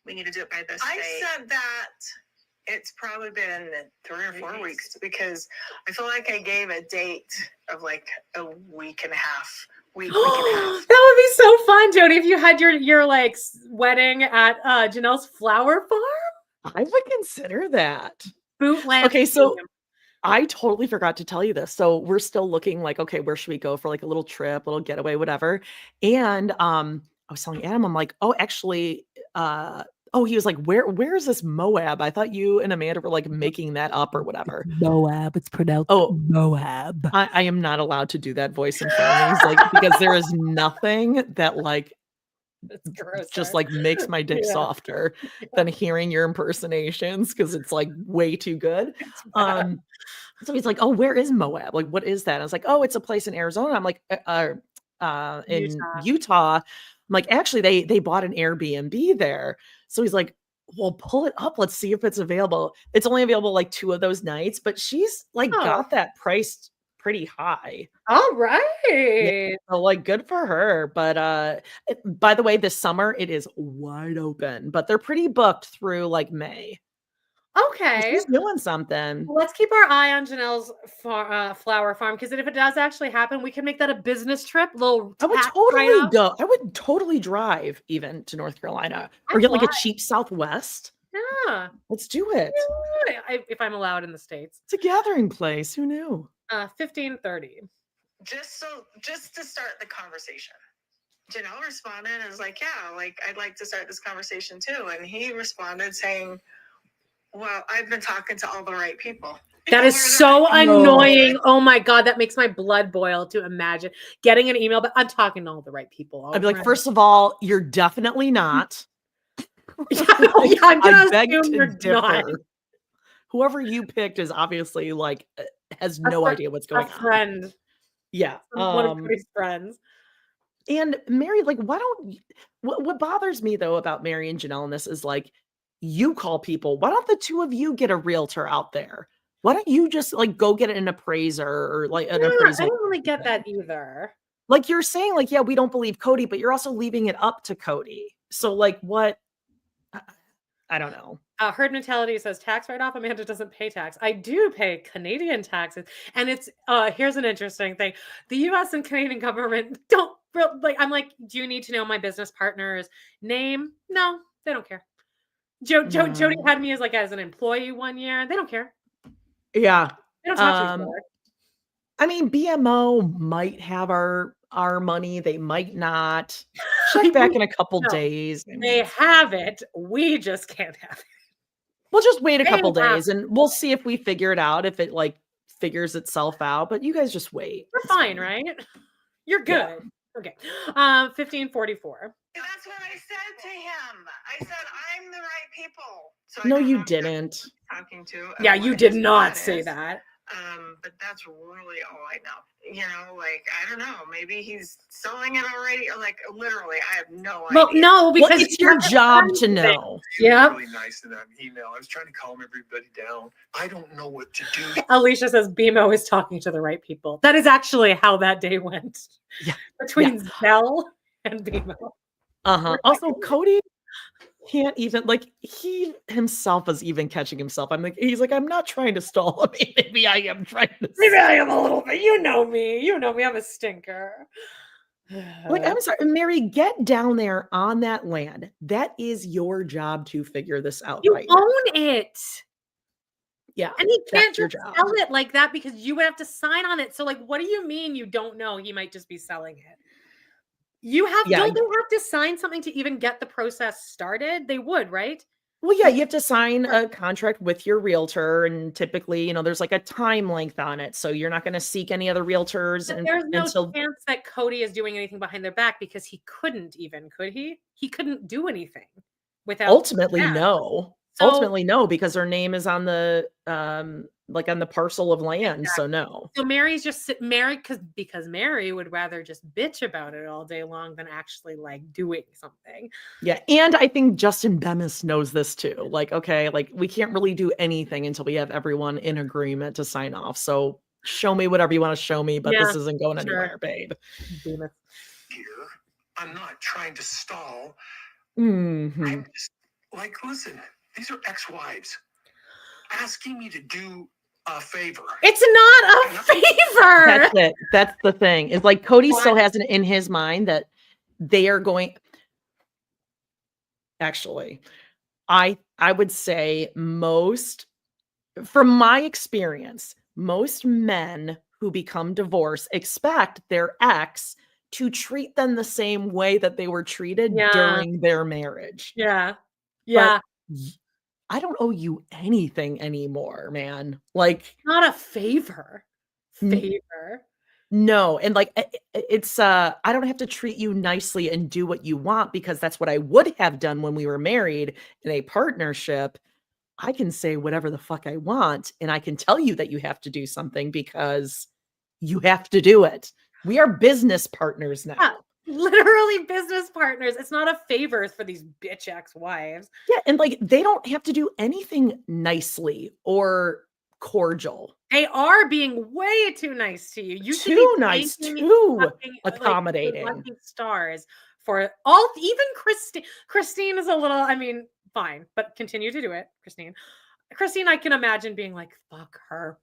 We need to do it by this date. I said that it's probably been 3 or 4 weeks because I feel like I gave a date of like a week and a half. Week and a half. That would be so fun, Jody, if you had your like wedding at Janelle's flower farm. I would consider that. Bootland. Okay, so I totally forgot to tell you this. So we're still looking like, okay, where should we go for like a little trip, little getaway, whatever. And I was telling Adam, I'm like, oh, actually, he was like, where is this Moab? I thought you and Amanda were like making that up or whatever. Moab. It's pronounced Moab. I am not allowed to do that voice in front of me. He's like, because there is nothing that like just like makes my dick softer than hearing your impersonations because it's like way too good. So he's like, oh, where is Moab? Like, what is that? And I was like, oh, it's a place in Arizona. I'm like, in Utah. I'm like, actually, they bought an Airbnb there. So he's like, well, pull it up. Let's see if it's available. It's only available like 2 of those nights, but she's like got that priced pretty high. All right. Yeah, so like good for her. But by the way, this summer it is wide open, but they're pretty booked through like May. Okay. She's doing something. Let's keep our eye on Janelle's flower farm because if it does actually happen, we can make that a business trip. I would totally go. I would totally drive even to North Carolina or get like a cheap Southwest. Yeah. Let's do it. Yeah, if I'm allowed in the States. It's a gathering place. Who knew? 1530. Just to start the conversation. Janelle responded and was like, yeah, like I'd like to start this conversation too. And he responded saying, well, I've been talking to all the right people. That is so annoying. Oh my God, that makes my blood boil to imagine getting an email, but I'm talking to all the right people. I'd be like, first of all, you're definitely not. I'm gonna beg assume to you're differ. not. Whoever you picked is obviously like has no idea what's going on. Friend. Yeah. One of Cody's friends. And Mary, like, what bothers me though about Mary and Janelle in this is like, you call people. Why don't the 2 of you get a realtor out there? Why don't you just like go get an appraiser or like an appraisal? I don't really get that either. Like you're saying, like, yeah, we don't believe Cody, but you're also leaving it up to Cody. So like what? I don't know. Herd Mentality says tax write-off. Amanda doesn't pay tax. I do pay Canadian taxes. And it's here's an interesting thing. The US and Canadian government don't like, I'm like, do you need to know my business partner's name? No, they don't care. Jody had me as an employee 1 year. They don't care. Yeah. They don't talk to each other. I mean, BMO might have our money. They might not. Check back in a couple days. They have it. We just can't have it. We'll just wait a couple days and we'll see if we figure it out, if it like figures itself out. But you guys just wait. We're fine, right? You're good. Yeah. Okay. 1544. That's what I said to him. I said, I'm the right people. So No, you didn't. Talking to. Yeah, you did not say that. But that's really all I know. You know, like, I don't know. Maybe he's selling it already. Like, literally, I have no idea. Well, no, because it's your job to know. Yeah. Really nice in that email. I was trying to calm everybody down. I don't know what to do. Alicia says BMO is talking to the right people. That is actually how that day went. Yeah. Between Zell and BMO. Also, Cody can't even, like, he himself is even catching himself. He's like, I'm not trying to stall him. Maybe I am trying to. Maybe I am a little bit. You know me. You know me. I'm a stinker. Like, I'm sorry, Mary, get down there on that land. That is your job to figure this out. You right own it. Yeah. And he can't that's your just job. sell it like that because you would have to sign on it. So, like, what do you mean you don't know? He might just be selling it. You have, don't they have to sign something to even get the process started? They would, right? Well, yeah, you have to sign a contract with your realtor, and typically, there's like a time length on it. So you're not going to seek any other realtors There's no until chance that Cody is doing anything behind their back because he couldn't even, could he? He couldn't do anything without ultimately that. no. So- Ultimately no, because her name is on the like on the parcel of land. Exactly. So no. So Mary's just Mary because Mary would rather just bitch about it all day long than actually like doing something. Yeah, and I think Justin Bemis knows this too. Like, okay, like we can't really do anything until we have everyone in agreement to sign off. So show me whatever you want to show me, but this isn't going anywhere, babe. Here, I'm not trying to stall. Mm-hmm. I'm just like, listen, these are ex-wives asking me to do a favor. It's not a favor. That's it. That's the thing. It's like Cody still has it in his mind that they are going. Actually, I would say from my experience, most men who become divorced expect their ex to treat them the same way that they were treated during their marriage. Yeah. Yeah. But I don't owe you anything anymore, man. Like, not a favor. No. And like, it's, I don't have to treat you nicely and do what you want because that's what I would have done when we were married in a partnership. I can say whatever the fuck I want. And I can tell you that you have to do something because you have to do it. We are business partners now. Yeah, literally business partners. It's not a favor for these bitch ex-wives. Yeah. And like, they don't have to do anything nicely or cordial. They are being way too nice to you. You should too be nice, thanking me too fucking, accommodating. Like, stars for all, even Christine. Christine is a little, I mean, fine, but continue to do it, Christine. Christine, I can imagine being like, fuck her.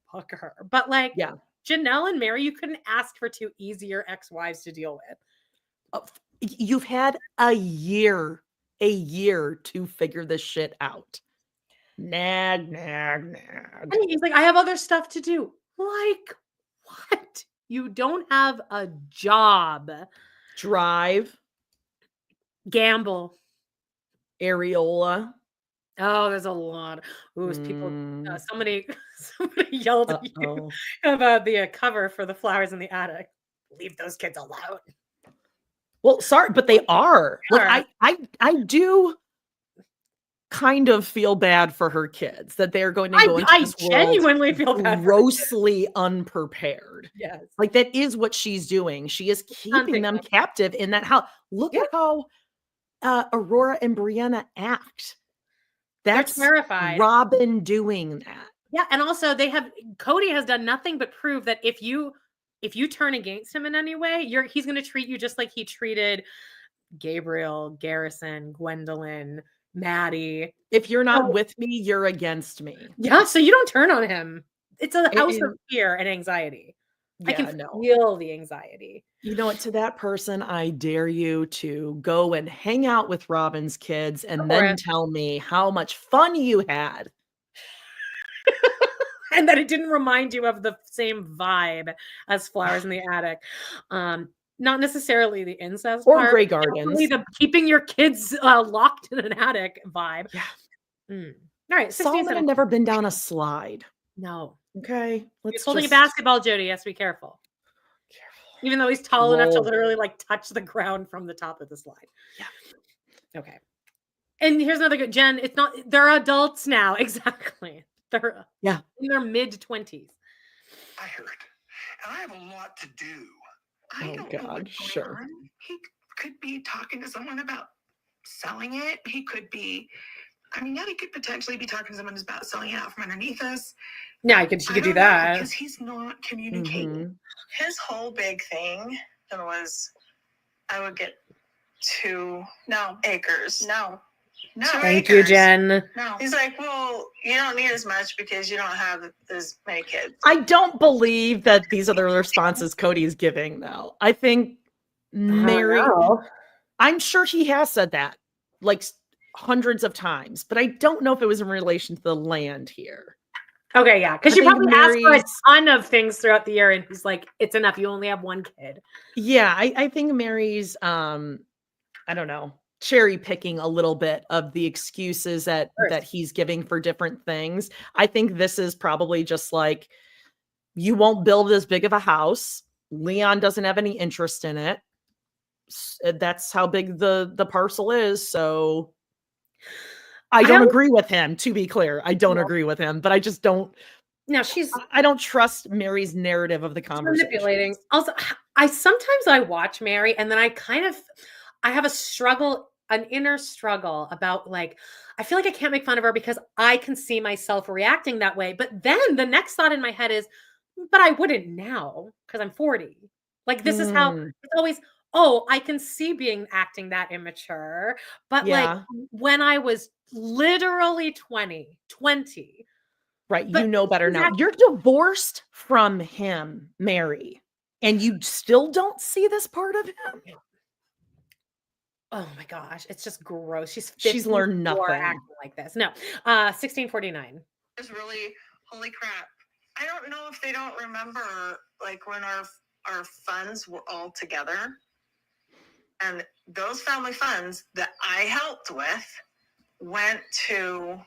But like, yeah, Janelle and Mary, you couldn't ask for two easier ex-wives to deal with. You've had a year to figure this shit out. Nag. And he's like, I have other stuff to do. Like, what? You don't have a job. Drive. Gamble. Areola. Oh, there's a lot. Ooh, people. Somebody yelled at you about the cover for the flowers in the attic. Leave those kids alone. Well, sorry, but they are. Like, I do kind of feel bad for her kids that they're going to go into this genuinely feel bad grossly unprepared. Yes. Like, that is what she's doing. She is keeping them captive in that house. Look at how Aurora and Brianna act. That's They're terrified. Robin doing that. Yeah, and also Cody has done nothing but prove that if you turn against him in any way, he's going to treat you just like he treated Gabriel, Garrison, Gwendolyn, Maddie. If you're not with me, you're against me. Yeah, so you don't turn on him. It's a house of fear and anxiety. Yeah, I can feel the anxiety. You know what? To that person, I dare you to go and hang out with Robin's kids and then tell me how much fun you had. And that it didn't remind you of the same vibe as Flowers in the Attic. Not necessarily the incest or part, Grey Gardens. The keeping your kids locked in an attic vibe. Yeah. All right. Solomon had never been down a slide. No. Okay. He's holding a basketball, Jody. Yes, be careful. Even though he's tall enough to literally like touch the ground from the top of the slide. Yeah. Okay. And here's another good, Jen, it's not, they're adults now. Exactly. They're in their mid-20s. I heard. And I have a lot to do. I Oh, don't know God, what's going sure. on. He could be talking to someone about selling it. He could be, I mean, yeah, he could potentially be talking to someone about selling it out from underneath us. Yeah, she could do that. Because he's not communicating. His whole big thing was, I would get 2 acres. No. Thank you, Jen. No. He's like, well, you don't need as much because you don't have as many kids. I don't believe that these are the responses Cody's giving, though. I think Mary, I'm sure he has said that like hundreds of times, but I don't know if it was in relation to the land here. Okay, yeah, because she probably asked for a ton of things throughout the year, and he's like, "It's enough. You only have 1 kid." Yeah, I think Mary's, I don't know, cherry picking a little bit of the excuses that he's giving for different things. I think this is probably just like, you won't build as big of a house. Leon doesn't have any interest in it. That's how big the parcel is. So I don't agree with him, to be clear. I don't agree with him, but I just don't. No, I don't trust Mary's narrative of the conversation. Manipulating. Also, I watch Mary, and then I have a struggle, an inner struggle about like, I feel like I can't make fun of her because I can see myself reacting that way. But then the next thought in my head is, but I wouldn't now because I'm 40. Like, this is how it's always, I can see acting that immature. But like when I was literally 20. Right. You know better now. You're divorced from him, Mary, and you still don't see this part of him. Oh my gosh. It's just gross. She's learned nothing acting like this. No. 1649. It's really, holy crap. I don't know if they don't remember like when our funds were all together. And those family funds that I helped with went to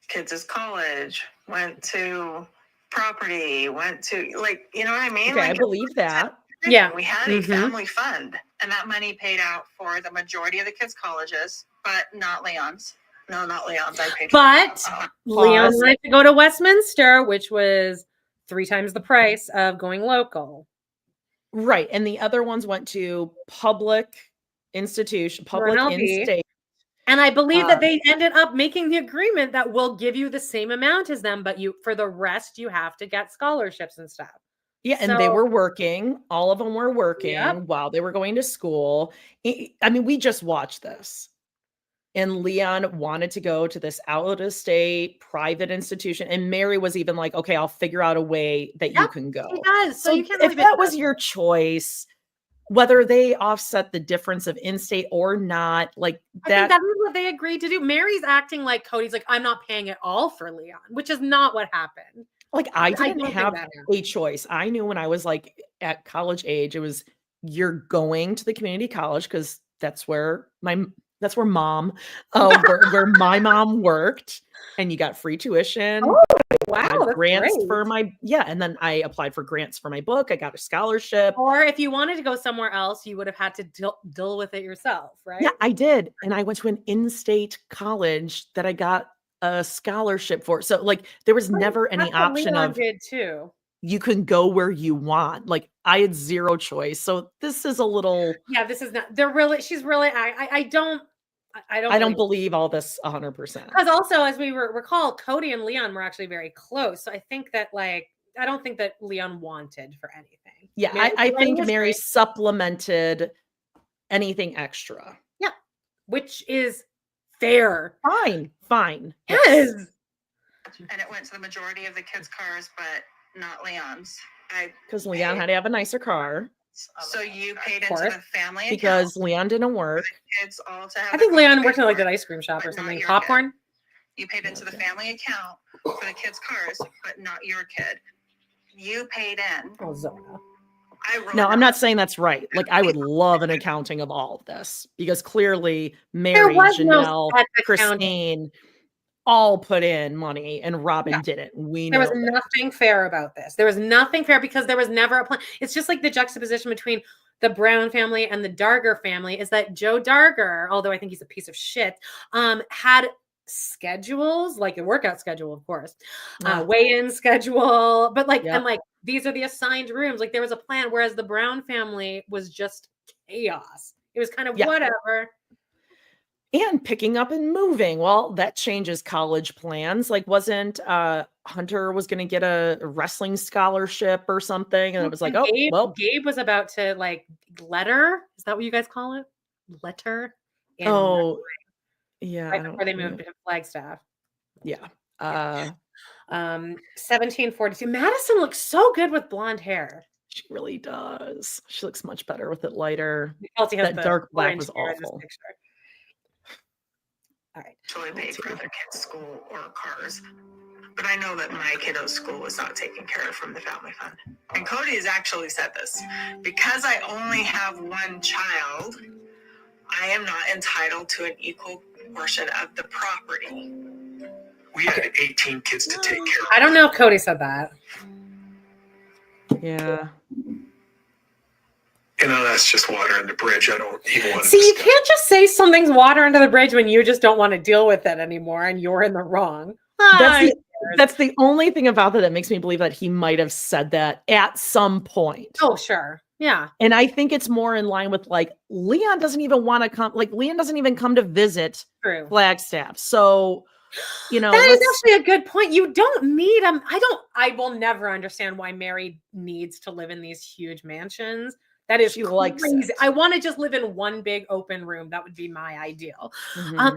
kids' college, went to property, went to, like, you know what I mean? Okay, like, I believe that. Yeah. We had a family fund, and that money paid out for the majority of the kids' colleges, but not Leon's. No, not Leon's. I paid for But Leon wanted to go to Westminster, which was 3 times the price of going local. Right. And the other ones went to public institution, public in-state. And I believe that they ended up making the agreement that we'll give you the same amount as them, but for the rest, you have to get scholarships and stuff. Yeah, and they were working. All of them were working while they were going to school. I mean, we just watched this. And Leon wanted to go to this out-of-state private institution. And Mary was even like, okay, I'll figure out a way that you can go. He does. So you can't if that was your choice, whether they offset the difference of in-state or not, like that. I think that is what they agreed to do. Mary's acting like Cody's like, I'm not paying it all for Leon, which is not what happened. Like, I didn't have a choice. I knew when I was like at college age, it was, you're going to the community college because that's where mom, where my mom worked, and you got free tuition. Oh, wow. Grants for and then I applied for grants for my book. I got a scholarship. Or if you wanted to go somewhere else, you would have had to deal with it yourself, right? Yeah, I did. And I went to an in-state college that I got a scholarship for. So like there was never any option of did too. You can go where you want. Like I had zero choice. So this is a little. Yeah, this is not. She's really. I don't believe all this 100%. Because also, as we recall, Cody and Leon were actually very close. So I think that I don't think that Leon wanted for anything. Yeah, I think Mary supplemented anything extra. Yeah, which is fair. Fine. Yes. And it went to the majority of the kids' cars, but not Leon's. Because Leon had to have a nicer car. So you paid into the family account. Because Leon didn't work. Kids all to have I think Leon worked at like an ice cream shop or something. Popcorn. Kid. You paid into the family account for the kids' cars, but not your kid. You paid in. Oh, Zona. No, I'm not saying that's right. Like I would love an accounting of all of this because clearly Mary, Janelle, Christine all put in money and Robin didn't. There was nothing fair about this. There was nothing fair because there was never a plan. It's just like the juxtaposition between the Brown family and the Darger family is that Joe Darger, although I think he's a piece of shit, had schedules, like a workout schedule, of course, weigh-in schedule, but like, and like, these are the assigned rooms. Like there was a plan, whereas the Brown family was just chaos. It was kind of whatever. And picking up and moving. Well, that changes college plans. Like, wasn't Hunter was going to get a wrestling scholarship or something? And it was like, oh, well. Gabe was about to like letter. Is that what you guys call it? Letter? Oh, yeah. Right before they moved to Flagstaff. Yeah. 1742. Madison looks so good with blonde hair. She really does. She looks much better with it lighter. That dark black was awful. All right. Actually pay for other kids' school or cars. But I know that my kiddo's school was not taken care of from the family fund. And Cody has actually said this. Because I only have one child, I am not entitled to an equal portion of the property. We had 18 kids to take care of. I don't know if Cody said that. Yeah. You know, that's just water under the bridge. I don't even want to. See, you can't just say something's water under the bridge when you just don't want to deal with it anymore and you're in the wrong. That's the only thing about that makes me believe that he might have said that at some point. Oh, sure. Yeah. And I think it's more in line with like Leon doesn't even want to come. Like Leon doesn't even come to visit Flagstaff. So, you know, that is actually a good point. You don't need them. I will never understand why Mary needs to live in these huge mansions. That is crazy. I want to just live in one big open room. That would be my ideal.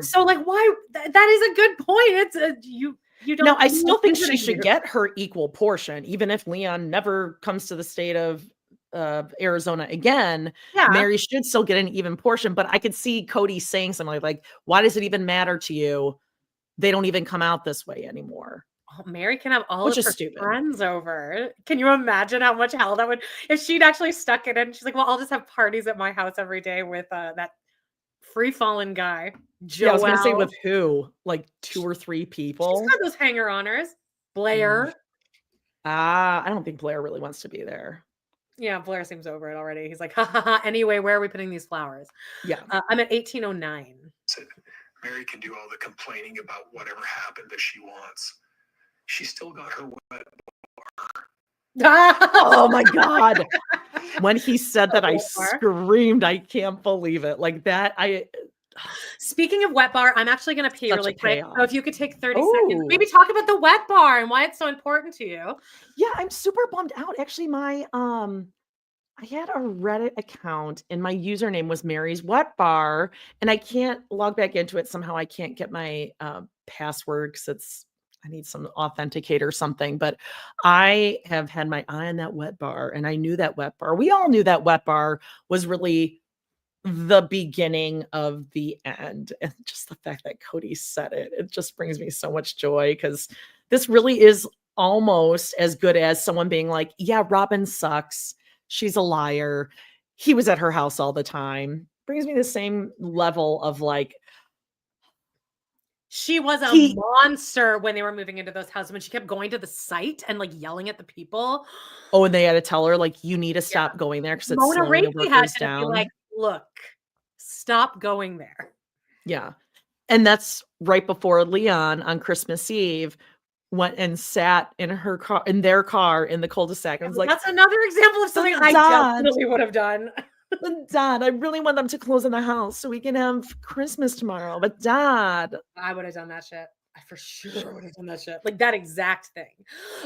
So like, why? That is a good point. It's you don't. No, I still think she should get her equal portion, even if Leon never comes to the state of Arizona again. Yeah. Mary should still get an even portion. But I could see Cody saying something like, "Why does it even matter to you? They don't even come out this way anymore." Oh, Mary can have all of her friends over. Can you imagine how much hell that would, if she'd actually stuck it in? She's like, well, I'll just have parties at my house every day with that free-fallen guy. Joel. Yeah, I was going to say with who? Like 2 or 3 people? She's got those hanger-oners. Blair. I don't think Blair really wants to be there. Yeah, Blair seems over it already. He's like, ha ha ha. Anyway, where are we putting these flowers? Yeah. I'm at 1809. So Mary can do all the complaining about whatever happened that she wants. She's still got her wet bar. Oh my God. When he said that, I screamed. I can't believe it. Like that. Speaking of wet bar, I'm actually going to pee really quick. So if you could take 30 seconds, maybe talk about the wet bar and why it's so important to you. Yeah, I'm super bummed out. Actually, I had a Reddit account and my username was Mary's Wet Bar, and I can't log back into it. Somehow I can't get my password because I need some authenticator or something, but I have had my eye on that wet bar, and I knew that wet bar. We all knew that wet bar was really the beginning of the end. And just the fact that Cody said it, it just brings me so much joy, because this really is almost as good as someone being like, yeah, Robin sucks. She's a liar. He was at her house all the time. Brings me the same level of like, she was a monster when they were moving into those houses, when she kept going to the site and like yelling at the people. Oh, and they had to tell her like, you need to stop going there because it's Mona slowing the Rakey had workers to down. be like, look, stop going there. Yeah. And that's right before Leon on Christmas Eve went and sat in their car in the cul-de-sac. I was like, that's another example of something I definitely would have done. But Dad, I really want them to close in the house so we can have Christmas tomorrow. But Dad, I would have done that shit. I for sure would have done that shit. Like that exact thing.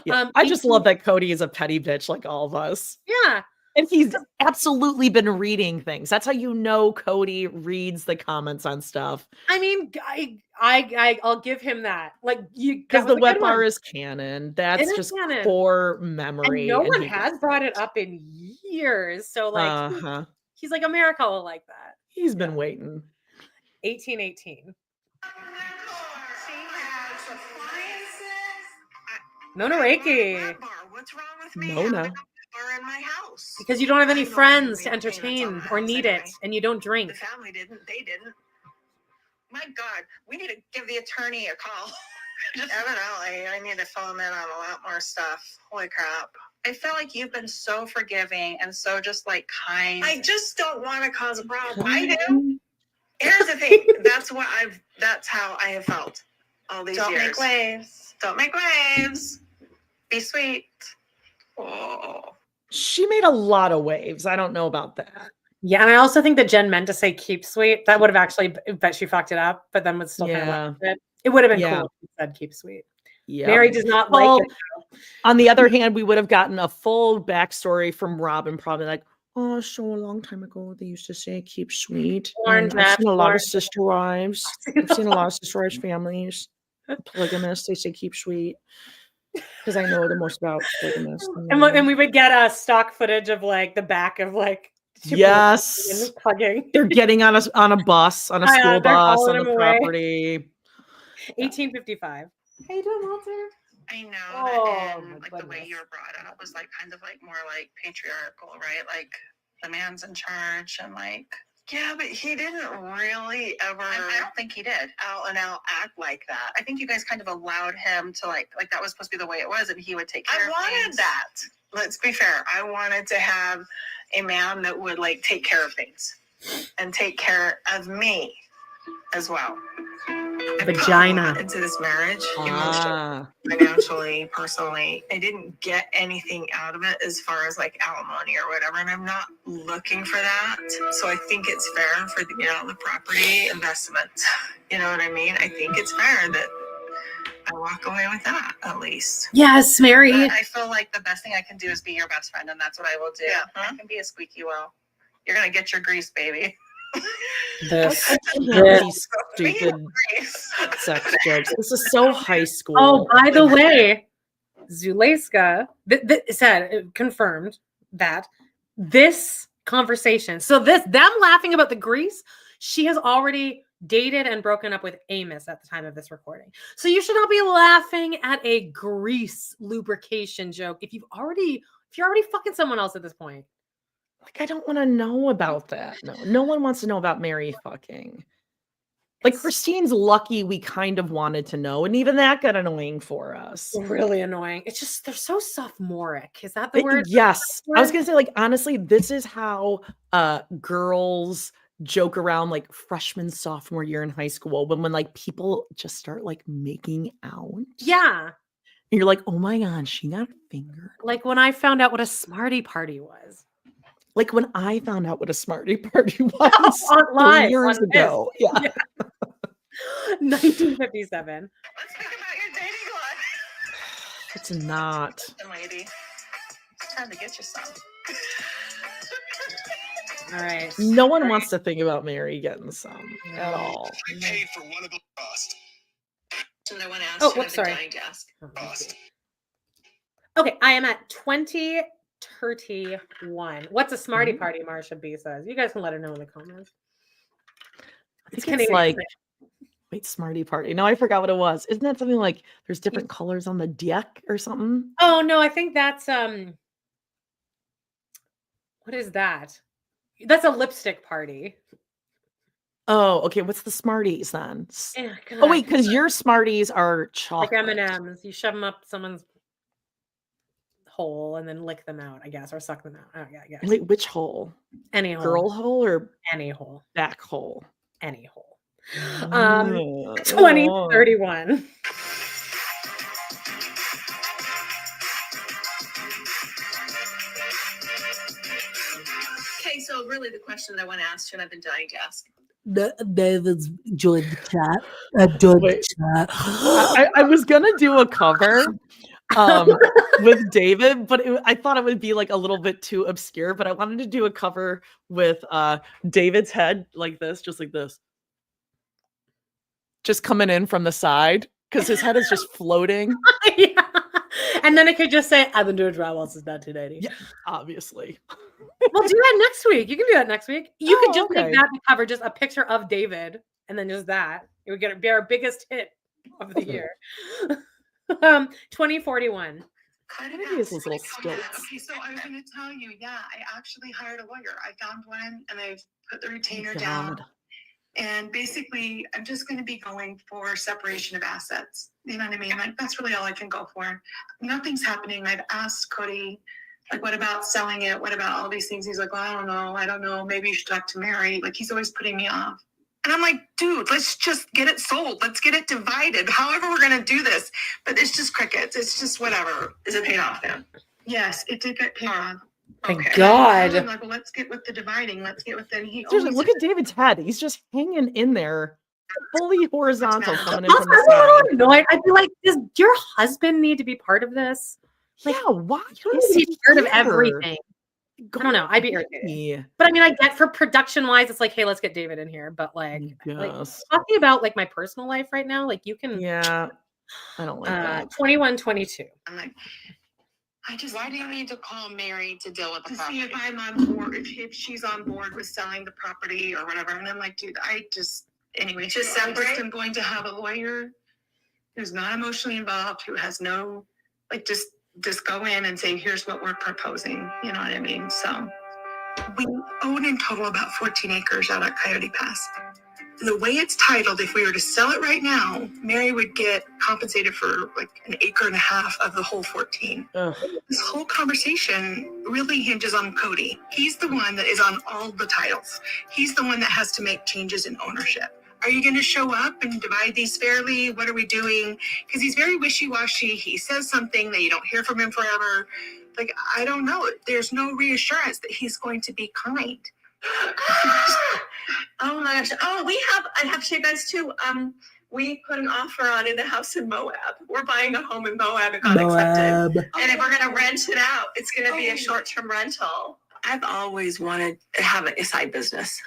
Yeah, I just love that Cody is a petty bitch like all of us. Yeah. And he's absolutely been reading things. That's how you know Cody reads the comments on stuff. I mean, I'll give him that. Like because the wet bar is canon. That's just canon. Core memory. And no one has brought it up in years. So like he's like, America will like that. He's been waiting. 1818. Mona Rakey. What's wrong with me? Mona. In my house because you don't have any friends to entertain or need it, and you don't drink. The family didn't. They didn't. My God, we need to give the attorney a call. Evidently, I need to fill him in on a lot more stuff. Holy crap. I feel like you've been so forgiving and so just like kind. I just don't want to cause a problem. I do. Here's the thing. That's how I have felt all these years. Don't make waves. Don't make waves. Be sweet. Oh. She made a lot of waves. I don't know about that. Yeah, and I also think that Jen meant to say keep sweet. That would have actually, but she fucked it up, but then was still kind of like it. It would have been cool if she said keep sweet. Yeah. Mary does not like it. On the other hand, we would have gotten a full backstory from Robin, probably like, oh, so a long time ago, they used to say keep sweet. I've seen a lot of sister wives. I've seen a lot of sister wives families. Polygamists, they say keep sweet. Because I know the most about polygamists. And we would get stock footage of like the back of like yes, hugging. They're getting on a bus, on a school bus, on the property. 1855. How you doing, Walter? I know that like the way you were brought up was like kind of like more like patriarchal, right? Like the man's in charge and like yeah, but he didn't really ever. I don't think he did out and out act like that. I think you guys kind of allowed him to like that was supposed to be the way it was, and he would take care of things. I wanted that. Let's be fair. I wanted to have a man that would like take care of things and take care of me as well. Vagina Into this marriage, emotionally, financially, personally. I didn't get anything out of it as far as like alimony or whatever, and I'm not looking for that. So I think it's fair for the property investment. You know what I mean? I think it's fair that I walk away with that at least. Yes, Mary. But I feel like the best thing I can do is be your best friend, and that's what I will do. Yeah. I can be a squeaky wheel. You're gonna get your grease, baby. This stupid sex jokes. This is so high school. Oh, by the way, Zuleyska confirmed that this conversation, so them laughing about the grease, she has already dated and broken up with Amos at the time of this recording. So you should not be laughing at a grease lubrication joke if you're already fucking someone else at this point. Like, I don't want to know about that. No one wants to know about Mary fucking. Like, Christine's lucky we kind of wanted to know, and even that got annoying for us. Really annoying. It's just, they're so sophomoric. Is that the word? Yes. I was going to say, like, honestly, this is how girls joke around, like, freshman, sophomore year in high school, when like, people just start, like, making out. Yeah. And you're like, oh my God, she got fingered. Like, when I found out what a smarty party was. Like when I found out what a smarty party was 3 years ago. Yeah. 1957. Let's think about your dating life. It's not. Lady. It's time to get you some. All right. No one wants to think about Mary getting some at all. I paid for one of the cost. And I want to ask you sorry. dying to ask. Okay, I am at 2031. What's a smarty party? Marsha B says. You guys can let her know in the comments. I think it's like, wait, smarty party. No, I forgot what it was. Isn't that something like there's different colors on the deck or something? Oh no, I think that's what is that? That's a lipstick party. Oh, okay. What's the Smarties then? Yeah, oh wait, because your Smarties are chocolate. Like M&Ms. You shove them up someone's hole and then lick them out, I guess, or suck them out. Oh yeah, I guess. Wait, which hole? Any hole. Girl hole or any hole? Back hole. Any hole. 2031. Okay, so really the question that I want to ask you and I've been dying to ask. David's joined the chat. Joined the chat. I was gonna do a cover with David, but I thought it would be like a little bit too obscure. But I wanted to do a cover with David's head like this, just like this, just coming in from the side because his head is just floating. Yeah. And then it could just say, "I've been doing drywall since 1980." Yeah, obviously. We'll do that next week. You can do that next week. You could just make that the cover, just a picture of David, and then just that. It would be our biggest hit of the year. 2041. Maybe his little stilts. Okay, so I was going to tell you, I actually hired a lawyer. I found one, and I put the retainer down. And basically, I'm just going to be going for separation of assets. You know what I mean? Like, that's really all I can go for. Nothing's happening. I've asked Cody, like, what about selling it? What about all these things? He's like, well, I don't know. Maybe you should talk to Mary. Like, he's always putting me off. And I'm like, dude, let's just get it sold. Let's get it divided. However we're going to do this. But it's just crickets. It's just whatever. Is it paid off then? Yes, it did get paid off. Thank God. I'm like, well, let's get with the dividing. Let's get with the. Seriously, look at David's head. He's just hanging in there, fully horizontal, coming in Also, from the I'm a side. little annoyed. I'd be like, does your husband need to be part of this? Like, Yeah, why? You don't need to be part of everything. I don't know. I'd be irritated. Yeah. But I mean, I get for production wise, it's like, hey, let's get David in here. But like talking about like my personal life right now, like you can. Yeah. I don't like that. 21, 22. I'm like, Why do you need to call Mary to deal with the to property? see if I'm on board, if she's on board with selling the property or whatever. And I'm like, dude, anyway, Just I separate? am going to have a lawyer who's not emotionally involved, who has no, like, just go in and say, here's what we're proposing. You know what I mean? So we own in total about 14 acres out at Coyote Pass. The way it's titled, if we were to sell it right now, Mary would get compensated for like an acre and a half of the whole 14. Ugh. This whole conversation really hinges on Cody. He's the one that is on all the titles. He's the one that has to make changes in ownership. Are you going to show up and divide these fairly? What are we doing? Because he's very wishy-washy. He says something that you don't hear from him forever. Like, I don't know. There's no reassurance that he's going to be kind. Oh my gosh. Oh, I have to tell you guys too. We put an offer on in the house in Moab. We're buying a home in Moab. It got accepted. And if we're going to rent it out, it's going to be a short-term rental. I've always wanted to have a side business.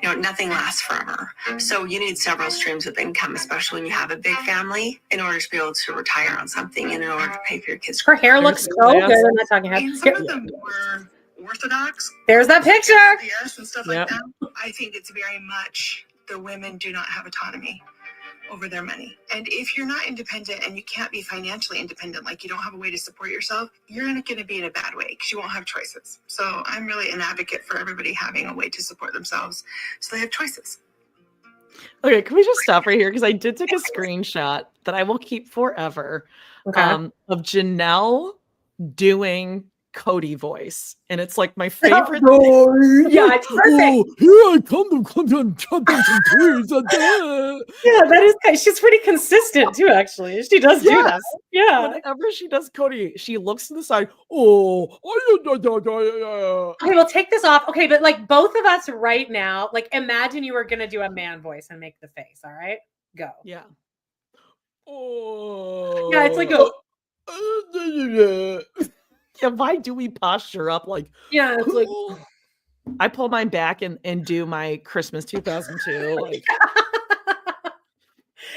You know, nothing lasts forever. So you need several streams of income, especially when you have a big family, in order to be able to retire on something and in order to pay for your kids. Her hair looks so good in that talking head. And some of them were orthodox. There's that picture. Yes, and stuff like that. I think it's very much the women do not have autonomy over their money. And if you're not independent and you can't be financially independent, like you don't have a way to support yourself, you're going to be in a bad way because you won't have choices. So I'm really an advocate for everybody having a way to support themselves so they have choices. Okay, can we just stop right here? Because I did take a screenshot that I will keep forever of Janelle doing Cody voice, and it's like my favorite thing. Yeah, it's perfect. Here I come to some trees. Yeah, that is. She's pretty consistent too. Actually, she does do that. Yeah. Whenever she does Cody, she looks to the side. Okay, we'll take this off. Okay, but like both of us right now, like imagine you were gonna do a man voice and make the face. All right, go. Yeah. Yeah, it's like a. Yeah, why do we posture up like? Yeah, it's like. I pull mine back and do my Christmas 2002. Like,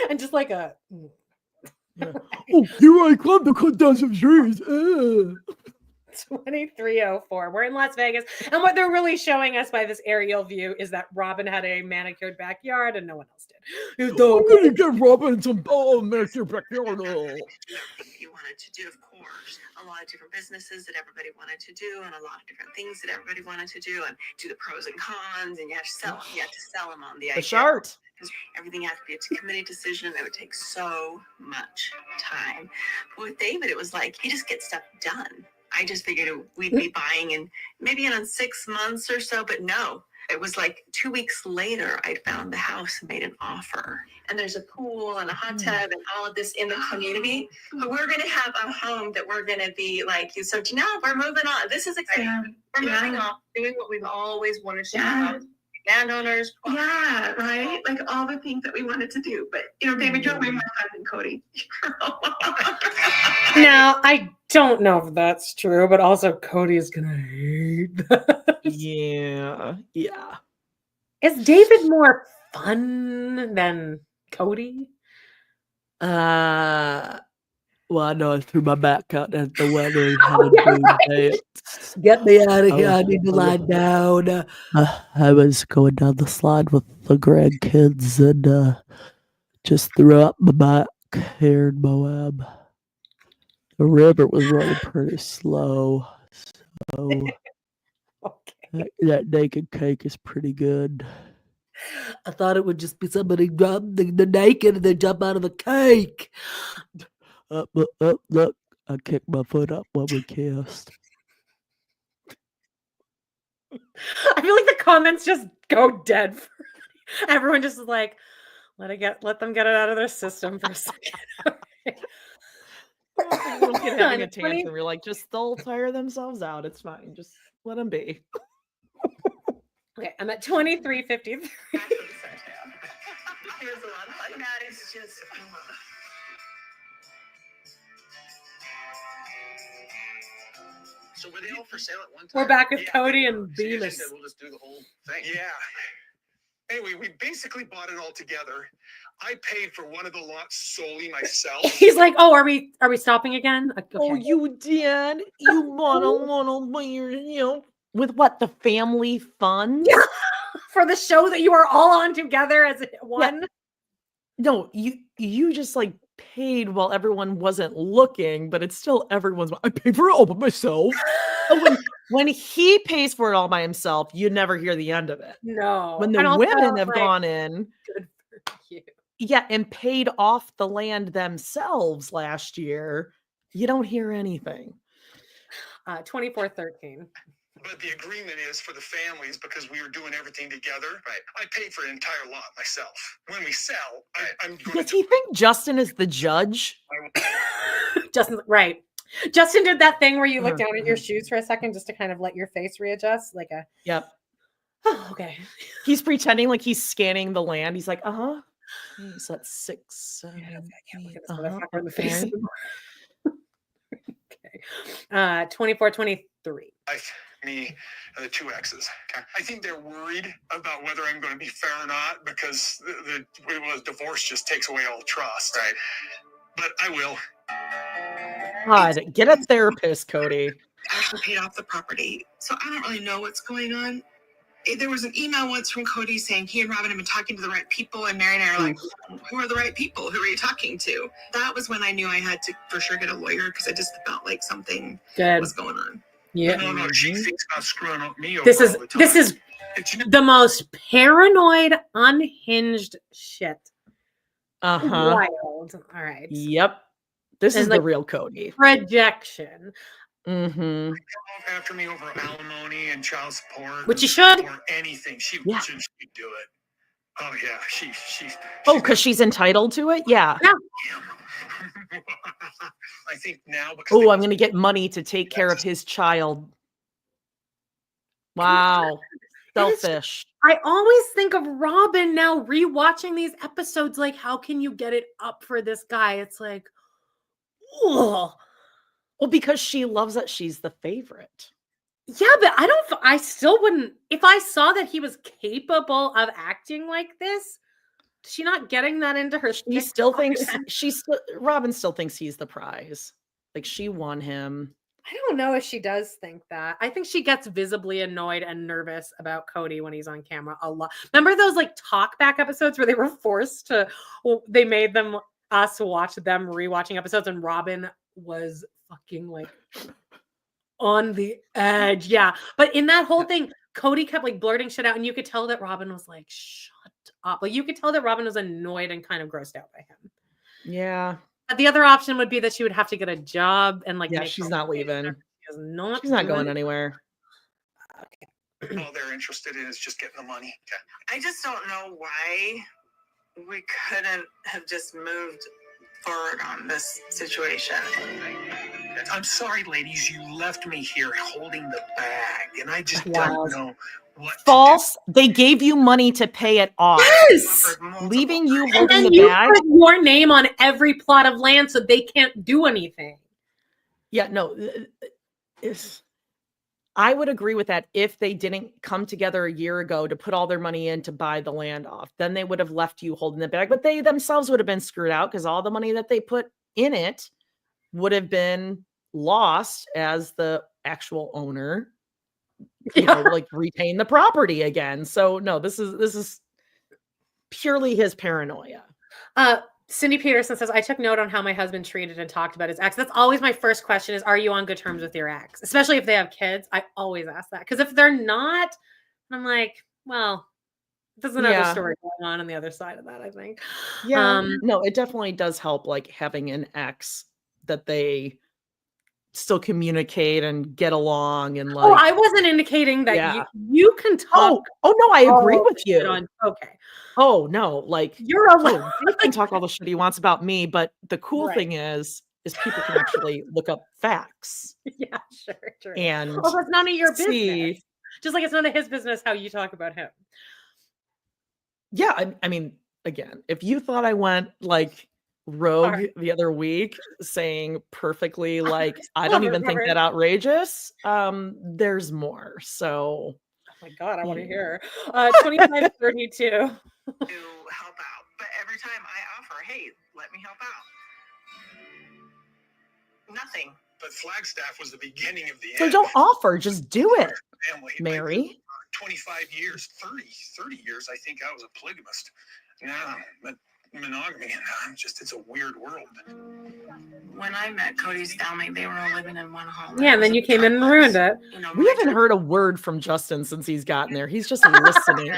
and just like a. Yeah. Oh, here I come to cut down some trees. 2304. We're in Las Vegas. And what they're really showing us by this aerial view is that Robin had a manicured backyard and no one else did. I'm going to get Robin some manicured backyard. You wanted to do, of course, a lot of different businesses that everybody wanted to do and a lot of different things that everybody wanted to do and do the pros and cons, and you have to sell them on the idea. chart. Because everything has to be a committee decision and it would take so much time. But with David, it was like he just gets stuff done. I just figured we'd be buying in maybe in 6 months or so, but no. It was like 2 weeks later, I found the house and made an offer. And there's a pool and a hot tub and all of this in the community. But we're going to have a home that we're going to be like, so Janelle, we're moving on. This is exciting. We're moving on, doing what we've always wanted to do. Landowners. Yeah, right? Like all the things that we wanted to do. But, you know, David, you're way more fun than Cody. Now, I don't know if that's true, but also Cody is going to hate that. Yeah. Is David more fun than Cody? Well, I know I threw my back out at the weather. Get me out of here. I need to lie down. I was going down the slide with the grandkids and just threw up my back here in Moab. The river was running pretty slow. So that naked cake is pretty good. I thought it would just be somebody drop the naked and then jump out of the cake. Look, I kicked my foot up when we kissed. I feel like the comments just go dead. Everyone just is like, let them get it out of their system for a second. Little kid having a 20 tantrum. You're like, just they'll tire themselves out. It's fine. Just let them be. Okay, I'm at 23:53. It was a lot of fun. That is just. So were they all for sale at one time? We're back with Yeah, Cody they and were. So you Bemis. said we'll just do the whole thing. Yeah. Anyway, we basically bought it all together. I paid for one of the lots solely myself. He's like, oh, are we stopping again? Okay. Oh, you did? You bought a little bit, with what? The family fund? Yeah. For the show that you are all on together as one. Yeah. No, you just like paid while everyone wasn't looking, but it's still everyone's. I paid for it all by myself. when he pays for it all by himself, you never hear the end of it. No. When the And also, women have like, gone in, good for you. yeah, and paid off the land themselves last year, you don't hear anything. 24:13. But the agreement is for the families because we were doing everything together. Right. I paid for an entire lot myself. When we sell, I'm going Does he think Justin is the judge? Justin, right. Justin did that thing where you look down at your shoes for a second just to kind of let your face readjust. Like a Yep. Oh, okay. He's pretending like he's scanning the land. He's like, okay, so that's 6, 7, I can't look at this 8, motherfucker in the face okay. anymore. Okay. 24:23. Me and the two exes. Okay. I think they're worried about whether I'm going to be fair or not because the divorce just takes away all trust. Right. But I will. God, get a therapist, Cody. Actually paid off the property, so I don't really know what's going on. There was an email once from Cody saying he and Robin have been talking to the right people, and Mary and I are like, who are the right people? Who are you talking to? That was when I knew I had to for sure get a lawyer because I just felt like something was going on. Yeah. No, she thinks about screwing up me over This is all the time. the most paranoid, unhinged shit. Uh-huh. Wild. All right. Yep. This And is like the real Cody. Projection. Mm-hmm. After me over alimony and child support. Which you should. Or anything. She should do it. Oh, yeah. She Because she's entitled to it? Yeah. I think now because Oh, I'm going to get money to take care of his child. Wow. Selfish. I always think of Robin now rewatching these episodes. Like, how can you get it up for this guy? It's like, oh. Well, because she loves that she's the favorite. Yeah, but I still wouldn't. If I saw that he was capable of acting like this, is she not getting that into her? She still thinks Robin still thinks he's the prize. Like she won him. I don't know if she does think that. I think she gets visibly annoyed and nervous about Cody when he's on camera a lot. Remember those like talk back episodes where they were forced to, they made us watch them rewatching episodes and Robin was fucking like on the edge. Yeah. But in that whole thing, Cody kept like blurting shit out and you could tell that Robin was like, shut up. Like you could tell that Robin was annoyed and kind of grossed out by him. Yeah. But the other option would be that she would have to get a job and like, she's not leaving. She's not going anywhere. all they're interested in is just getting the money. I just don't know why we couldn't have just moved forward on this situation. I'm sorry, ladies, you left me here holding the bag, and I just Wow. don't know what. False. They gave you money to pay it off. Yes. Leaving you And holding then the you bag. put your name on every plot of land so they can't do anything. Yeah, no. I would agree with that if they didn't come together a year ago to put all their money in to buy the land off. Then they would have left you holding the bag, but they themselves would have been screwed out because all the money that they put in it would have been lost as the actual owner, you know, like retain the property again. So no, this is purely his paranoia. Cindy Peterson says, I took note on how my husband treated and talked about his ex. That's always my first question is, are you on good terms with your ex? Especially if they have kids. I always ask that. Because if they're not, I'm like, well, There's another Yeah. story going on the other side of that, I think. Yeah. No, it definitely does help, like, having an ex that they still communicate and get along and, Oh, like I wasn't indicating that Yeah. you can talk. Oh, no, I agree all with the shit you. on okay. Oh, no, like, You're allowed. Dave can talk all the shit he wants about me, but the cool Right. thing is people can actually look up facts Yeah, sure, true. and Oh, that's none of your business. see Just like it's none of his business how you talk about him. Yeah, I mean, again, if you thought I went, like, rogue the other week saying perfectly, like, I don't even think that outrageous, there's more, so Oh my God, I want to Yeah. hear. 2532. To help out. But every time I offer, hey, let me help out. Nothing. But Flagstaff was the beginning of the So end. don't offer, just do it, Family. Mary. 25 years, 30 years, I think I was a polygamist. Yeah, but monogamy, it's a weird world. When I met Cody's family, they were all living in one home. Yeah, and then you came in and ruined it. We haven't heard a word from Justin since he's gotten there. He's just listening.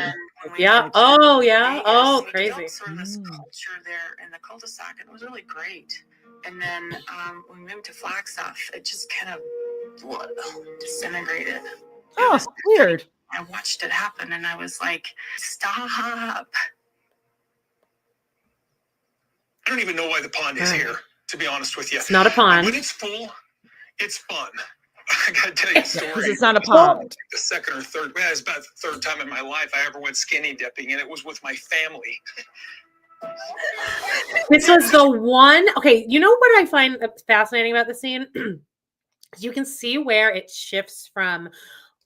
Yeah. Oh, yeah. Oh, We crazy. built sort of this culture there in the cul-de-sac, and it was really great. And then when we moved to Flagstaff, it just kind of disintegrated. Oh, weird. I watched it happen, and I was like, stop. I don't even know why the pond is here, to be honest with you. It's not a pond. When it's full, it's fun. I gotta tell you a story. Because it's not a pond. The second or third, it's about the third time in my life I ever went skinny dipping, and it was with my family. This was the one. Okay, you know what I find fascinating about the scene? You can see where it shifts from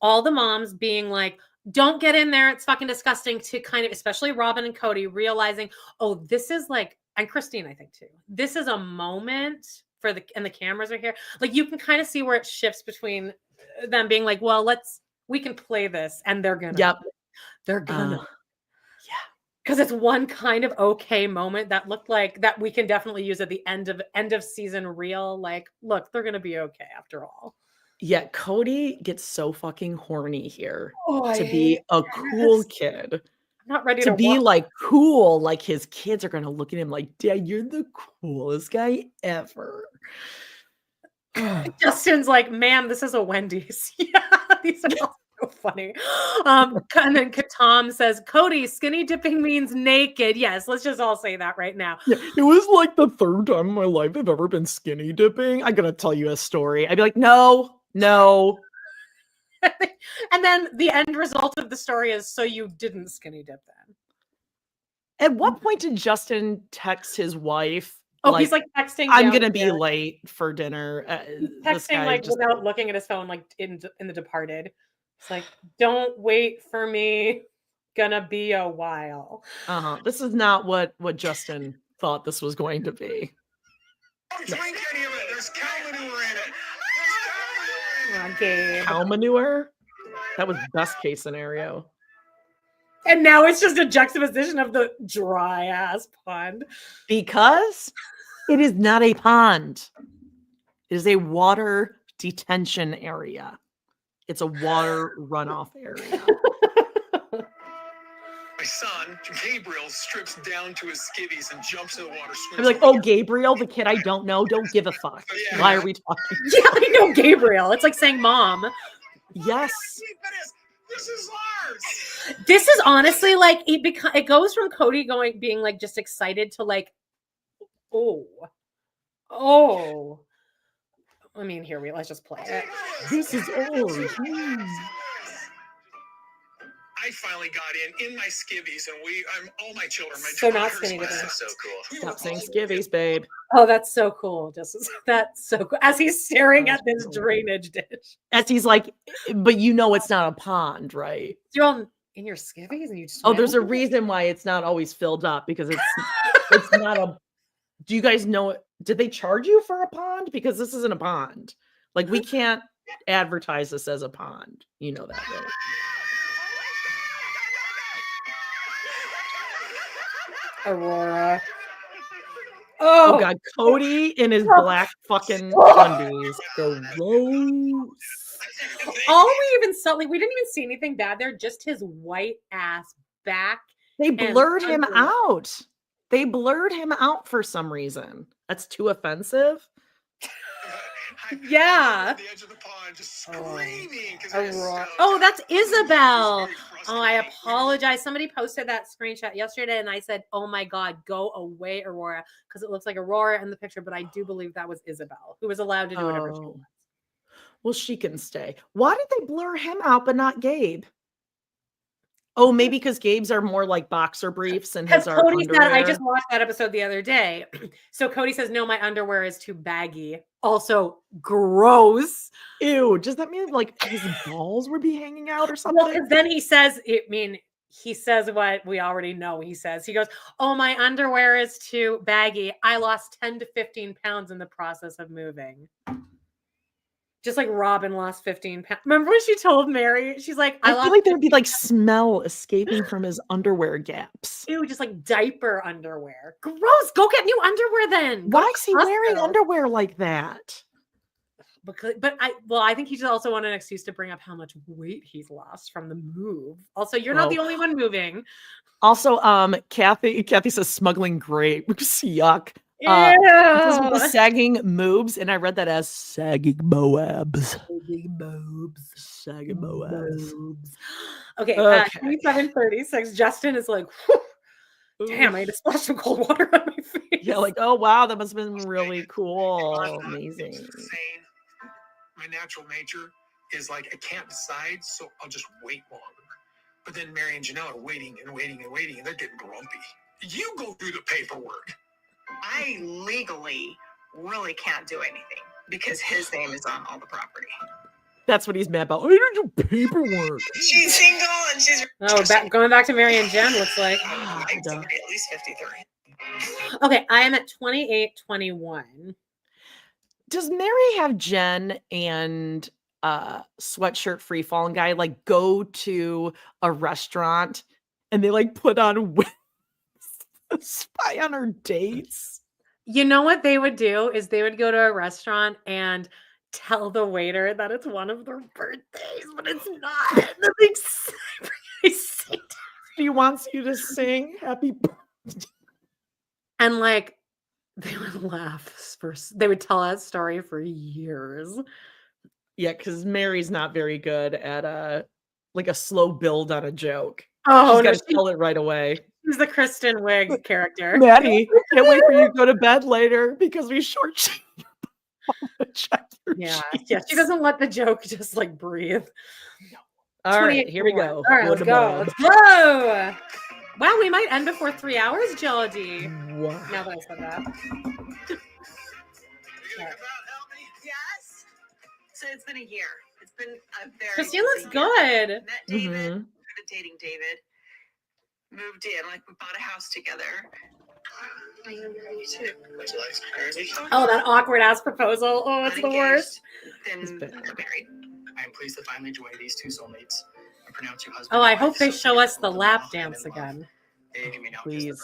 all the moms being like, don't get in there, it's fucking disgusting, to kind of, especially Robin and Cody, realizing, oh, this is like, and Christine, I think too, this is a moment for and the cameras are here. Like, you can kind of see where it shifts between them being like, well, we can play this, and they're gonna. Because it's one kind of okay moment that looked like that we can definitely use at the end of season reel. Like, look, they're gonna be okay after all. Yeah, Cody gets so fucking horny here Oh, to be a cool kid. I'm not ready to to be watch. like cool, like his kids are gonna look at him like, Dad, you're the coolest guy ever. Justin's like, man, this is a Wendy's. Yeah, these are all so funny. And then Tom says, Cody, skinny dipping means naked. Yes, let's just all say that right now. Yeah, it was like the third time in my life I've ever been skinny dipping. I'm gonna tell you a story. I'd be like, no. And then the end result of the story is, so you didn't skinny dip then. At what point did Justin text his wife? Oh, he's like texting. I'm gonna be late for dinner. Texting like without looking at his phone, like in The Departed. It's like, don't wait for me. Gonna be a while. This is not what Justin thought this was going to be. Don't drink any of it. There's cow manure in it. Cow manure? That was best case scenario. And now it's just a juxtaposition of the dry ass pond. Because it is not a pond. It is a water detention area. It's a water runoff area. My son, Gabriel, strips down to his skivvies and jumps in the water. I'm like, oh, Gabriel, the kid I don't know, don't give a fuck. Yeah. Why are we talking? Yeah, I know Gabriel. It's like saying mom. Yes. This is ours. This is honestly like it goes from Cody being like just excited to like, oh. I mean, let's just play it. This is ours. I finally got in my skivvies, and all my children, my So not daughters, skinny dipping. That's so cool. Stop saying skivvies, babe. Oh, that's so cool. That's so cool. As he's staring at this drainage dish. As he's like, but you know it's not a pond, right? You're all in your skivvies and you just there's a reason why it's not always filled up, because it's not a. Do you guys know? Did they charge you for a pond? Because this isn't a pond. Like, we can't advertise this as a pond. You know that, right? Aurora. Oh God, Cody in his black fucking undies. Gross. All we even saw, like, we didn't even see anything bad there, just his white ass back. They blurred him out. They blurred him out for some reason. That's too offensive. Yeah. At the edge of the pond, just screaming. Oh, that's Isabel. Oh, I apologize. Somebody posted that screenshot yesterday, and I said, "Oh my God, go away, Aurora," because it looks like Aurora in the picture. But I do believe that was Isabel, who was allowed to do whatever she wants. Well, she can stay. Why did they blur him out but not Gabe? Oh, maybe because Gabe's are more like boxer briefs and his are Cody underwear. said, I just watched that episode the other day. So Cody says, no, my underwear is too baggy. Also, gross. Ew, does that mean like his balls would be hanging out or something? Well, and then he says, he says what we already know. He goes, oh, my underwear is too baggy. I lost 10 to 15 pounds in the process of moving. Just like Robin lost 15 pounds. Remember when she told Mary? She's like, I feel like there'd be like smell escaping from his underwear gaps. Ew, just like diaper underwear. Gross. Go get new underwear then. Why is he wearing underwear like that? I think he just also wanted an excuse to bring up how much weight he's lost from the move. Also, you're not the only one moving. Also, Kathy says smuggling grapes. Yuck. Ew. With sagging moobs, and I read that as sagging Moabs. Sagging Moabs. Okay, 27:36. Justin is like, damn, I had to splash some cold water on my face. Yeah, like, oh wow, that must have been really cool. Amazing. Insane. My natural nature is like I can't decide, so I'll just wait longer. But then Mary and Janelle are waiting and waiting and waiting, and they're getting grumpy. You go through the paperwork. I legally really can't do anything because his name is on all the property. That's what he's mad about. I didn't do paperwork. She's single and she's going back to Mary and Jen looks like at least 53. Okay, I am at 28-21. Does Mary have Jen and sweatshirt free falling guy like go to a restaurant and they like put on spy on her dates? You know what they would do is they would go to a restaurant and tell the waiter that it's one of their birthdays, but it's not. She wants you to sing happy birthday. And like they would laugh they would tell that story for years. Yeah, because Mary's not very good at a slow build on a joke. Oh, she's got to tell it right away. She's the Kristen Wiig character. Maddie, can't wait for you to go to bed later because we shortchanged. Yeah, she doesn't let the joke just like breathe. All right, here we go. All right, let's go. Let's go. Wow, we might end before 3 hours, Georgie. Wow. Now that I said that. Yes. So it's been a year. It's been a very Christine looks good. Met David, started dating David. Moved in, like we bought a house together. Oh, that awkward ass proposal. Oh, it's the worst. Then we're married. I am pleased to finally join these two soulmates and pronounce you husband. Oh, I hope they show us the lap dance again. Please.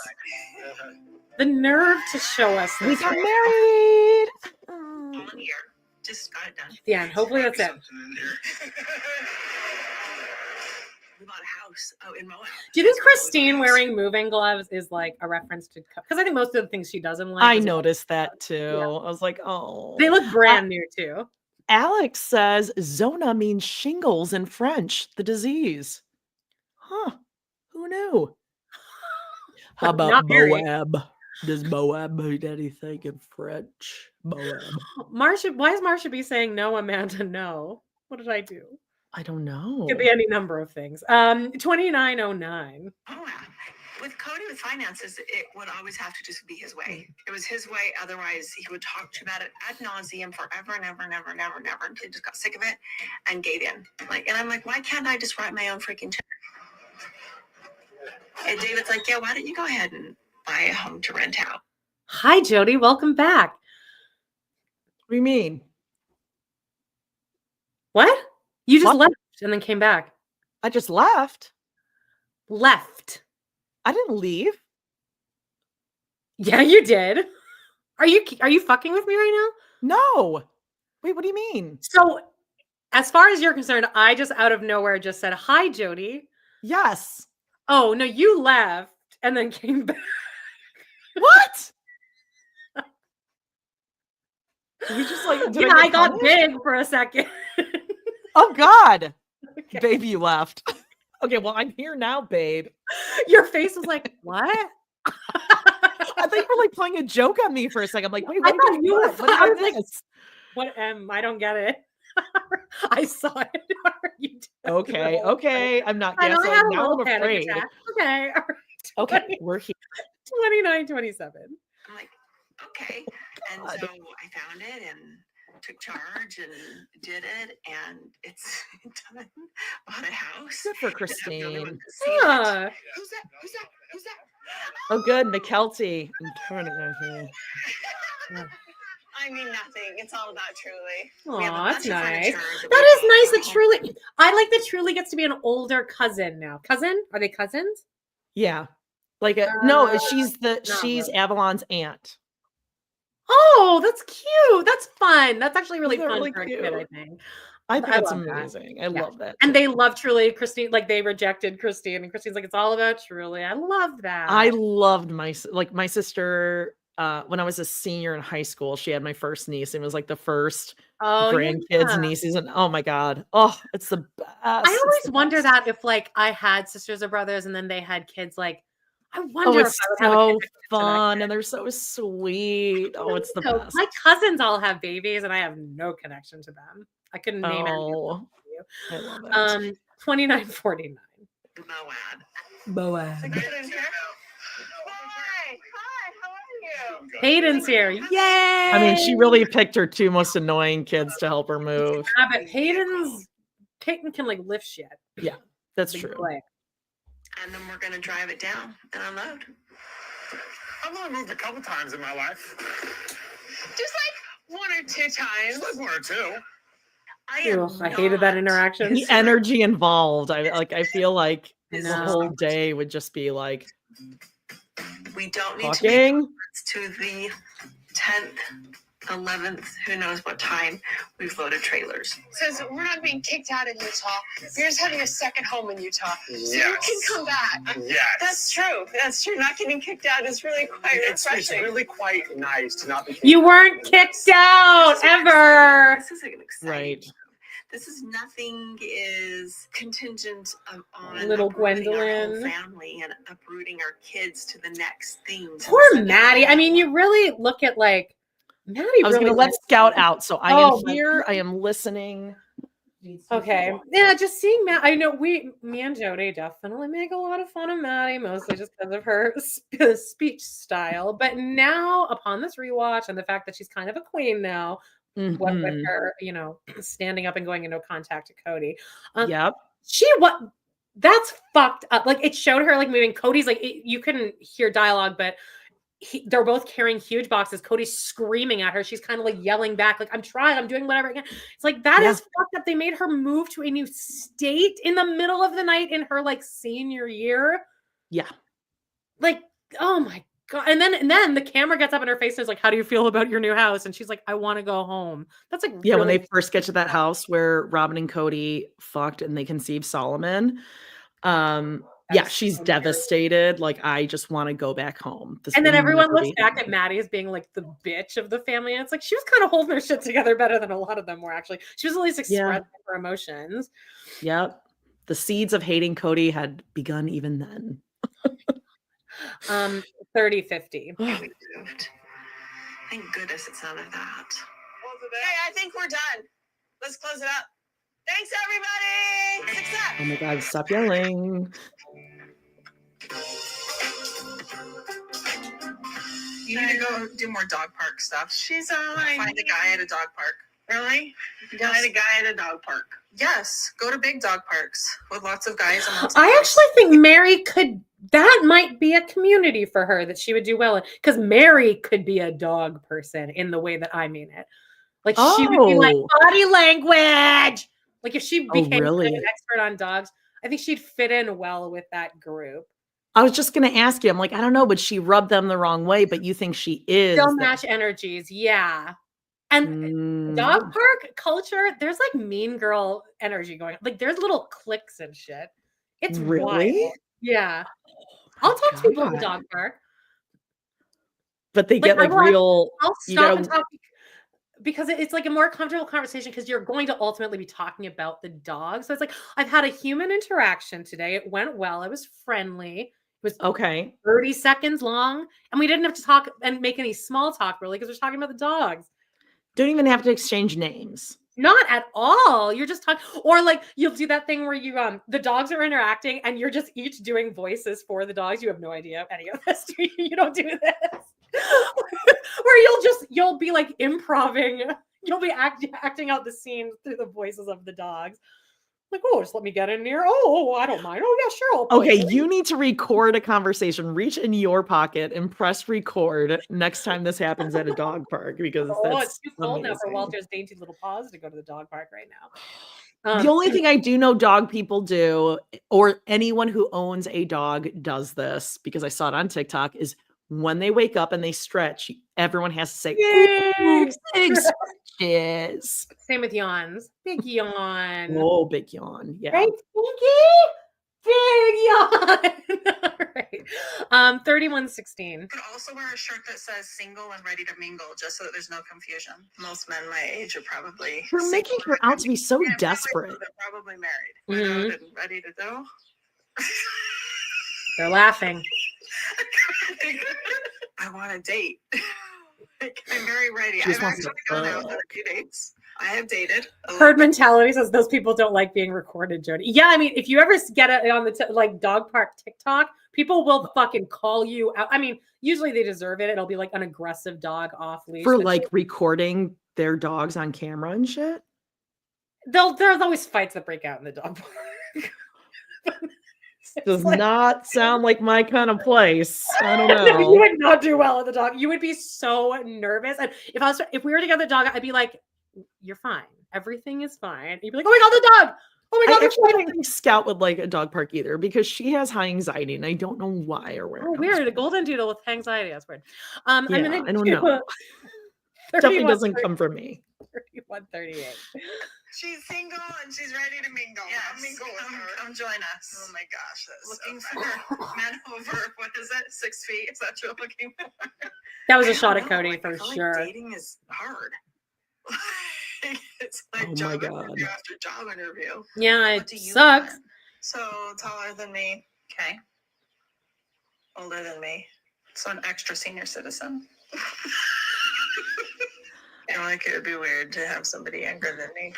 The nerve to show us this. We got married. 1 year. Just got it done. Yeah, and hopefully that's it. We bought a house in Moab. Do you think Christine wearing moving gloves is like a reference to? Because I think most of the things she doesn't like. I noticed that too. Yeah. I was like, oh. They look brand new too. Alex says Zona means shingles in French, the disease. Huh. Who knew? How about Moab? Does Moab mean anything in French? Moab. Marsha, why is Marsha B saying no, Amanda? No. What did I do? I don't know. Could be any number of things. 2909. Oh, wow. With Cody, with finances, it would always have to just be his way. It was his way. Otherwise, he would talk to you about it ad nauseum forever and ever and ever and ever and ever until he just got sick of it and gave in. And I'm like, why can't I just write my own freaking check? And David's like, yeah, why don't you go ahead and buy a home to rent out? Hi, Jody. Welcome back. What do you mean? What? You just left and then came back. I just left. Left. I didn't leave. Yeah, you did. Are you fucking with me right now? No. Wait, what do you mean? So, as far as you're concerned, I just out of nowhere just said, hi, Jody. Yes. Oh no, you left and then came back. What? You just like did Yeah, I got punished? big for a second. Oh God, Okay. babe, you left. Okay, well I'm here now, babe. Your face was like, what? I thought you were like playing a joke on me for a second. I'm like, wait, I what? thought you were. What I is was like, this? what? I don't get it. I saw it. You did the Okay, whole okay. thing. I'm not I know I gaslighting. had a Now little I'm panic afraid. attack. Okay, all right. Okay, we're here. 29, 27. I'm like, okay. And so I found it and took charge and did it, and it's done. Bought a house. Good for and I'm the only one Christine. that's seen it. Huh. Who's that? Who's that? Who's that? Oh, good, McKelty. I'm turning it here. I mean nothing. It's all about Truly. Aw, that's nice. That That is nice that Truly. I like that Truly gets to be an older cousin now. Cousin? Are they cousins? Yeah, like no, not she's really. Avalon's aunt. Oh, that's cute. That's fun. That's actually really Isn't that fun really for a kid, I think. I think I it's love that. amazing. I Yeah. love that. And too. they love Truly. Christine, like they rejected Christine, and Christine's like, it's all about Truly. I love that. I loved my sister. When I was a senior in high school, she had my first niece, and it was like the first grandkids, yeah. nieces, and oh my god, oh, it's the best. I always wonder that if like I had sisters or brothers and then they had kids, like I wonder Oh, if it's I would have a so connection to that fun, kid. and they're so sweet. Oh, it's the So, best. my cousins all have babies, and I have no connection to them. I couldn't name any of them Oh, for you. I love it. 29, 49. Moab. Hi, how are you? Hayden's here. Yay! I mean, she really picked her two most annoying kids to help her move. Yeah, but Peyton can like lift shit. Yeah, that's Big true. boy. And then we're gonna drive it down and unload. I've only moved a couple times in my life. Just like 1 or 2 times. Just 1 or 2. I hated that interaction. The energy involved. I feel like the No. whole day would just be like We don't need to make talking. reference to the 10th, 11th, who knows what time we've loaded trailers. Says we're not being kicked out of Utah. You're just having a second home in Utah. So you Yes. can come back. Yes. That's true. That's true. Not getting kicked out is really quite It's refreshing. really quite nice to not be kicked You out. weren't kicked out ever. This is an exciting Right. move. This is nothing is contingent on Little uprooting our whole Gwendolyn. family and uprooting our kids to the next thing. Poor Maddie. I mean, you really look at like Maddie. I was really going to let likes- Scout out, so I Oh, am my here. I am listening. Okay. Yeah, just seeing Matt. I know me and Jody definitely make a lot of fun of Maddie, mostly just because of her speech style. But now, upon this rewatch and the fact that she's kind of a queen now, what with Mhm. her, standing up and going into contact to Cody. Yep. That's fucked up. Like it showed her like moving. Cody's like you couldn't hear dialogue, but they're both carrying huge boxes. Cody's screaming at her. She's kind of like yelling back, like, I'm trying, I'm doing whatever I can. It's like that is fucked up. They made her move to a new state in the middle of the night in her like senior year. Yeah. Like, oh my God. And then the camera gets up in her face and is like, how do you feel about your new house? And she's like, I want to go home. That's like Yeah, when really they first get to that house where Robin and Cody fucked and they conceive Solomon. Yeah, she's devastated. Like, I just want to go back home. This and then will everyone never looks be back at Maddie as being like the bitch of the family. And it's like she was kind of holding her shit together better than a lot of them were actually. She was at least expressing her emotions. Yep. The seeds of hating Cody had begun even then. 30, 50. We moved. Thank goodness it's none of that. Hey, I think we're done. Let's close it up. Thanks, everybody. Success. Oh my God, stop yelling. You need to go do more dog park stuff. She's find a guy at a dog park. Really? Find a guy at a dog park. Yes. Go to big dog parks with lots of guys. And lots of I dogs. actually think Mary that might be a community for her that she would do well in. Because Mary could be a dog person in the way that I mean it. Like she would be like body language. Like if she became an expert on dogs, I think she'd fit in well with that group. I was just going to ask you. I'm like, I don't know, but she rubbed them the wrong way, but you think she is. They'll match energies. Yeah. And dog park culture, there's like mean girl energy going on. Like there's little cliques and shit. It's really wild. Yeah. I'll talk to people at the dog park. But they get like I'll real. stop and talk because it's like a more comfortable conversation because you're going to ultimately be talking about the dog. So it's like I've had a human interaction today. It went well. It was friendly. It was okay. 30 seconds long, and we didn't have to talk and make any small talk really because we're talking about the dogs. Don't even have to exchange names. Not at all. You're just talking, or like you'll do that thing where you the dogs are interacting and you're just each doing voices for the dogs. You have no idea any of this. You don't do this. Where you'll be like improving. You'll be acting out the scene through the voices of the dogs. Like, oh, just let me get in here. Oh, I don't mind. Oh, yeah, sure. Okay, you need to record a conversation. Reach in your pocket and press record next time this happens at a dog park because it's too cold now for Walter's dainty little paws to go to the dog park right now. The only thing I do know dog people do, or anyone who owns a dog does this because I saw it on TikTok, is when they wake up and they stretch, everyone has to say, big stretches. Same with yawns. Big yawn. Oh, big yawn. Yeah. Right, Pinky? Big yawn. All right. 3116. You could also wear a shirt that says single and ready to mingle, just so that there's no confusion. Most men my age are probably You're making her out to be so desperate. They're probably married. And ready to go. They're laughing. I want a date. I'm very ready. I've actually gone out on a few dates. I have dated. Herd mentality says those people don't like being recorded, Jody. Yeah, I mean, if you ever get it on the like dog park TikTok, people will fucking call you out. I mean, usually they deserve it. It'll be like an aggressive dog off leash for like recording their dogs on camera and shit. There's always fights that break out in the dog park. Does not sound like my kind of place. I don't know. You would not do well at the dog. You would be so nervous. And if we were together, dog, I'd be like, "You're fine. Everything is fine." You'd be like, "Oh my god, the dog! Oh my god, I don't think Scout would like a dog park either because she has high anxiety, and I don't know why or where. Oh, weird. A golden doodle with anxiety. That's weird. Yeah, I don't know. Definitely doesn't come from me. 3138. She's single and she's ready to mingle. Yes. Come join us. Oh my gosh. Looking for men over, what is it? 6 feet? Is that what you're looking for? That was a shot at Cody for sure. Like dating is hard. It's like job interview after job interview. Yeah, it sucks. So taller than me. Okay. Older than me. So an extra senior citizen. I feel like it would be weird to have somebody younger than me.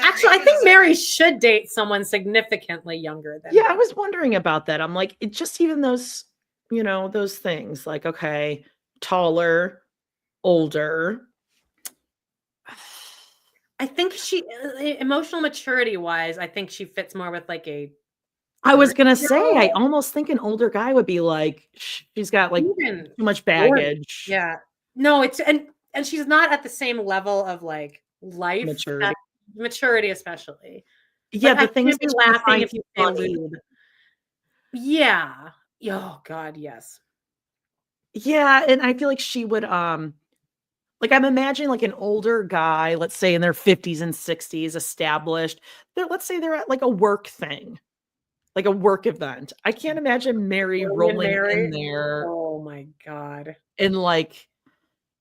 Actually, I think Mary should date someone significantly younger than her. I was wondering about that. I'm like, it just even those, those things like, okay, taller, older. I think she, emotional maturity wise, I think she fits more with like a. I was going to say, I almost think an older guy would be like, she's got like too much baggage. Yeah. No, and she's not at the same level of like life maturity especially. Yeah, like, the things be laughing if you say lewd. Yeah. Oh God, yes. Yeah, and I feel like she would like I'm imagining like an older guy, let's say in their 50s and 60s, established. Let's say they're at like a work thing, like a work event. I can't imagine Mary rolling in there. Oh my God. And like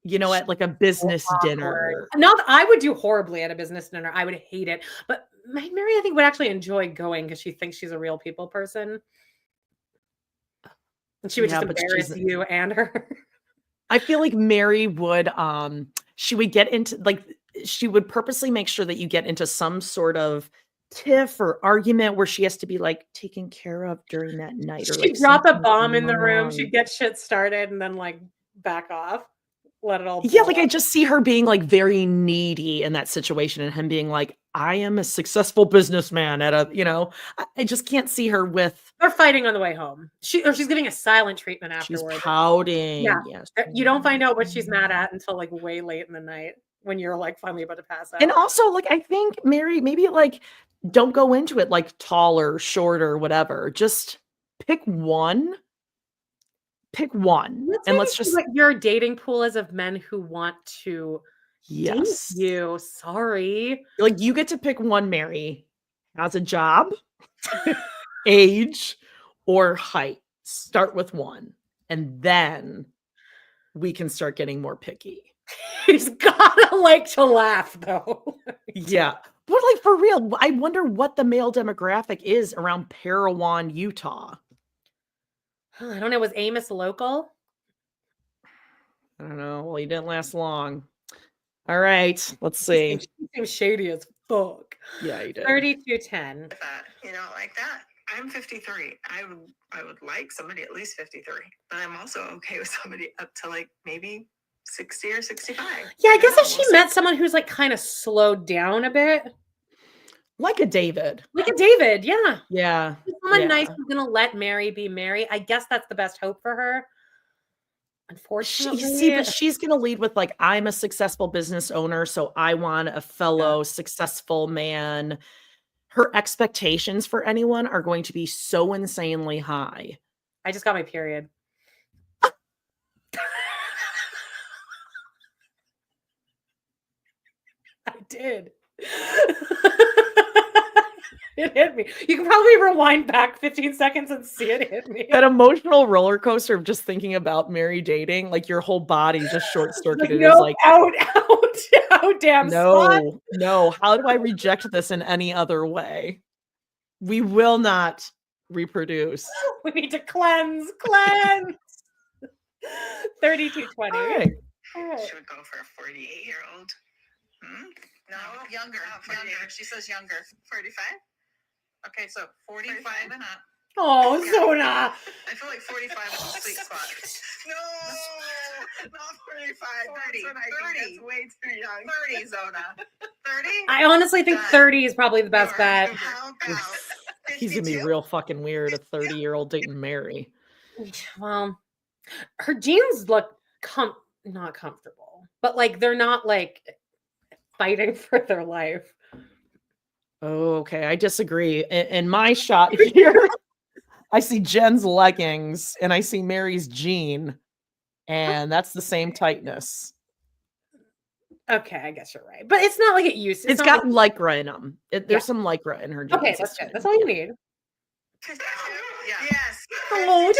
at like a business dinner. Not that I would do horribly at a business dinner. I would hate it. But Mary, I think, would actually enjoy going because she thinks she's a real people person. And she would just embarrass you and her. I feel like Mary would, she would get into, like, she would purposely make sure that you get into some sort of tiff or argument where she has to be like taken care of during that night. She'd like drop a bomb in the room. She'd get shit started and then like back off. Let it all. Yeah, like I just see her being like very needy in that situation and him being like, I am a successful businessman at a, I just can't see her with. Or fighting on the way home. She's giving a silent treatment afterwards. She's pouting. Yeah. Yes. You don't find out what she's mad at until like way late in the night when you're like finally about to pass out. And also like, I think Mary, maybe like, don't go into it like taller, shorter, whatever. Just pick one. Let's just like your dating pool is of men who want to date you. Sorry. Like you get to pick one, Mary. Has a job, age, or height. Start with one, and then we can start getting more picky. He's gotta like to laugh though. Yeah. But like for real, I wonder what the male demographic is around Parowan, Utah. I don't know. Was Amos local? I don't know. Well, he didn't last long. All right, let's see. He seems shady as fuck. Yeah, he did. 3210. You know, like that. I'm 53. I would like somebody at least 53, but I'm also okay with somebody up to like maybe 60 or 65. Yeah, I guess if she met someone who's like kind of slowed down a bit. Like a David. Like a David, yeah. Yeah. Someone nice who's gonna let Mary be Mary. I guess that's the best hope for her. Unfortunately. But she's gonna lead with like, I'm a successful business owner, so I want a fellow successful man. Her expectations for anyone are going to be so insanely high. I just got my period. I did. It hit me. You can probably rewind back 15 seconds and see it hit me. That emotional roller coaster of just thinking about Mary dating, like your whole body just short circuited. No, is like, out, damn. No. How do I reject this in any other way? We will not reproduce. We need to cleanse. 3220. All right. She would go for a 48-year-old. No, younger. She says younger. 45? Okay, so 45 and up. Oh, Zona. I feel like 45 is a sweet spot. No, not 45. 30. 30. That's way too young. 30, Zona. 30? I honestly think 30 is probably the best bet. He's gonna be real fucking weird, a 30-year-old dating Mary. Well, her jeans look not comfortable, but like they're not like fighting for their life. Oh, okay, I disagree. In my shot here, I see Jen's leggings and I see Mary's jean, and that's the same tightness. Okay, I guess you're right, but it's not like it used to. It's got lycra in them. There's some lycra in her jeans. Okay, that's good. That's all you need. Yes. Oh,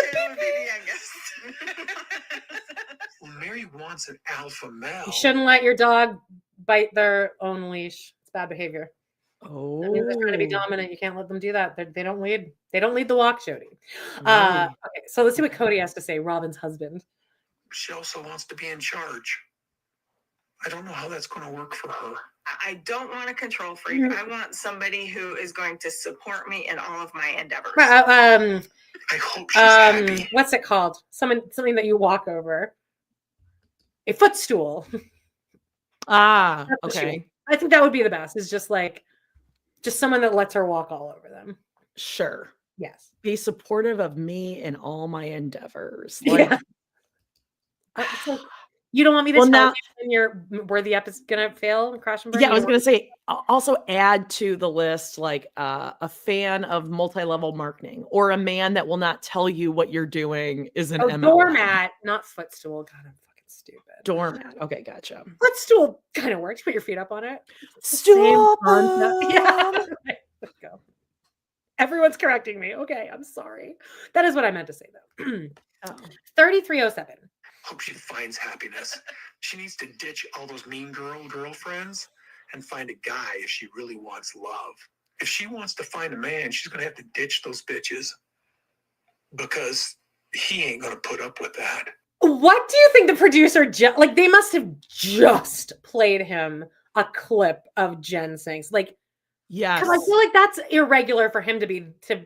Well, Mary wants an alpha male. You shouldn't let your dog bite their own leash. It's bad behavior. Oh, that means they're trying to be dominant. You can't let them do that. They don't lead. They don't lead the walk, Jody. Okay, so let's see what Cody has to say. Robin's husband. She also wants to be in charge. I don't know how that's going to work for her. I don't want a control freak. I want somebody who is going to support me in all of my endeavors. I hope she's happy. What's it called? Something that you walk over. A footstool. Okay. I think that would be the best. Is just someone that lets her walk all over them. Sure. Yes. Be supportive of me in all my endeavors. Yeah. You don't want me to tell you where the app is gonna fail and crash and burn? Yeah, I was gonna say also add to the list like a fan of multi-level marketing or a man that will not tell you what you're doing is an MLM. Doormat, not footstool. God, I'm fucking stupid. Doormat. Okay, gotcha. Footstool kind of works. Put your feet up on it. Stop. Yeah. Let's go. Everyone's correcting me. Okay, I'm sorry. That is what I meant to say though. 3307. Hope she finds happiness. She needs to ditch all those mean girlfriends and find a guy if she really wants love. If she wants to find a man, she's going to have to ditch those bitches because he ain't going to put up with that. What do you think the producer, they must have just played him a clip of Jen saying, yes. Because I feel like that's irregular for him to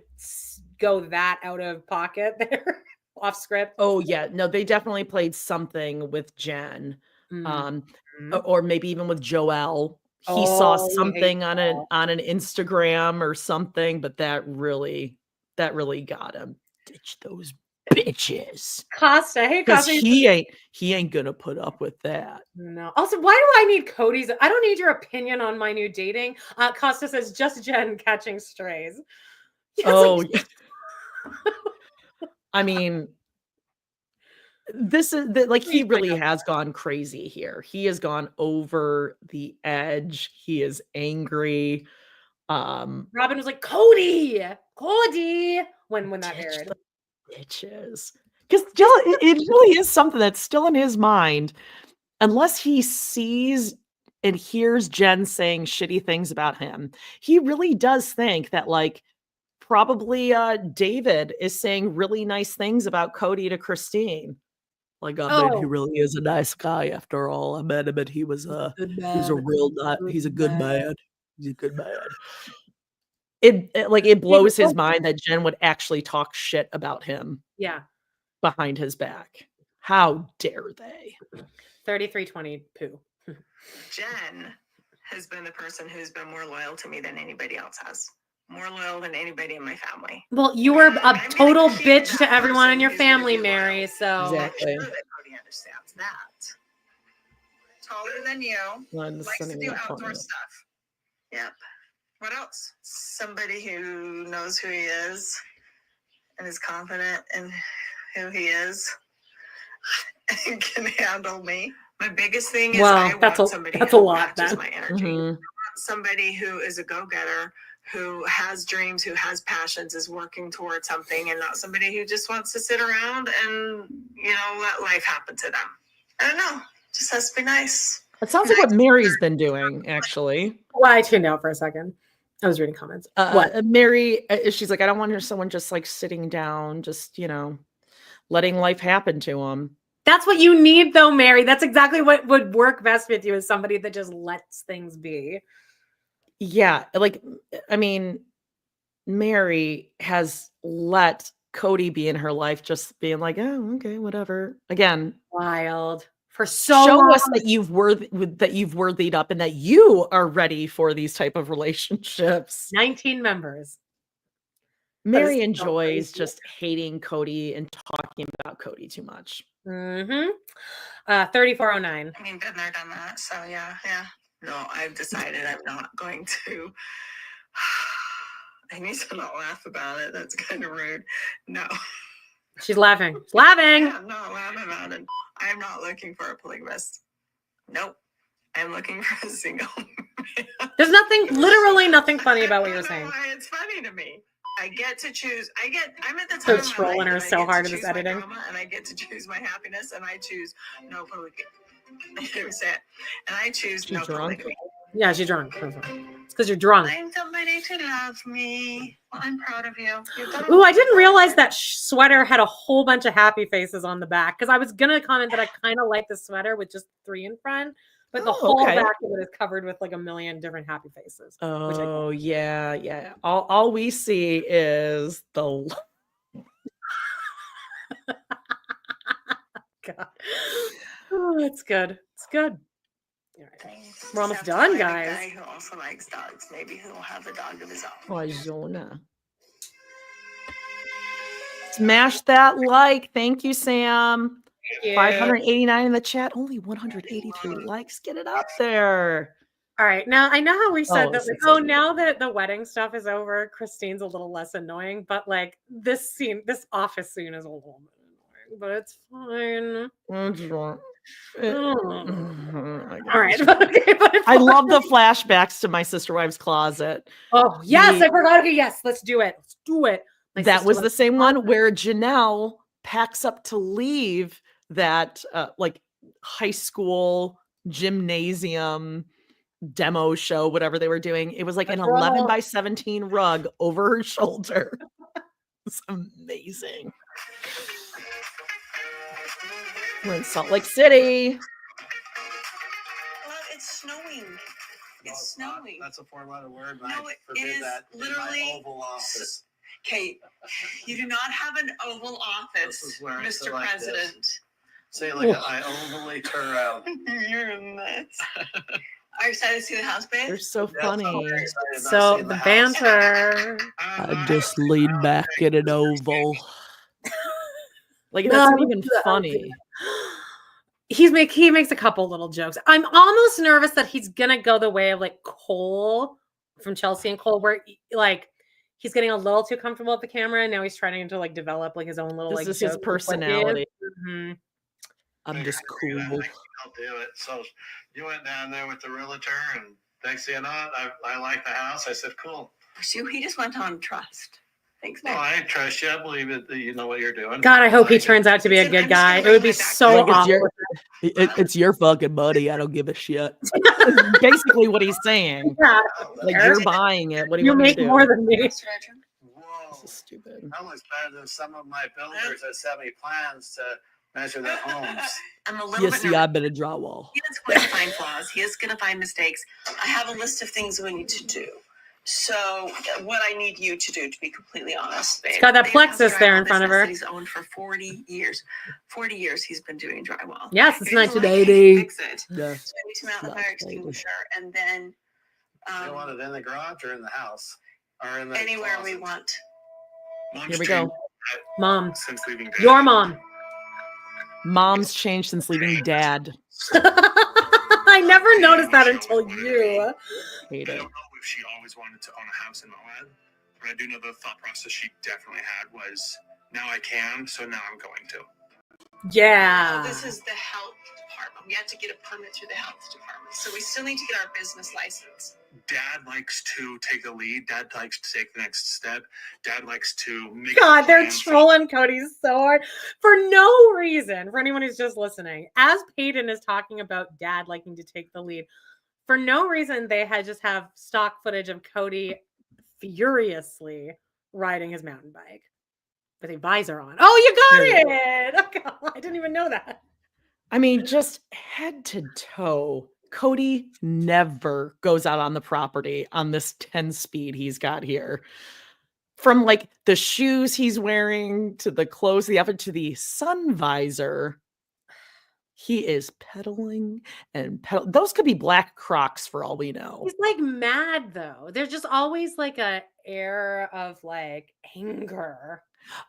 go that out of pocket there. Off script. Oh yeah, no, they definitely played something with Jen, or maybe even with Joel. He saw something on an Instagram or something, but that really got him. Ditch those bitches, Costa. Hey, Costa. He ain't gonna put up with that. No. Also, why do I need Cody's? I don't need your opinion on my new dating. Costa says just Jen catching strays. Yeah, I mean, this is he really has gone crazy here. He has gone over the edge. He is angry. Robin was like, Cody, when that Ditch aired. the bitches. Because it really is something that's still in his mind, unless he sees and hears Jen saying shitty things about him. He really does think that, like, probably David is saying really nice things about Cody to Christine. Like, I mean, he really is a nice guy after all. I met him and he was a good he's a man. real he's a good man. He's a good man. It blows his mind that Jen would actually talk shit about him Yeah. behind his back. How dare they? 3320 poo. Jen has been the person who's been more loyal to me than anybody else has. More loyal than anybody in my family. Well, you were a total bitch to everyone in your family, Mary. So exactly. I'm sure that Cody understands that. Taller than you. Likes to do outdoor stuff. Yep. What else? Somebody who knows who he is and is confident in who he is and can handle me. My biggest thing is I want somebody who matches my energy. I want somebody who is a go-getter, who has dreams, who has passions, is working towards something, and not somebody who just wants to sit around and, let life happen to them. I don't know. Just has to be nice. It sounds like what Mary's been doing, actually. Well, I tuned out for a second. I was reading comments. What? Mary, she's like, I don't want someone just like sitting down, just, letting life happen to him. That's what you need, though, Mary. That's exactly what would work best with you, is somebody that just lets things be. Yeah. Like, I mean, Mary has let Cody be in her life, just being like, oh, okay, whatever. Again, wild. For so show long. us that you've worthied up and that you are ready for these type of relationships. 19 members. Mary enjoys just hating Cody and talking about Cody too much. 3409. I mean, been there, done that. So yeah. No, I've decided I'm not going to. I need to not laugh about it. That's kind of rude. No. She's laughing. She's laughing. Yeah, I'm not laughing about it. I'm not looking for a polygamist. Nope. I'm looking for a single man. There's literally nothing funny about what you're saying. It's funny to me. I get to choose. I'm at the time So of my trolling life her that I so get to hard in this choose my editing. drama, and I get to choose my happiness, and I choose no polygamy. I can't say it. And I choose no polygamy. Yeah, she's drunk. It's because you're drunk. Find somebody to love me. Well, I'm proud of you. Ooh, I didn't realize that sweater had a whole bunch of happy faces on the back, because I was going to comment that I kind of like the sweater with just 3 in front, but the whole back of it is covered with like a million different happy faces. Oh, yeah. All we see is the... God. Oh, it's good. It's good. All right. We're almost done, guys. A guy who also likes dogs. Maybe he'll have a dog of his own. Oh, Jonah. Smash that like. Thank you, Sam. Thank you. 589 in the chat. Only 183 likes. Get it up there. All right. Now, I know how we said that, now that the wedding stuff is over, Christine's a little less annoying, but like this office scene is a little bit annoying, but it's fine. All right. Okay, I love the flashbacks to My Sister Wives Closet. Oh, yes. I forgot. Okay, yes. Let's do it. Let's do it. That was the same one where Janelle packs up to leave that like high school gymnasium demo show, whatever they were doing. It was like an 11 by 17 rug over her shoulder. It's amazing. We're in Salt Lake City. Well, it's snowing. It's snowing. That's a 4-letter word. No, it is literally Oval Office. Kate, you do not have an Oval Office, Mr. President. Say it like I ovally turn around. You're a mess. Are you excited to see the house, babe? They're so funny. So the banter. I just lean back in an oval. Like, that's not even funny. He makes a couple little jokes. I'm almost nervous that he's gonna go the way of like Cole from Chelsea and Cole, where like he's getting a little too comfortable with the camera, and now he's trying to like develop like his own little This is his personality. Mm-hmm. I'm just cool. I'll do it. So you went down there with the realtor and Next thing you know, I like the house. I said, cool. So he just went on trust. Thanks, No, man. I trust you. I believe that you know what you're doing. God, I hope he like turns out to be a Listen, good I'm just guy. gonna It would bring be my back so to the awful. It's your fucking money. I don't give a shit. Basically what he's saying. Yeah. Like, Eric, you're buying it. What do you you want me make to do? more than me. Master bedroom. Whoa. This is stupid. That looks better than some of my builders that sent me plans to measure their homes. I'm a little You bit see, nervous. I've been a drywall. He is going to find flaws. He is going to find mistakes. I have a list of things we need to do. So, what I need you to do, to be completely honest, babe. It's got that Dave has a plexus there in drywall front of business her. that he's owned for 40 years. 40 years he's been doing drywall. Yes, it's If you don't like it, 1980. fix it. Yeah. So I need to mount the Not fire 1980. extinguisher, and then You want it in the garage or in the house? Or in the anywhere we closet? want. Mom's Here we changed go. Mom. Since leaving Dad. Your mom. Mom's changed since leaving dad. I never noticed that until you. Hate I it. don't know if she always wanted to own a house in Moab, but I do know the thought process she definitely had was, now I can, so now I'm going to. Yeah. This is the health department. We have to get a permit through the health department. So we still need to get our business license. Dad likes to take the lead. Dad likes to take the next step. Dad likes to make God, they're plans. trolling Cody so hard for no reason. For anyone who's just listening, as Peyton is talking about dad liking to take the lead, for no reason they had just have stock footage of Cody furiously riding his mountain bike with a visor on. Oh, you got it! Oh, God, I didn't even know that. I mean, just head to toe. Cody never goes out on the property on this 10 speed he's got here. From like the shoes he's wearing to the clothes, the outfit to the sun visor, he is pedaling and pedal. Those could be black Crocs for all we know. He's like mad though. There's just always like a air of like anger.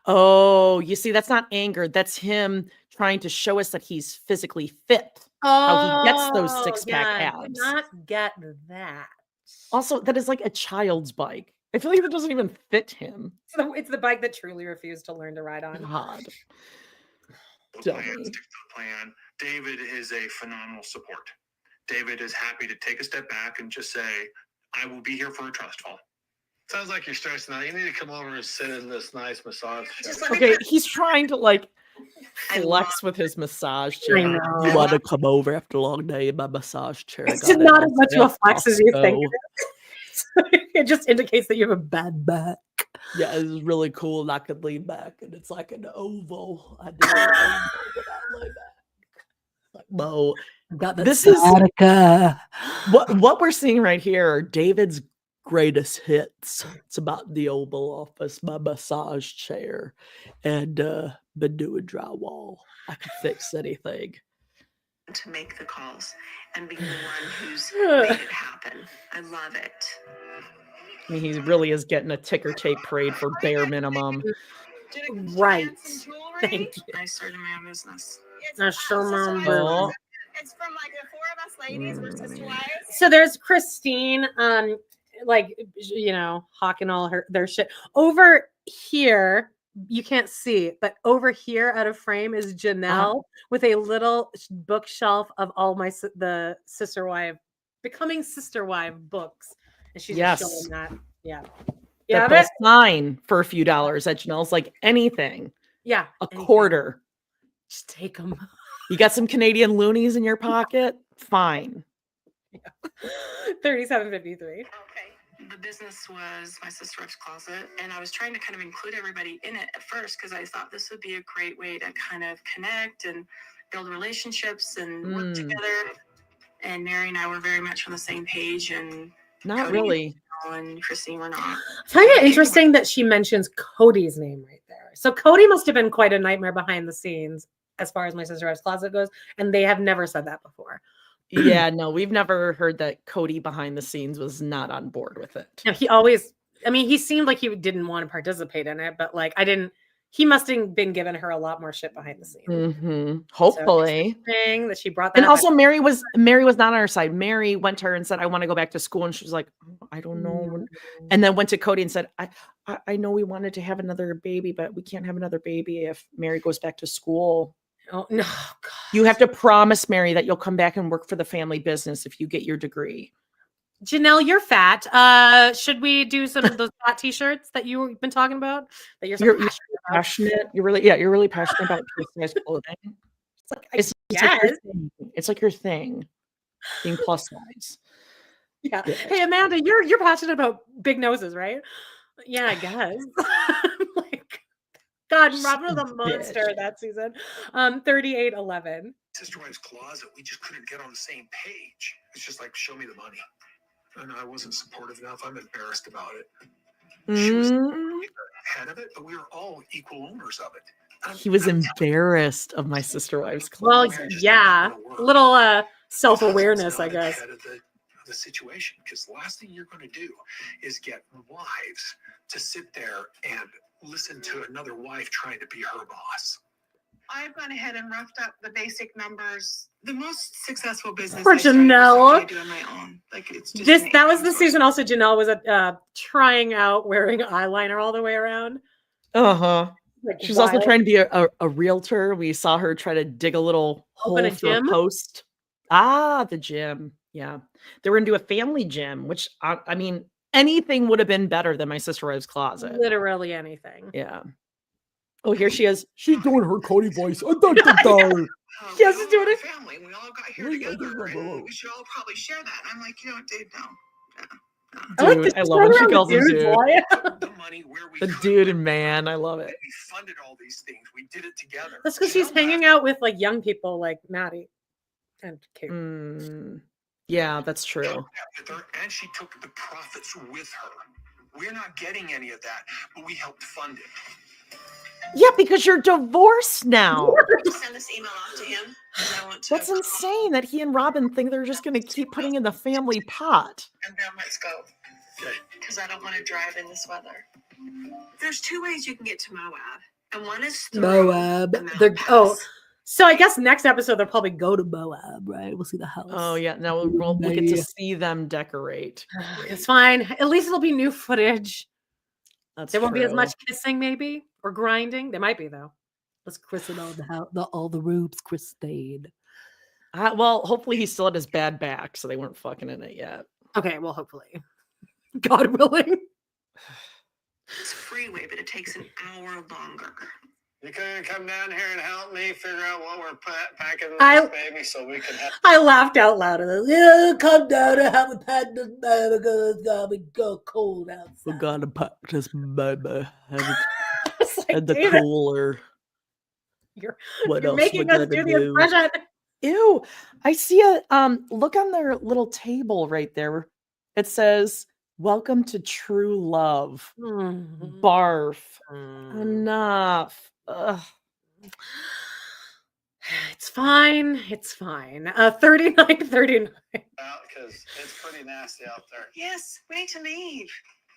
Oh, you see, that's not anger. That's him trying to show us that he's physically fit. How he gets those six-pack yeah, I did abs. not get that. Also, that is like a child's bike. I feel like that doesn't even fit him. It's the bike that truly refused to learn to ride on. God. The plan, stick to the plan. David is a phenomenal support. David is happy to take a step back and just say, I will be here for a trust fall. Sounds like you're stressing out. You need to come over and sit in this nice massage chair. Okay, he's trying to like flex with his massage chair. I know. You want to come over after a long day in my massage chair? I It's got it not on as much of a sale flex at as you Costco. think. It just indicates that you have a bad back. Yeah, it's really cool. And I could lean back, and it's like an oval. I did an oval without lay back. Like, Mo, got that this is sciatica. what we're seeing right here are David's greatest hits. It's about the Oval Office, my massage chair, and been doing drywall. I can fix anything. To make the calls and be the one who's made it happen. I love it. I mean, he really is getting a ticker tape parade for bare minimum. Right. Thank you. I started my own business. I sure remember. Oh. It's from like the four of us ladies. We're sister wives. So there's Christine, like, you know, hawking all their shit. Over here, you can't see it, but over here out of frame is Janelle with a little bookshelf of all the sister wife, becoming sister wife books. And she's Yes. showing that. Yeah. That Yeah. they'll sign for a few dollars at Janelle's, like anything. Yeah. A quarter. Just take them. You got some Canadian loonies in your pocket? Fine. $37.53. Okay. The business was my sister's closet, and I was trying to kind of include everybody in it at first because I thought this would be a great way to kind of connect and build relationships and work together. And Mary and I were very much on the same page, and Not Cody really. and Christine were not. I find it interesting that she mentions Cody's name right there. So Cody must have been quite a nightmare behind the scenes as far as my sister's closet goes, and they have never said that before. Yeah, no, we've never heard that Cody behind the scenes was not on board with it. No, he always, I mean, he seemed like he didn't want to participate in it, but like he must have been giving her a lot more shit behind the scenes. Mm-hmm. Hopefully. So thing that she brought that And up. also Mary was not on our side. Mary went to her and said, I want to go back to school. And she was like, oh, I don't know. And then went to Cody and said, I know we wanted to have another baby, but we can't have another baby if Mary goes back to school. Oh no, God. You have to promise Mary that you'll come back and work for the family business if you get your degree. Janelle, you're fat. Should we do some of those fat t-shirts that you've been talking about? That you're so You're passionate about? passionate. You're really passionate about plus size clothing. It's like, It's yes. like your thing. It's like your thing, being plus size. Yeah. Good. Hey, Amanda, you're passionate about big noses, right? Yeah, I guess. Like, God, Robin was a monster that season. 3811. Sister Wife's Closet, we just couldn't get on the same page. It's just like, show me the money. And I wasn't supportive enough. I'm embarrassed about it. She was head of it, but we were all equal owners of it. He was embarrassed of my sister wife's Well, closet. yeah, little self-awareness, I guess. Head of the situation, because the last thing you're going to do is get wives to sit there and listen to another wife trying to be her boss. I've gone ahead and roughed up the basic numbers. The most successful business Poor I started was Janelle. something I do on my own. Like it's just That was the season also Janelle was trying out wearing eyeliner all the way around. Uh-huh. Like, She was also wild. trying to be a realtor. We saw her try to dig a little Open hole a for a gym? post. Ah, the gym. Yeah. They were into a family gym, which I mean, anything would have been better than my sister wife's closet. Literally anything. Yeah. Oh, here she is. She's doing her Cody voice. Oh, Yes, it's doing it. Family. We all got here together, and we should all probably share that. And I'm like, you know what, Dave? No. Dude, I love when she calls him dude. The money where we The dude and man, I love it. we funded all these things. We did it together. That's because she's hanging out with like young people like Maddie and Kate. Yeah, that's true. With her, and she took the profits with her. We're not getting any of that, but we helped fund it. Yeah, because you're divorced now. Send this email off to him. I want to. That's insane that he and Robin think they're just going to keep putting in the family pot. And then let's go. Because I don't want to drive in this weather. There's two ways you can get to Moab, and one is through Moab. So I guess next episode they'll probably go to Moab, right? We'll see the house. Oh, yeah. Now we'll get to see them decorate. It's fine. At least it'll be new footage. That's There won't be as true. much kissing, maybe, or grinding. There might be though. Let's christen all the house, all the rooms christened. Well, hopefully he still had his bad back, so they weren't fucking in it yet. Okay, well, hopefully, God willing. It's a freeway, but it takes an hour longer. You couldn't come down here and help me figure out what we're packing in I- this baby so we can have. I laughed out loud at this. Yeah, come down and have a pat this baby because it's gonna be cold outside. We're gonna pack this baby. Have It's like, it the David, cooler. You're What you're else making we're us gonna do the do? impression. Ew, I see a look on their little table right there. It says, "Welcome to true love." Barf. Enough. Ugh. It's fine. It's fine. 39. Because it's pretty nasty out there. Yes, we need to leave.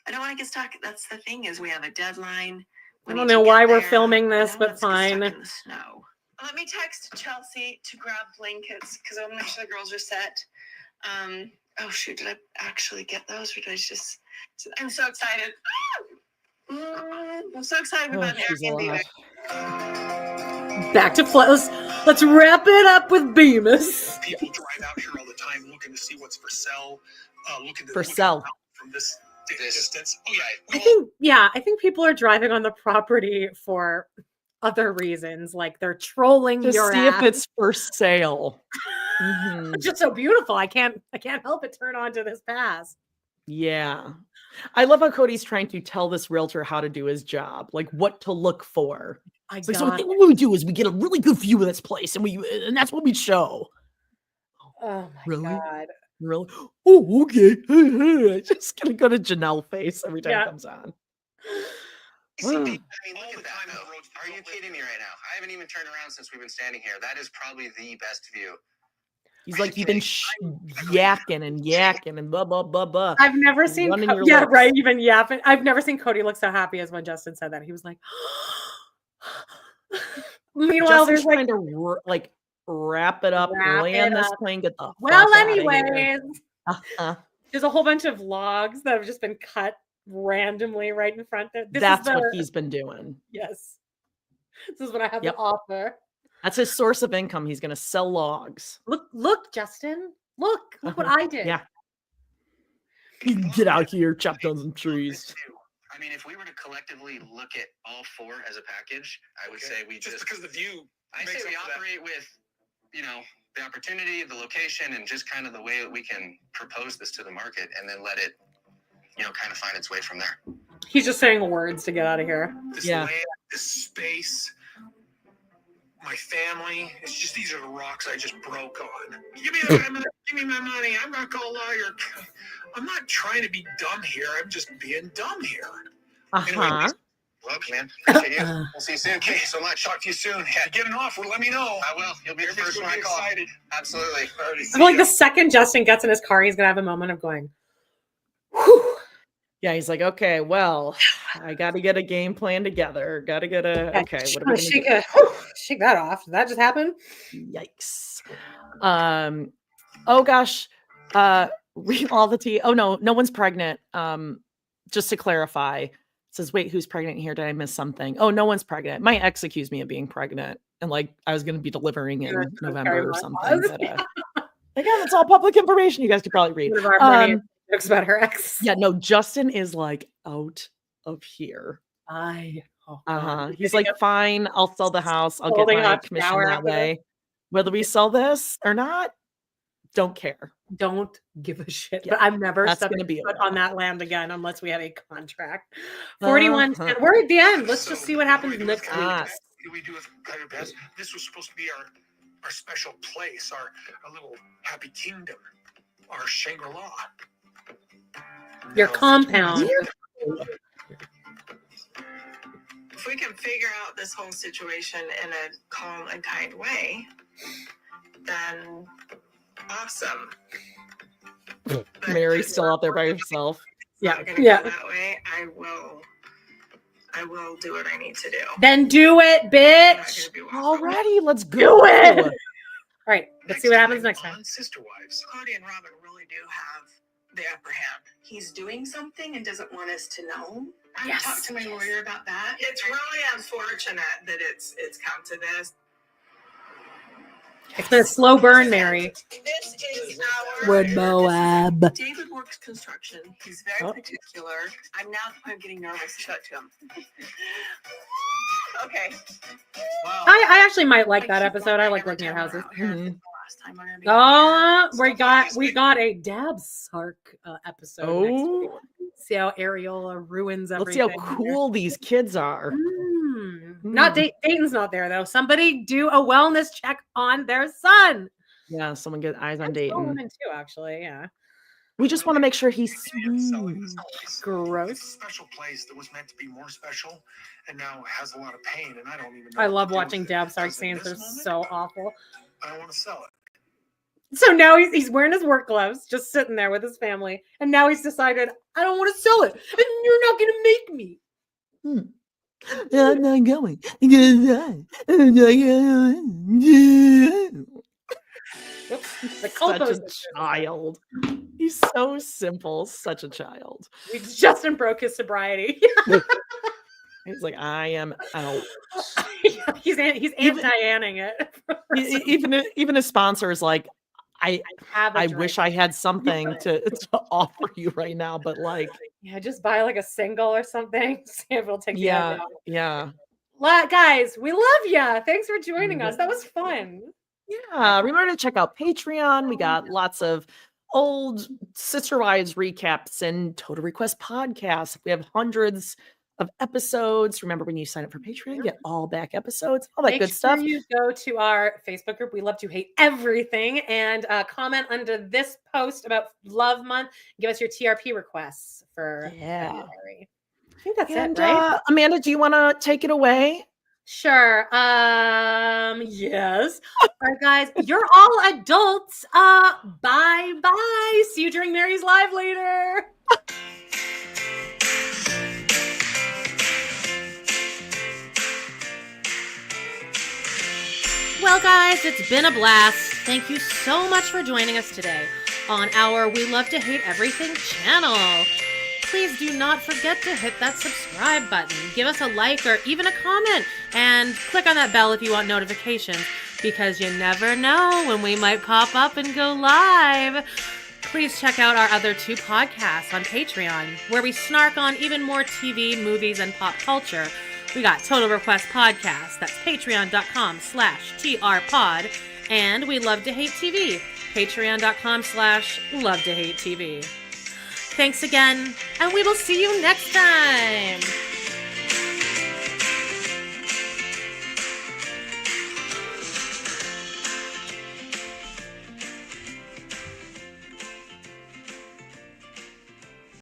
I don't want to get stuck. That's the thing is we have a deadline. I don't know why we're filming this, but fine. No. Let me text Chelsea to grab blankets because I want to make sure the girls are set. Oh shoot, did I actually get those or did I just? I'm so excited. I'm so excited about she's Airbnb. Back to flows. Let's wrap it up with Bemis. People drive out here all the time looking to see what's for sale. Looking For sale. from this distance. Oh I think people are driving on the property for other reasons, like they're trolling To your see ass. if it's for sale. Mhm. It's just so beautiful. I can't help but turn on to this pass. Yeah. I love how Cody's trying to tell this realtor how to do his job, like what to look for. It's like, so got what we do is we get a really good view of this place and that's what we show. Oh my Really? God. Really? Oh, okay. I'm just gonna go to Janelle face every time Yeah. it comes on. I mean, look at that. Though. Are you kidding me right now? I haven't even turned around since we've been standing here. That is probably the best view. He's like, you've been yakking and blah, blah, blah, blah. I've never seen Running your yeah, lips. right, even yapping. I've never seen Cody look so happy as when Justin said that. He was like meanwhile, Justin's there's trying to wrap it up, Wrap land it this up. plane, get the well, fuck outta here. anyways. Uh-huh. There's a whole bunch of vlogs that have just been cut randomly right in front there. That's what he's been doing. Yes. This is what I have Yep. to offer. That's his source of income. He's gonna sell logs. Look, Justin. Look what I did. Yeah. Get out here, chop down some trees. I mean, if we were to collectively look at all four as a package, I would say we just because the view. I say we operate with, the opportunity, the location, and just kind of the way that we can propose this to the market, and then let it, kind of find its way from there. He's just saying words to get out of here. This land, this space, my family. It's just these are the rocks I just broke on. Give me my money. I'm not gonna lie. I'm not trying to be dumb here. I'm just being dumb here. Uh-huh. Welcome, man. Appreciate you. We'll see you soon. Thank you so much. Talk to you soon. If you get an offer, let me know. I will. You'll be the first one I call. Excited. Absolutely. I feel like the second Justin gets in his car, he's gonna have a moment of going, whew. Yeah, he's like, okay, well, I got to get a game plan together. Got to get a okay. What are we gonna do? Shake that off. Did that just happen? Yikes. Oh gosh. Read all the tea. Oh no one's pregnant. Just to clarify, it says, wait, who's pregnant here? Did I miss something? Oh, no one's pregnant. My ex accused me of being pregnant, and I was going to be delivering in November or something. But, again, it's all public information. You guys could probably read. Jokes about her ex. Yeah, no, Justin is out of here. He's like, fine, I'll sell the house. I'll get my commission that way. Whether we sell this or not, don't care. Don't give a shit. Yeah, but I'm never stepping foot on that land again unless we have a contract. 41. And we're at the end. Let's just see what happens next week. What do we do with Coyote Pass? This was supposed to be our special place, our little happy kingdom, our Shangri-La. Your compound. If we can figure out this whole situation in a calm and kind way, then awesome. Mary's still out there by herself. Yeah. That way, I will do what I need to do. Then do it, bitch. Alrighty, let's go. Do it. All right, let's see what happens next time. Sister wives. Cody and Robin really do have the upper hand. He's doing something and doesn't want us to know. I talked to my lawyer about that. It's really unfortunate that it's come to this. It's been a slow burn, Mary. This is our Wood Moab. David works construction. He's very particular. I'm getting nervous. Shut to him. Okay. Wow. I actually might like that episode. I like looking at houses. Oh, we got a Dab Sark episode next week. See how Ariola ruins everything. Let's see how cool these kids are. Not Dayton's not there though. Somebody do a wellness check on their son. Yeah, someone get eyes on Dayton. Woman too, actually. Yeah. We just want to make sure he's smooth. Gross. It's a special place that was meant to be more special, and now has a lot of pain, and I don't even know. I love watching Dab Sark scenes. They're so awful. I don't want to sell it. So now he's wearing his work gloves, just sitting there with his family, and now he's decided, I don't want to sell it, and you're not going to make me. I'm not going. Such a child. He's so simple. Such a child. Justin broke his sobriety. He's like, I am out. he's anti-anning it. Even his sponsor is like, I wish I had something to offer you right now, but just buy a single or something. See if it'll take yeah. Guys, we love you. Thanks for joining us. That was fun. Yeah, remember to check out Patreon. We got lots of old Sister Wives recaps and Total Request podcasts. We have hundreds of episodes. Remember, when you sign up for Patreon, you get all back episodes, all that good stuff. You go to our Facebook group. We love to hate everything, and comment under this post about Love Month. Give us your TRP requests for February. I think that's it, right? Amanda, do you want to take it away? Sure. Yes. All right, guys, you're all adults. Bye. See you during Mary's Live later. Well, guys, it's been a blast. Thank you so much for joining us today on our We Love to Hate Everything channel. Please do not forget to hit that subscribe button. Give us a like or even a comment, and click on that bell if you want notifications, because you never know when we might pop up and go live. Please check out our other 2 podcasts on Patreon, where we snark on even more TV, movies, and pop culture. We got Total Request Podcast, that's patreon.com/trpod, and We Love to Hate TV, patreon.com/love to hate TV. Thanks again, and we will see you next time.